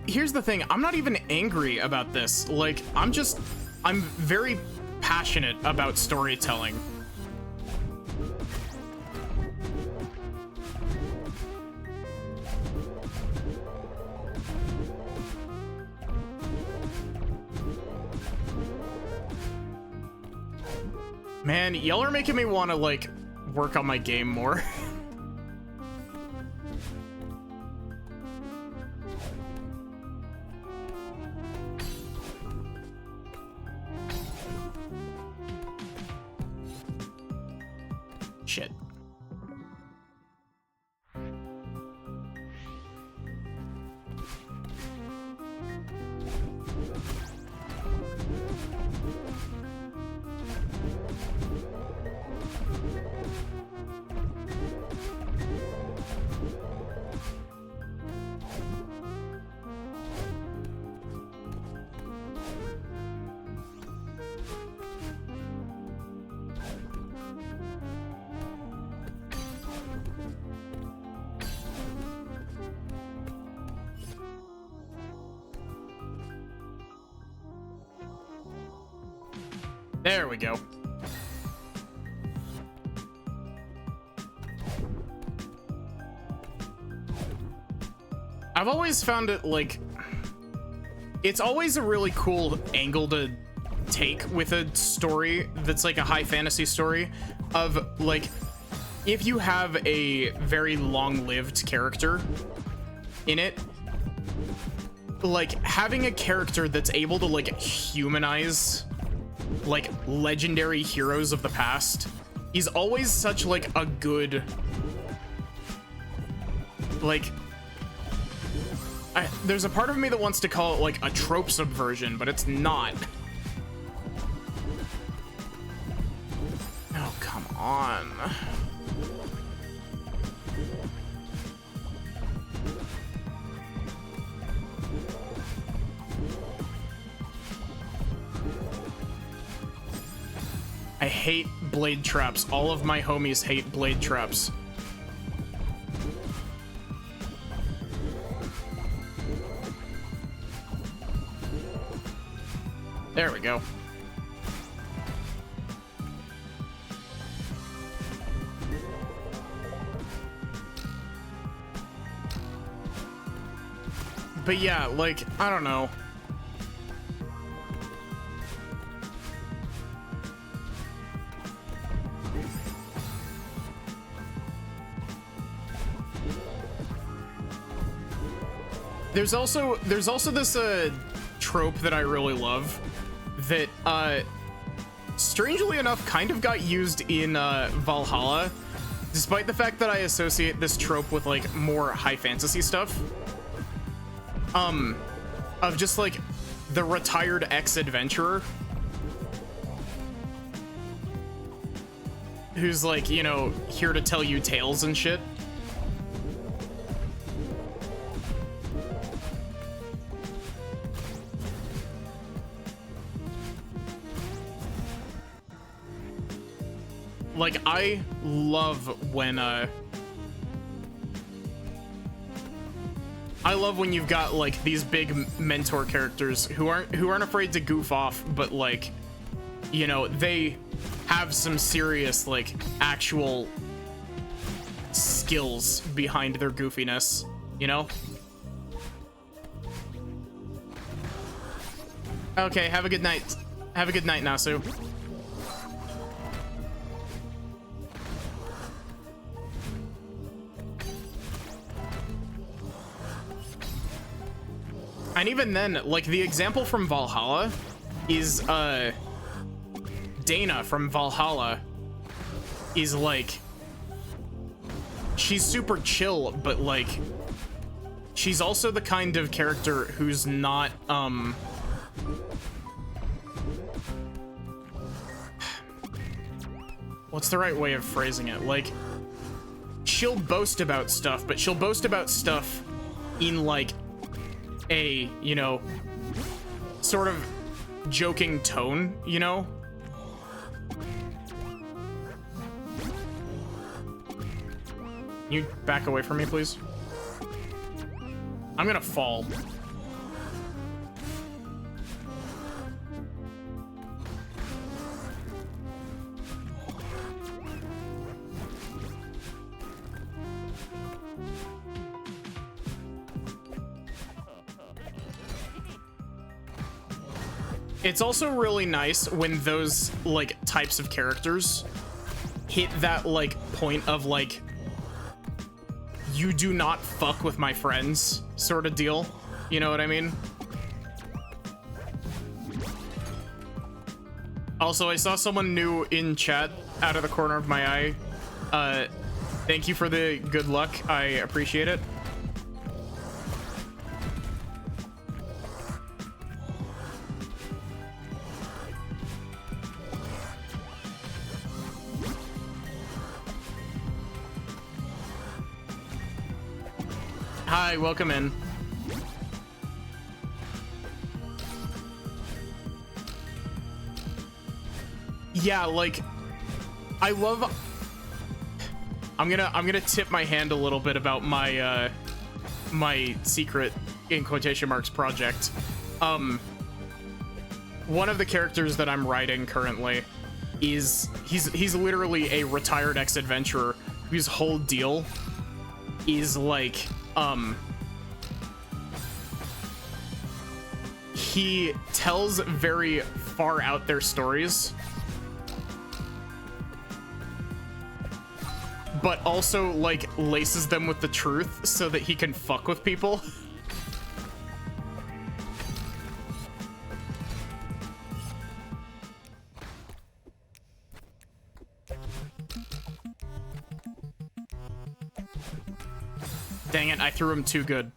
Here's the thing, I'm not even angry about this. Like, I'm very passionate about storytelling. Man, y'all are making me want to, like, work on my game more. Shit. There we go. I've always found it, like, it's always a really cool angle to take with a story that's like a high fantasy story of, like, if you have a very long-lived character in it, like, having a character that's able to, like, humanize, like, legendary heroes of the past is always such, like, a good, like, there's a part of me that wants to call it, like, a trope subversion, but it's not. Oh, come on. I hate blade traps. All of my homies hate blade traps. There we go. But yeah, like, I don't know. There's also this trope that I really love that strangely enough kind of got used in Valhalla, despite the fact that I associate this trope with, like, more high fantasy stuff. Of just, like, the retired ex-adventurer who's, like, you know, here to tell you tales and shit. Like, I love when you've got, like, these big mentor characters who aren't afraid to goof off, but, like, you know, they have some serious, like, actual skills behind their goofiness, you know? Okay, have a good night. Have a good night, Nasu. And even then, like, the example from Valhalla is, Dana from Valhalla is, like, she's super chill, but, like, she's also the kind of character who's not, what's the right way of phrasing it? Like, she'll boast about stuff, but she'll boast about stuff in, like, a, you know, sort of joking tone, you know? You back away from me, please? I'm gonna fall. It's also really nice when those, like, types of characters hit that, like, point of, like, you do not fuck with my friends sort of deal. You know what I mean? Also, I saw someone new in chat out of the corner of my eye. Thank you for the good luck. I appreciate it. Hi, welcome in. Yeah, like, I love... I'm gonna tip my hand a little bit about my my secret, in quotation marks, project. One of the characters that I'm writing currently is he's literally a retired ex-adventurer whose whole deal is like he tells very far out there stories, but also like laces them with the truth so that he can fuck with people. Dang it, I threw him too good.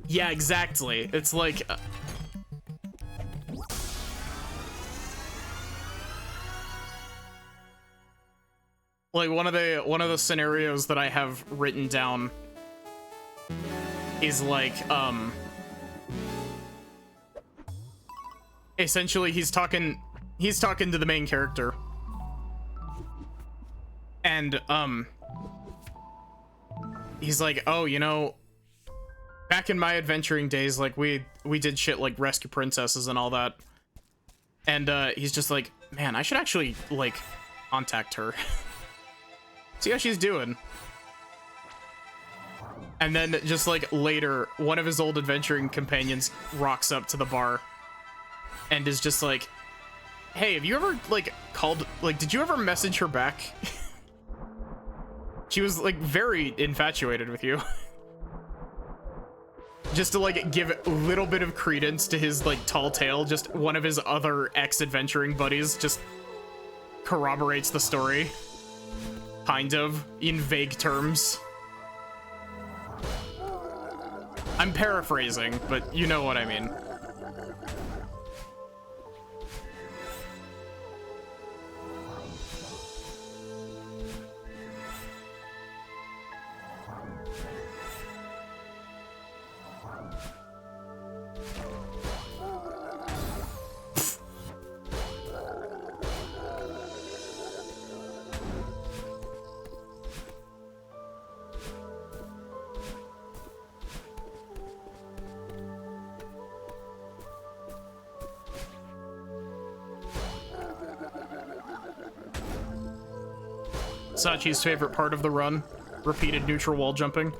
Yeah, exactly. It's like... like one of the scenarios that I have written down is like, essentially he's talking to the main character. And, he's like, oh, you know, back in my adventuring days, like, we did shit like rescue princesses and all that. And, he's just like, man, I should actually, like, contact her. See how she's doing. And then, just, like, later, one of his old adventuring companions rocks up to the bar and is just like, hey, have you ever, like, called, like, did you ever message her back? She was, like, very infatuated with you. Just to, like, give a little bit of credence to his, like, tall tale, just one of his other ex-adventuring buddies just corroborates the story. Kind of, in vague terms. I'm paraphrasing, but you know what I mean. Sachi's favorite part of the run, repeated neutral wall jumping.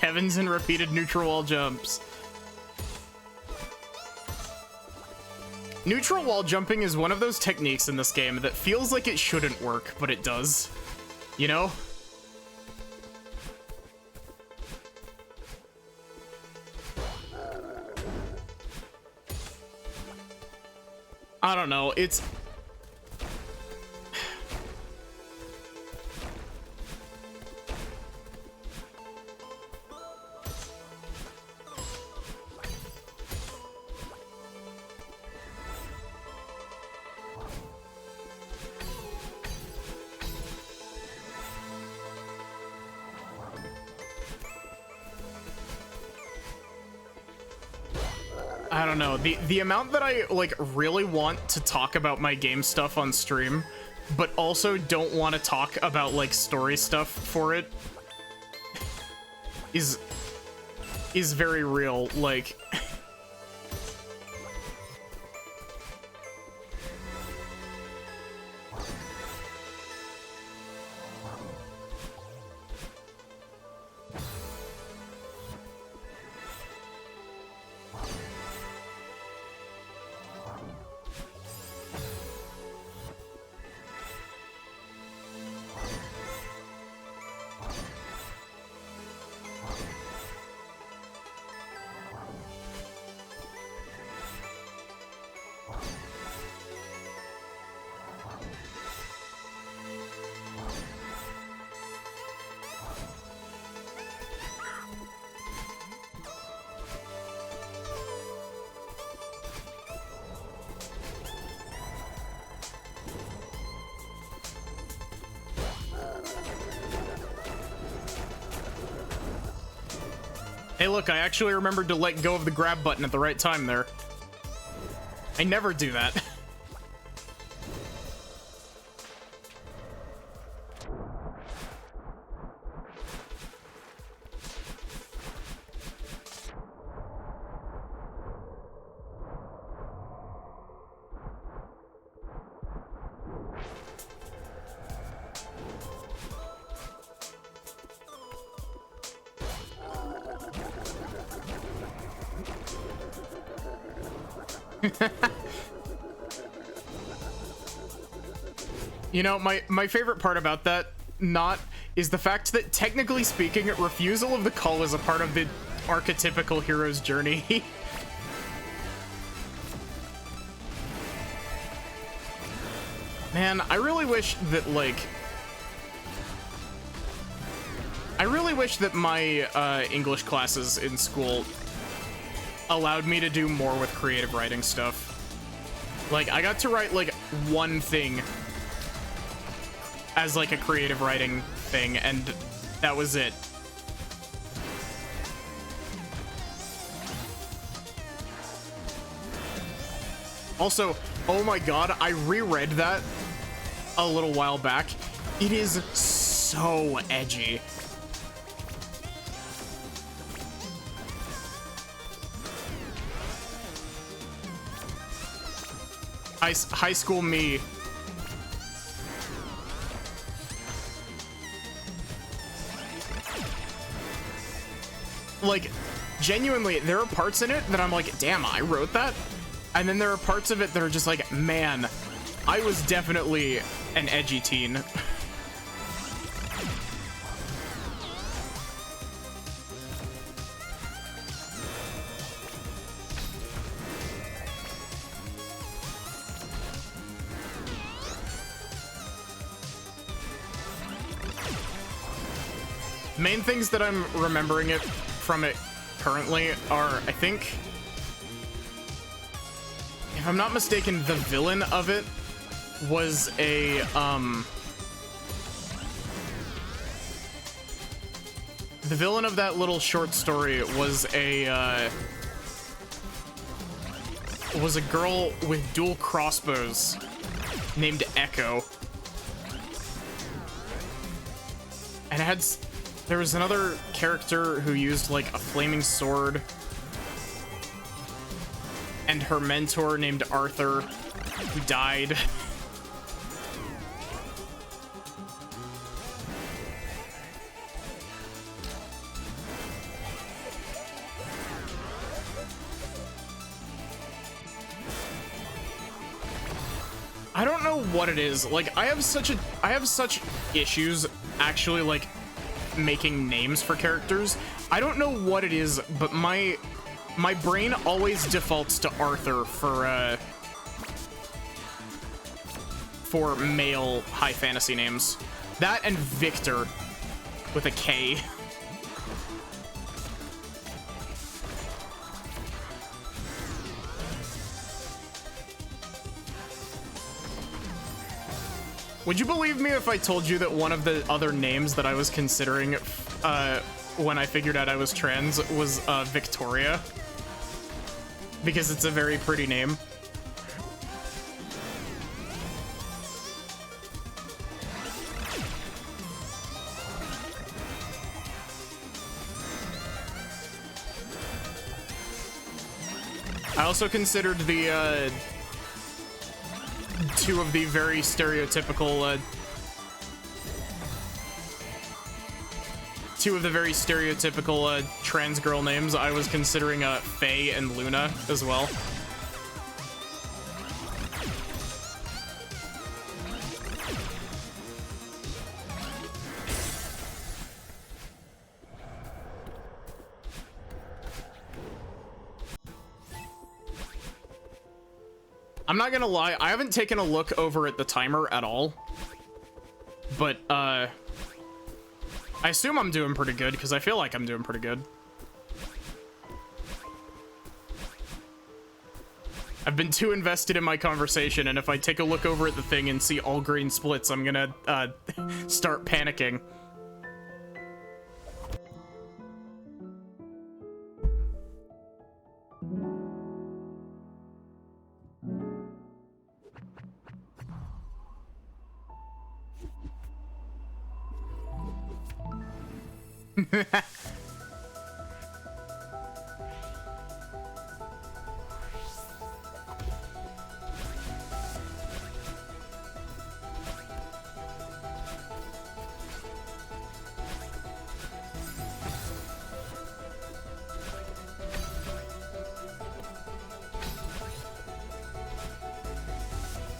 Heavens and repeated neutral wall jumps. Neutral wall jumping is one of those techniques in this game that feels like it shouldn't work, but it does. You know? I don't know, it's... I don't know, the amount that I like really want to talk about my game stuff on stream, but also don't want to talk about like story stuff for it is very real. Like hey, look, I actually remembered to let go of the grab button at the right time there. I never do that. You know, my favorite part about that is the fact that technically speaking, refusal of the call is a part of the archetypical hero's journey. Man, I really wish that my English classes in school allowed me to do more with creative writing stuff. Like, I got to write like one thing as like a creative writing thing, and that was it. Also, oh my god, I reread that a little while back. It is so edgy. High school me. Like, genuinely, there are parts in it that I'm like, damn, I wrote that? And then there are parts of it that are just like, man, I was definitely an edgy teen. Main things that I'm remembering it from it currently are, I think, if I'm not mistaken, the villain of it was a, the villain of that little short story was a girl with dual crossbows named Echo. And it had, there was another character who used like a flaming sword, and her mentor named Arthur, who died. I don't know what it is. Like, I have such issues actually, like, making names for characters. I don't know what it is, but my brain always defaults to Arthur for male high fantasy names. That and Victor with a K. Would you believe me if I told you that one of the other names that I was considering when I figured out I was trans was Victoria? Because it's a very pretty name. I also considered the two of the very stereotypical trans girl names. I was considering Faye and Luna as well. I'm not gonna lie, I haven't taken a look over at the timer at all, but I assume I'm doing pretty good because I feel like I'm doing pretty good. I've been too invested in my conversation, and if I take a look over at the thing and see all green splits, I'm gonna start panicking.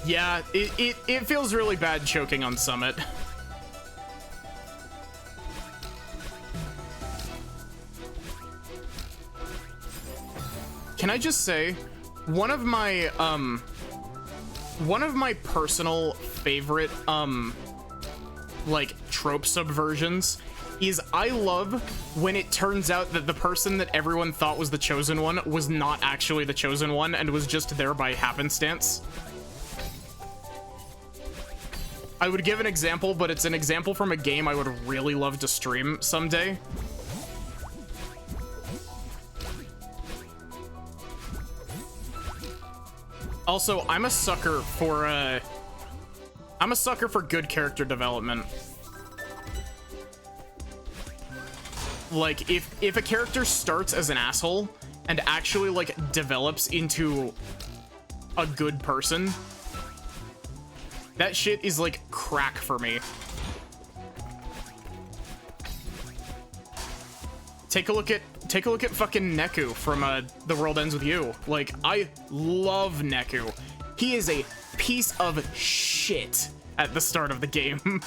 Yeah, it feels really bad choking on Summit. Can I just say, one of my personal favorite, like, trope subversions is I love when it turns out that the person that everyone thought was the chosen one was not actually the chosen one and was just there by happenstance. I would give an example, but it's an example from a game I would really love to stream someday. Also, I'm a sucker for good character development. Like, if a character starts as an asshole and actually, like, develops into a good person, that shit is like crack for me. Take a look at fucking Neku from The World Ends With You. Like, I love Neku. He is a piece of shit at the start of the game.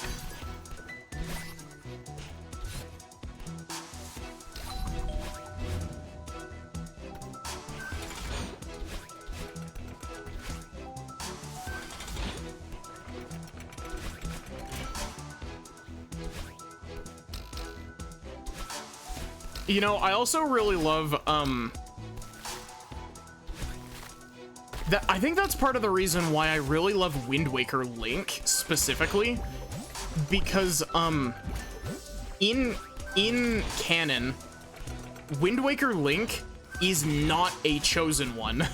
You know, I also really love, I think that's part of the reason why I really love Wind Waker Link, specifically, because, in canon, Wind Waker Link is not a chosen one.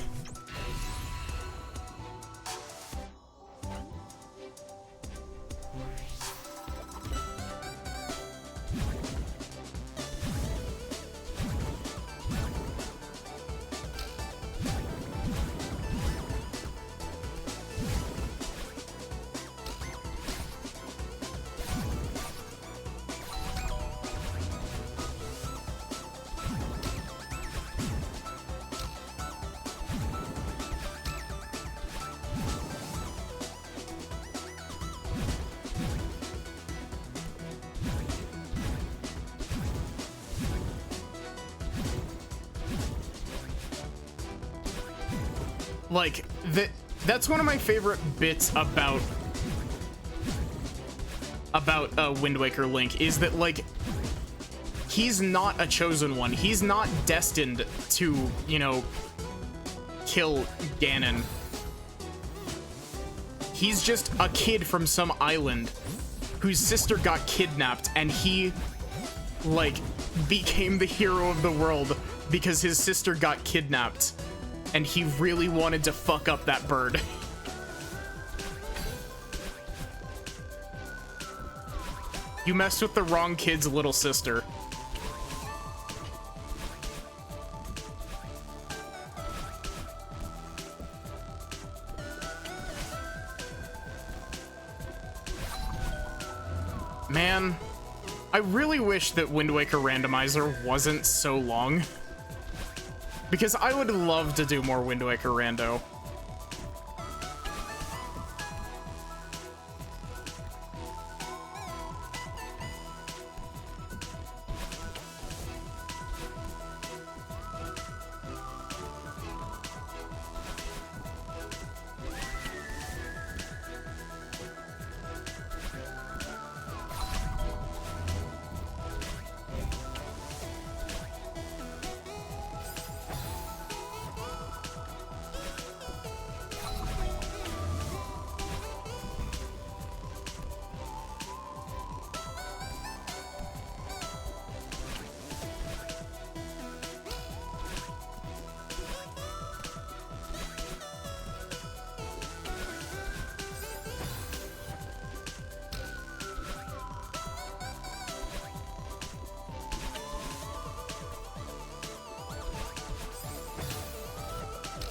like, that's one of my favorite bits about Wind Waker Link, is that, like, he's not a chosen one. He's not destined to, you know, kill Ganon. He's just a kid from some island whose sister got kidnapped, and he, like, became the hero of the world because his sister got kidnapped, and he really wanted to fuck up that bird. You messed with the wrong kid's little sister. Man, I really wish that Wind Waker Randomizer wasn't so long, because I would love to do more Wind Waker Rando.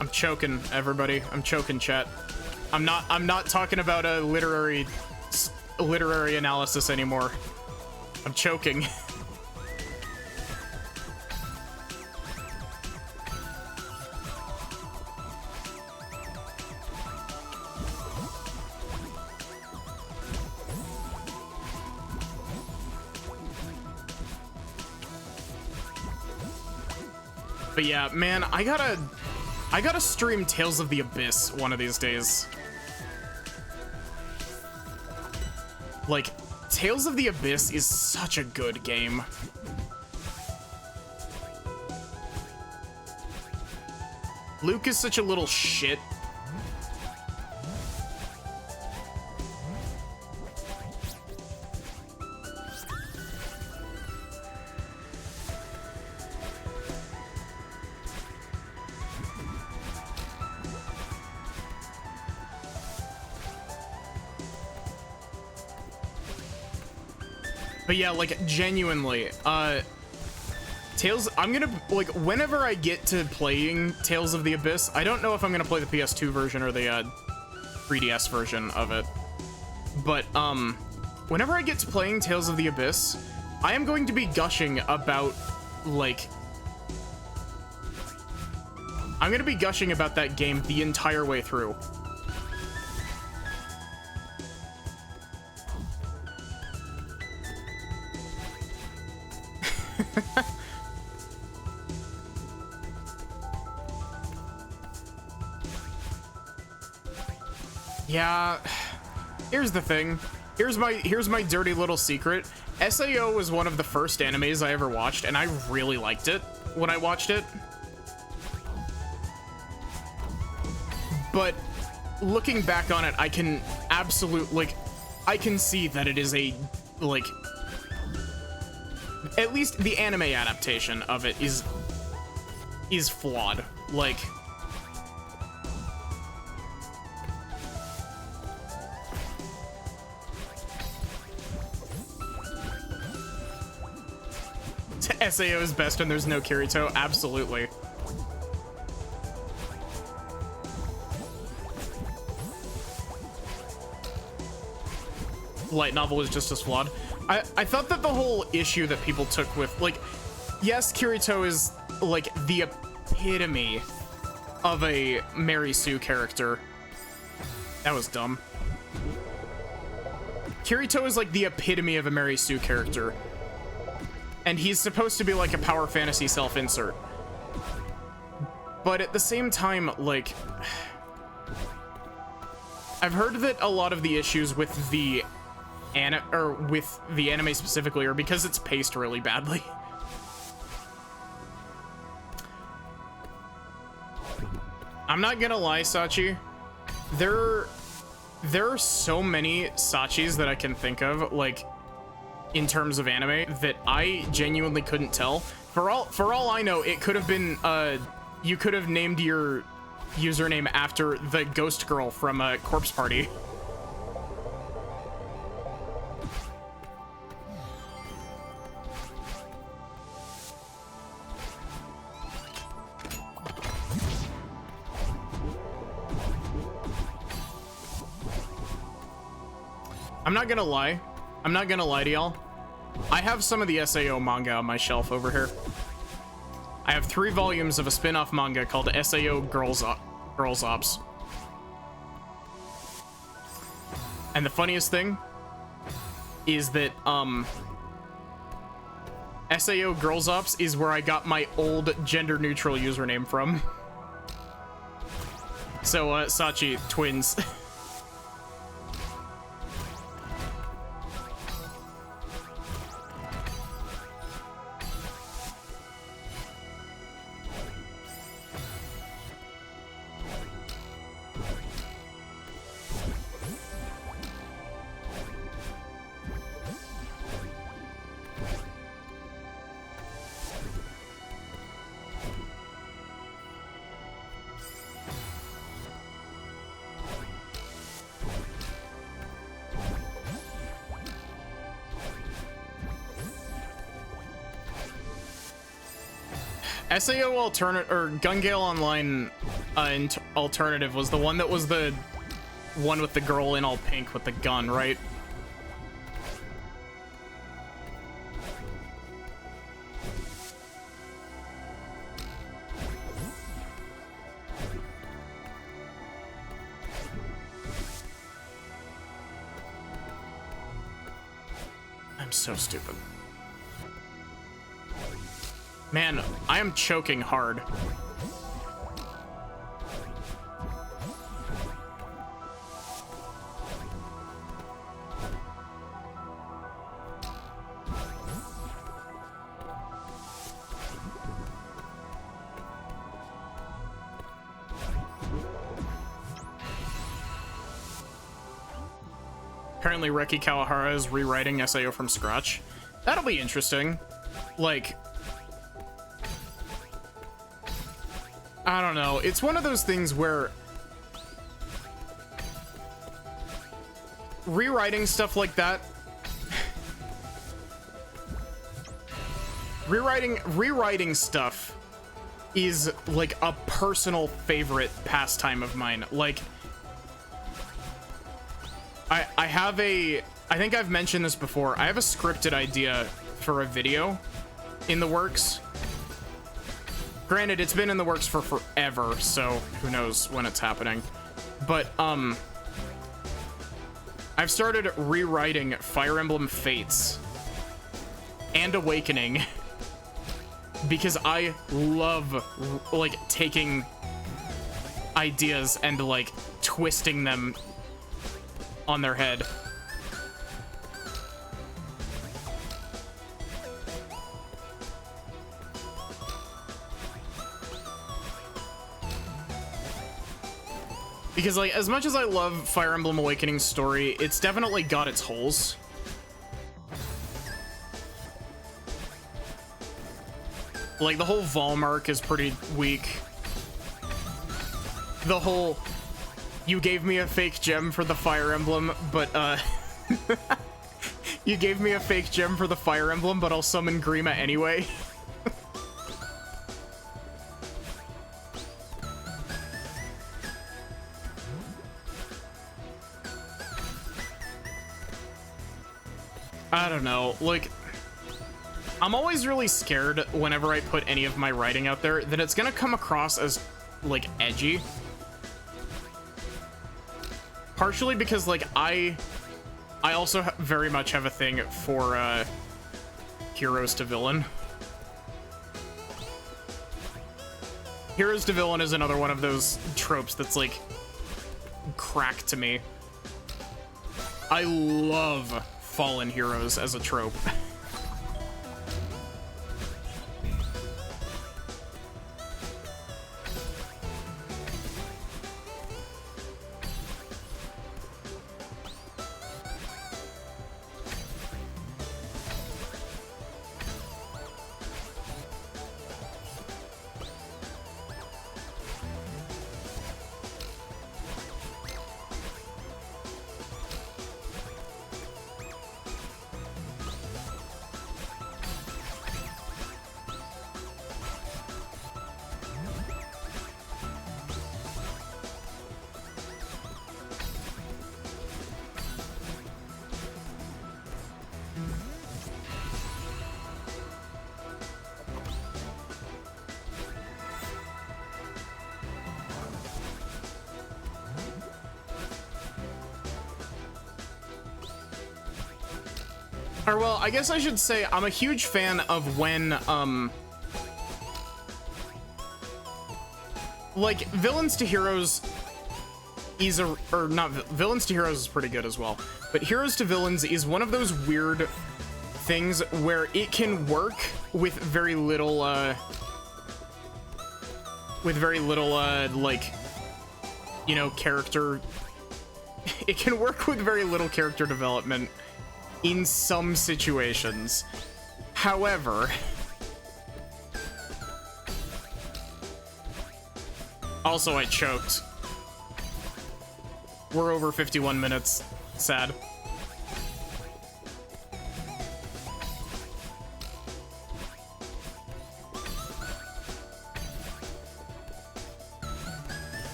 I'm choking, everybody. I'm choking, chat. I'm not talking about a literary analysis anymore. I'm choking. But yeah, man, I gotta stream Tales of the Abyss one of these days. Like, Tales of the Abyss is such a good game. Luke is such a little shit. But yeah, like, genuinely, Tales, I'm gonna, like, whenever I get to playing Tales of the Abyss, I don't know if I'm gonna play the PS2 version or the 3DS version of it, but whenever I get to playing Tales of the Abyss, I am going to be gushing about, like, I'm gonna be gushing about that game the entire way through. Yeah, here's the thing. Here's my dirty little secret. SAO was one of the first animes I ever watched, and I really liked it when I watched it. But looking back on it, I can I can see that it is a, like, at least the anime adaptation of it is flawed. Like, SAO is best when there's no Kirito, absolutely. Light novel is just as flawed. I thought that the whole issue that people took with, like, yes, Kirito is, like, the epitome of a Mary Sue character. That was dumb. Kirito is, like, the epitome of a Mary Sue character. And he's supposed to be like a power fantasy self-insert. But at the same time, like, I've heard that a lot of the issues with the anime specifically are because it's paced really badly. I'm not gonna lie, Sachi. There are so many Sachis that I can think of, like, in terms of anime, that I genuinely couldn't tell. For all I know, it could have been, you could have named your username after the ghost girl from Corpse Party. I'm not gonna lie. I'm not gonna lie to y'all. I have some of the SAO manga on my shelf over here. I have 3 volumes of a spin-off manga called SAO Girls Ops. And the funniest thing is that SAO Girls Ops is where I got my old gender-neutral username from. So, Sachi, twins. SAO alternate or Gun Gale Online alternative was the one that was the one with the girl in all pink with the gun, right? I'm so stupid. Man, I am choking hard. Apparently Reki Kawahara is rewriting SAO from scratch. That'll be interesting. Like, I don't know. It's one of those things where rewriting stuff like that, rewriting stuff is like a personal favorite pastime of mine. Like, I think I've mentioned this before. I have a scripted idea for a video in the works. Granted, it's been in the works for forever, so who knows when it's happening. But, I've started rewriting Fire Emblem Fates and Awakening because I love, like, taking ideas and, like, twisting them on their head. Because, like, as much as I love Fire Emblem Awakening's story, it's definitely got its holes. Like, the whole Volmark is pretty weak. The whole, you gave me a fake gem for the Fire Emblem, but, you gave me a fake gem for the Fire Emblem, but I'll summon Grima anyway. I don't know, like, I'm always really scared whenever I put any of my writing out there that it's gonna come across as, like, edgy. Partially because, like, I also very much have a thing for, heroes to villain. Heroes to villain is another one of those tropes that's like crack to me. I love fallen heroes as a trope. Or, well, I guess I should say I'm a huge fan of when, like, Villains to Heroes is Villains to Heroes is pretty good as well, but Heroes to Villains is one of those weird things where it can work with very little, like, you know, character. It can work with very little character development in some situations. However, also I choked. We're over 51 minutes. Sad.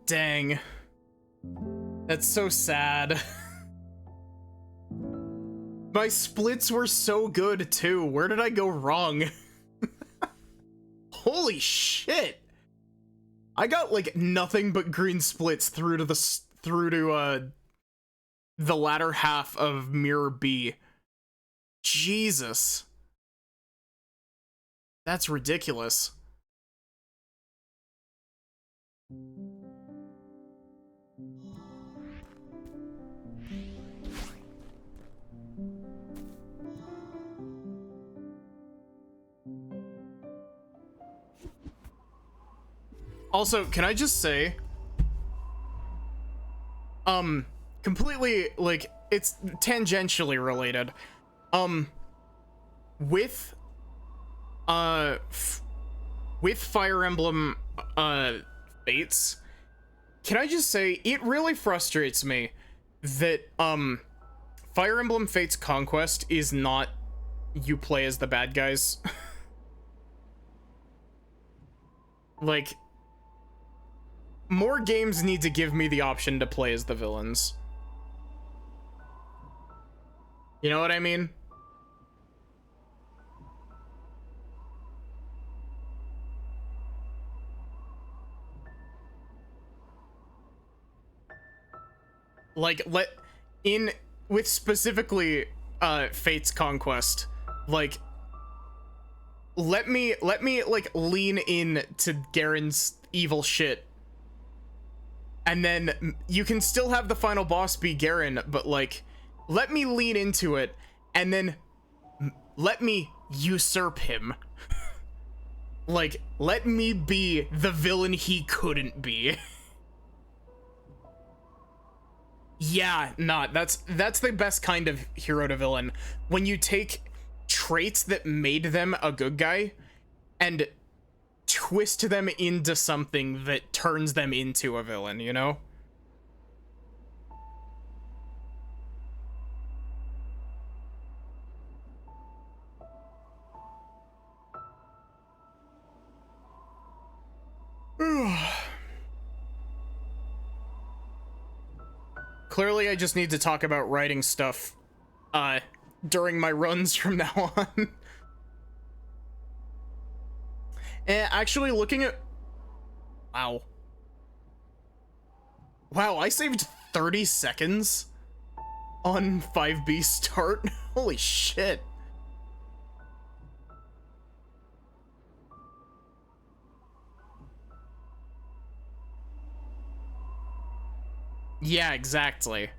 Dang. That's so sad. My splits were so good too. Where did I go wrong? Holy shit. I got like nothing but green splits through to the latter half of Mirror B. Jesus. That's ridiculous. Also, can I just say, completely, like, it's tangentially related. With Fire Emblem, Fates, can I just say, it really frustrates me that, Fire Emblem Fates Conquest is not you play as the bad guys. Like, more games need to give me the option to play as the villains. You know what I mean? Like, with specifically, Fate's Conquest, like, let me, like, lean in to Garen's evil shit. And then you can still have the final boss be Garen, but, like, let me lean into it, and then let me usurp him. Like, let me be the villain he couldn't be. Yeah, nah, that's the best kind of hero to villain. When you take traits that made them a good guy and twist them into something that turns them into a villain, you know? Clearly, I just need to talk about writing stuff during my runs from now on. And actually looking at... Wow. Wow, I saved 30 seconds on 5B start. Holy shit. Yeah, exactly.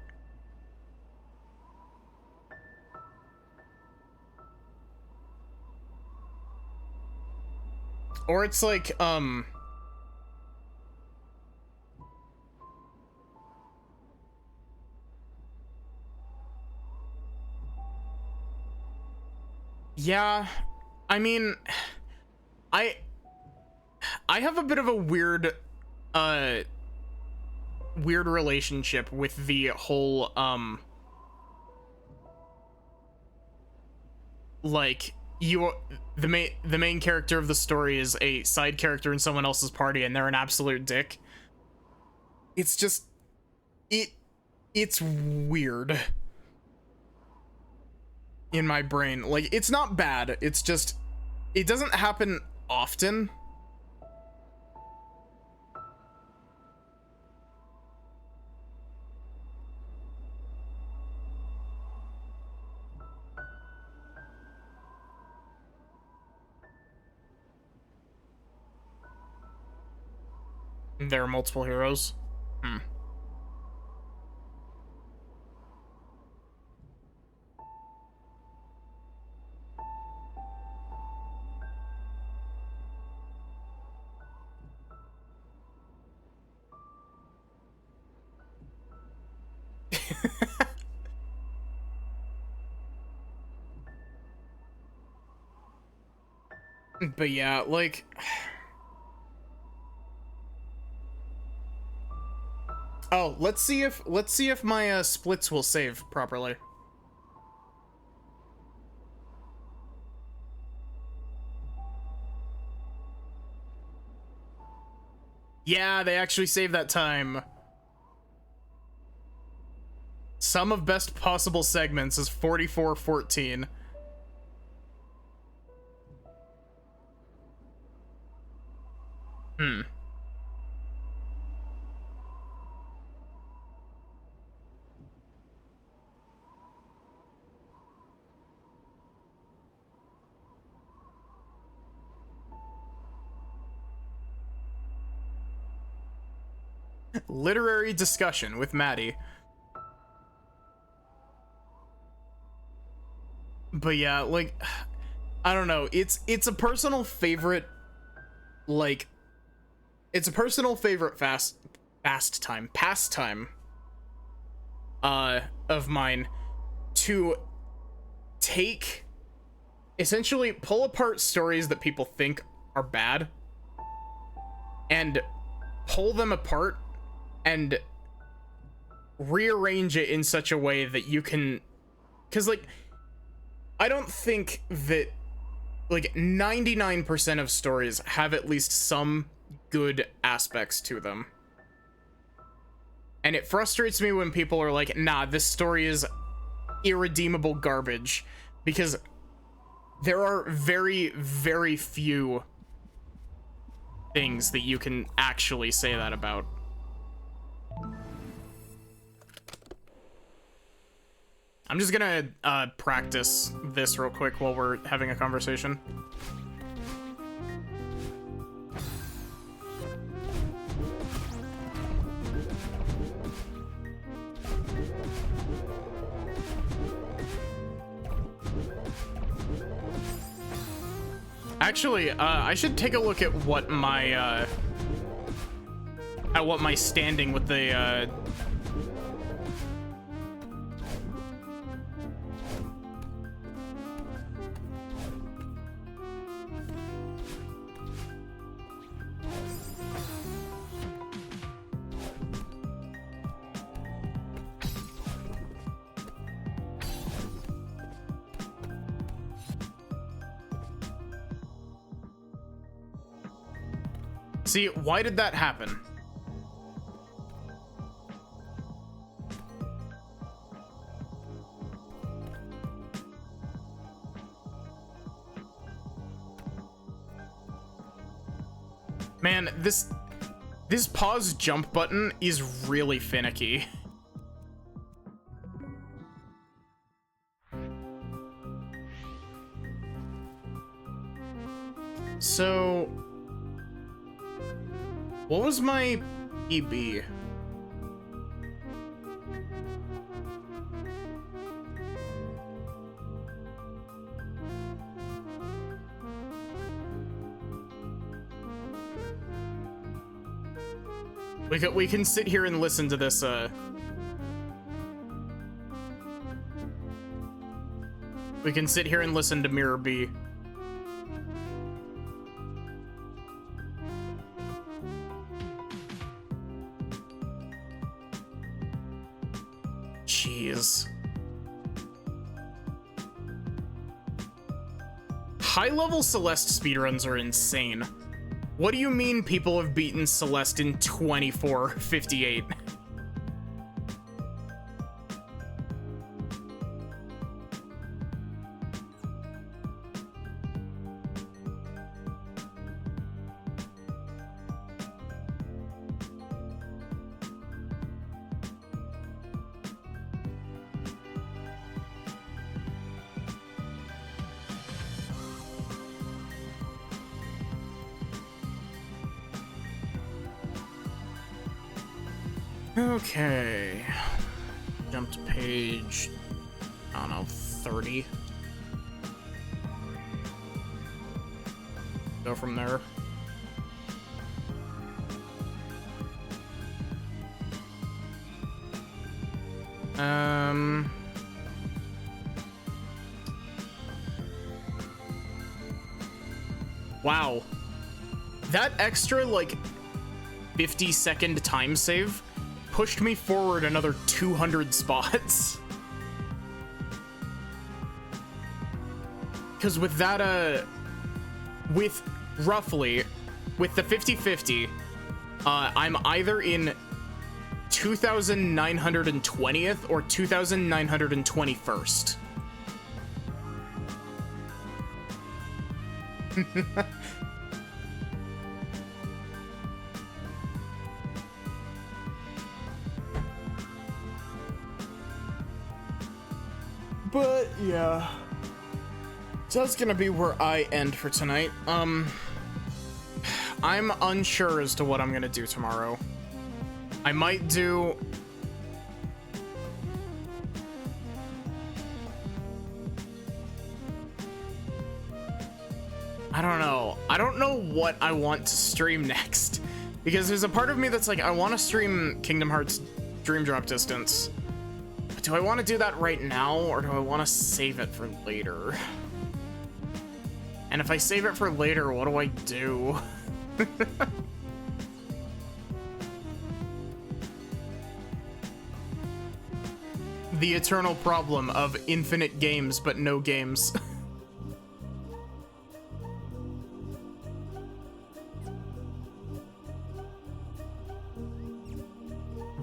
Or it's like, yeah, I mean, I have a bit of a weird relationship with the whole, like, the main character of the story is a side character in someone else's party and they're an absolute dick. It's just, it's weird in my brain. Like, it's not bad, it's just, it doesn't happen often. There are multiple heroes. But yeah, like, oh, let's see if my splits will save properly. Yeah, they actually saved that time. Sum of best possible segments is 44-14. Literary discussion with Maddie. But yeah, like, I don't know, it's a personal favorite, like, it's a personal favorite pastime of mine to take, essentially pull apart stories that people think are bad and pull them apart and rearrange it in such a way that you can, because, like, I don't think that, like, 99% of stories have at least some good aspects to them. And it frustrates me when people are like, nah, this story is irredeemable garbage, because there are very, very few things that you can actually say that about. I'm just gonna practice this real quick while we're having a conversation. Actually, I should take a look at what my standing with the See, why did that happen? Man, this pause jump button is really finicky. So, what was my PB? We can sit here and listen to this, we can sit here and listen to Mirror B. Jeez. High-level Celeste speedruns are insane. What do you mean people have beaten Celeste in 24:58? Okay. Jump to page, I don't know, 30. Go from there. Wow. That extra, like, 50-second time save pushed me forward another 200 spots. Because with that, with roughly, with the 50-50, I'm either in 2,920th or 2,921st. But yeah, so that's gonna be where I end for tonight. I'm unsure as to what I'm gonna do tomorrow. I might do I don't know what I want to stream next, because there's a part of me that's like, I want to stream Kingdom Hearts Dream Drop Distance. But do I want to do that right now, or do I want to save it for later? And if I save it for later, what do I do? The eternal problem of infinite games, but no games.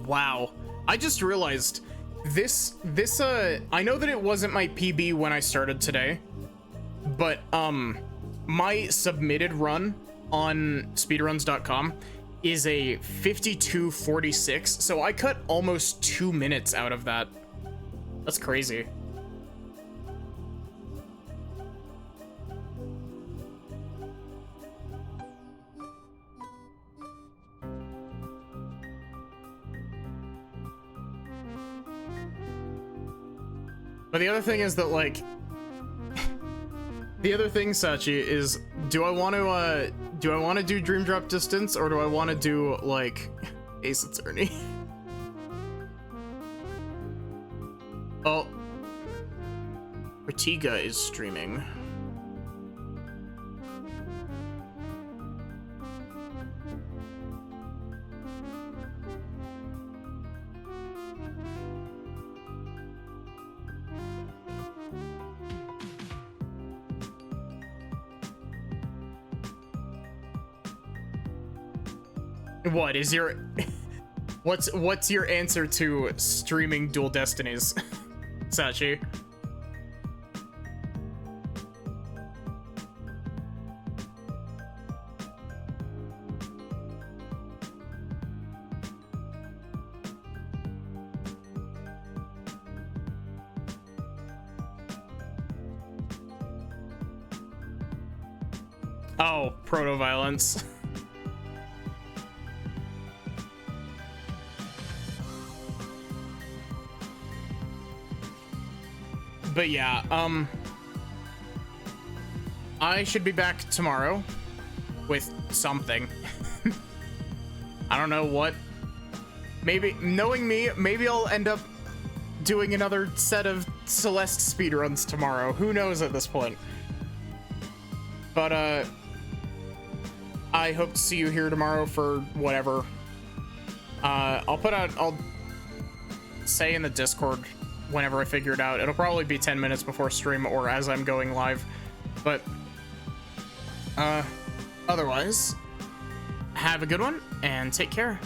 Wow. I just realized this, I know that it wasn't my PB when I started today, but, my submitted run on speedruns.com is a 52:46, so I cut almost 2 minutes out of that. That's crazy. But the other thing is that, like, the other thing, Sachi, is do I want to do Dream Drop Distance, or do I want to do, like, Ace Attorney? Oh, Ratiga is streaming. What is your what's your answer to streaming Dual Destinies, Sachi? Oh, proto-violence. But yeah, I should be back tomorrow with something. I don't know what. Maybe, knowing me, maybe I'll end up doing another set of Celeste speedruns tomorrow. Who knows at this point? But, I hope to see you here tomorrow for whatever. I'll say in the Discord whenever I figure it out. It'll probably be 10 minutes before stream or as I'm going live. But, otherwise, have a good one and take care.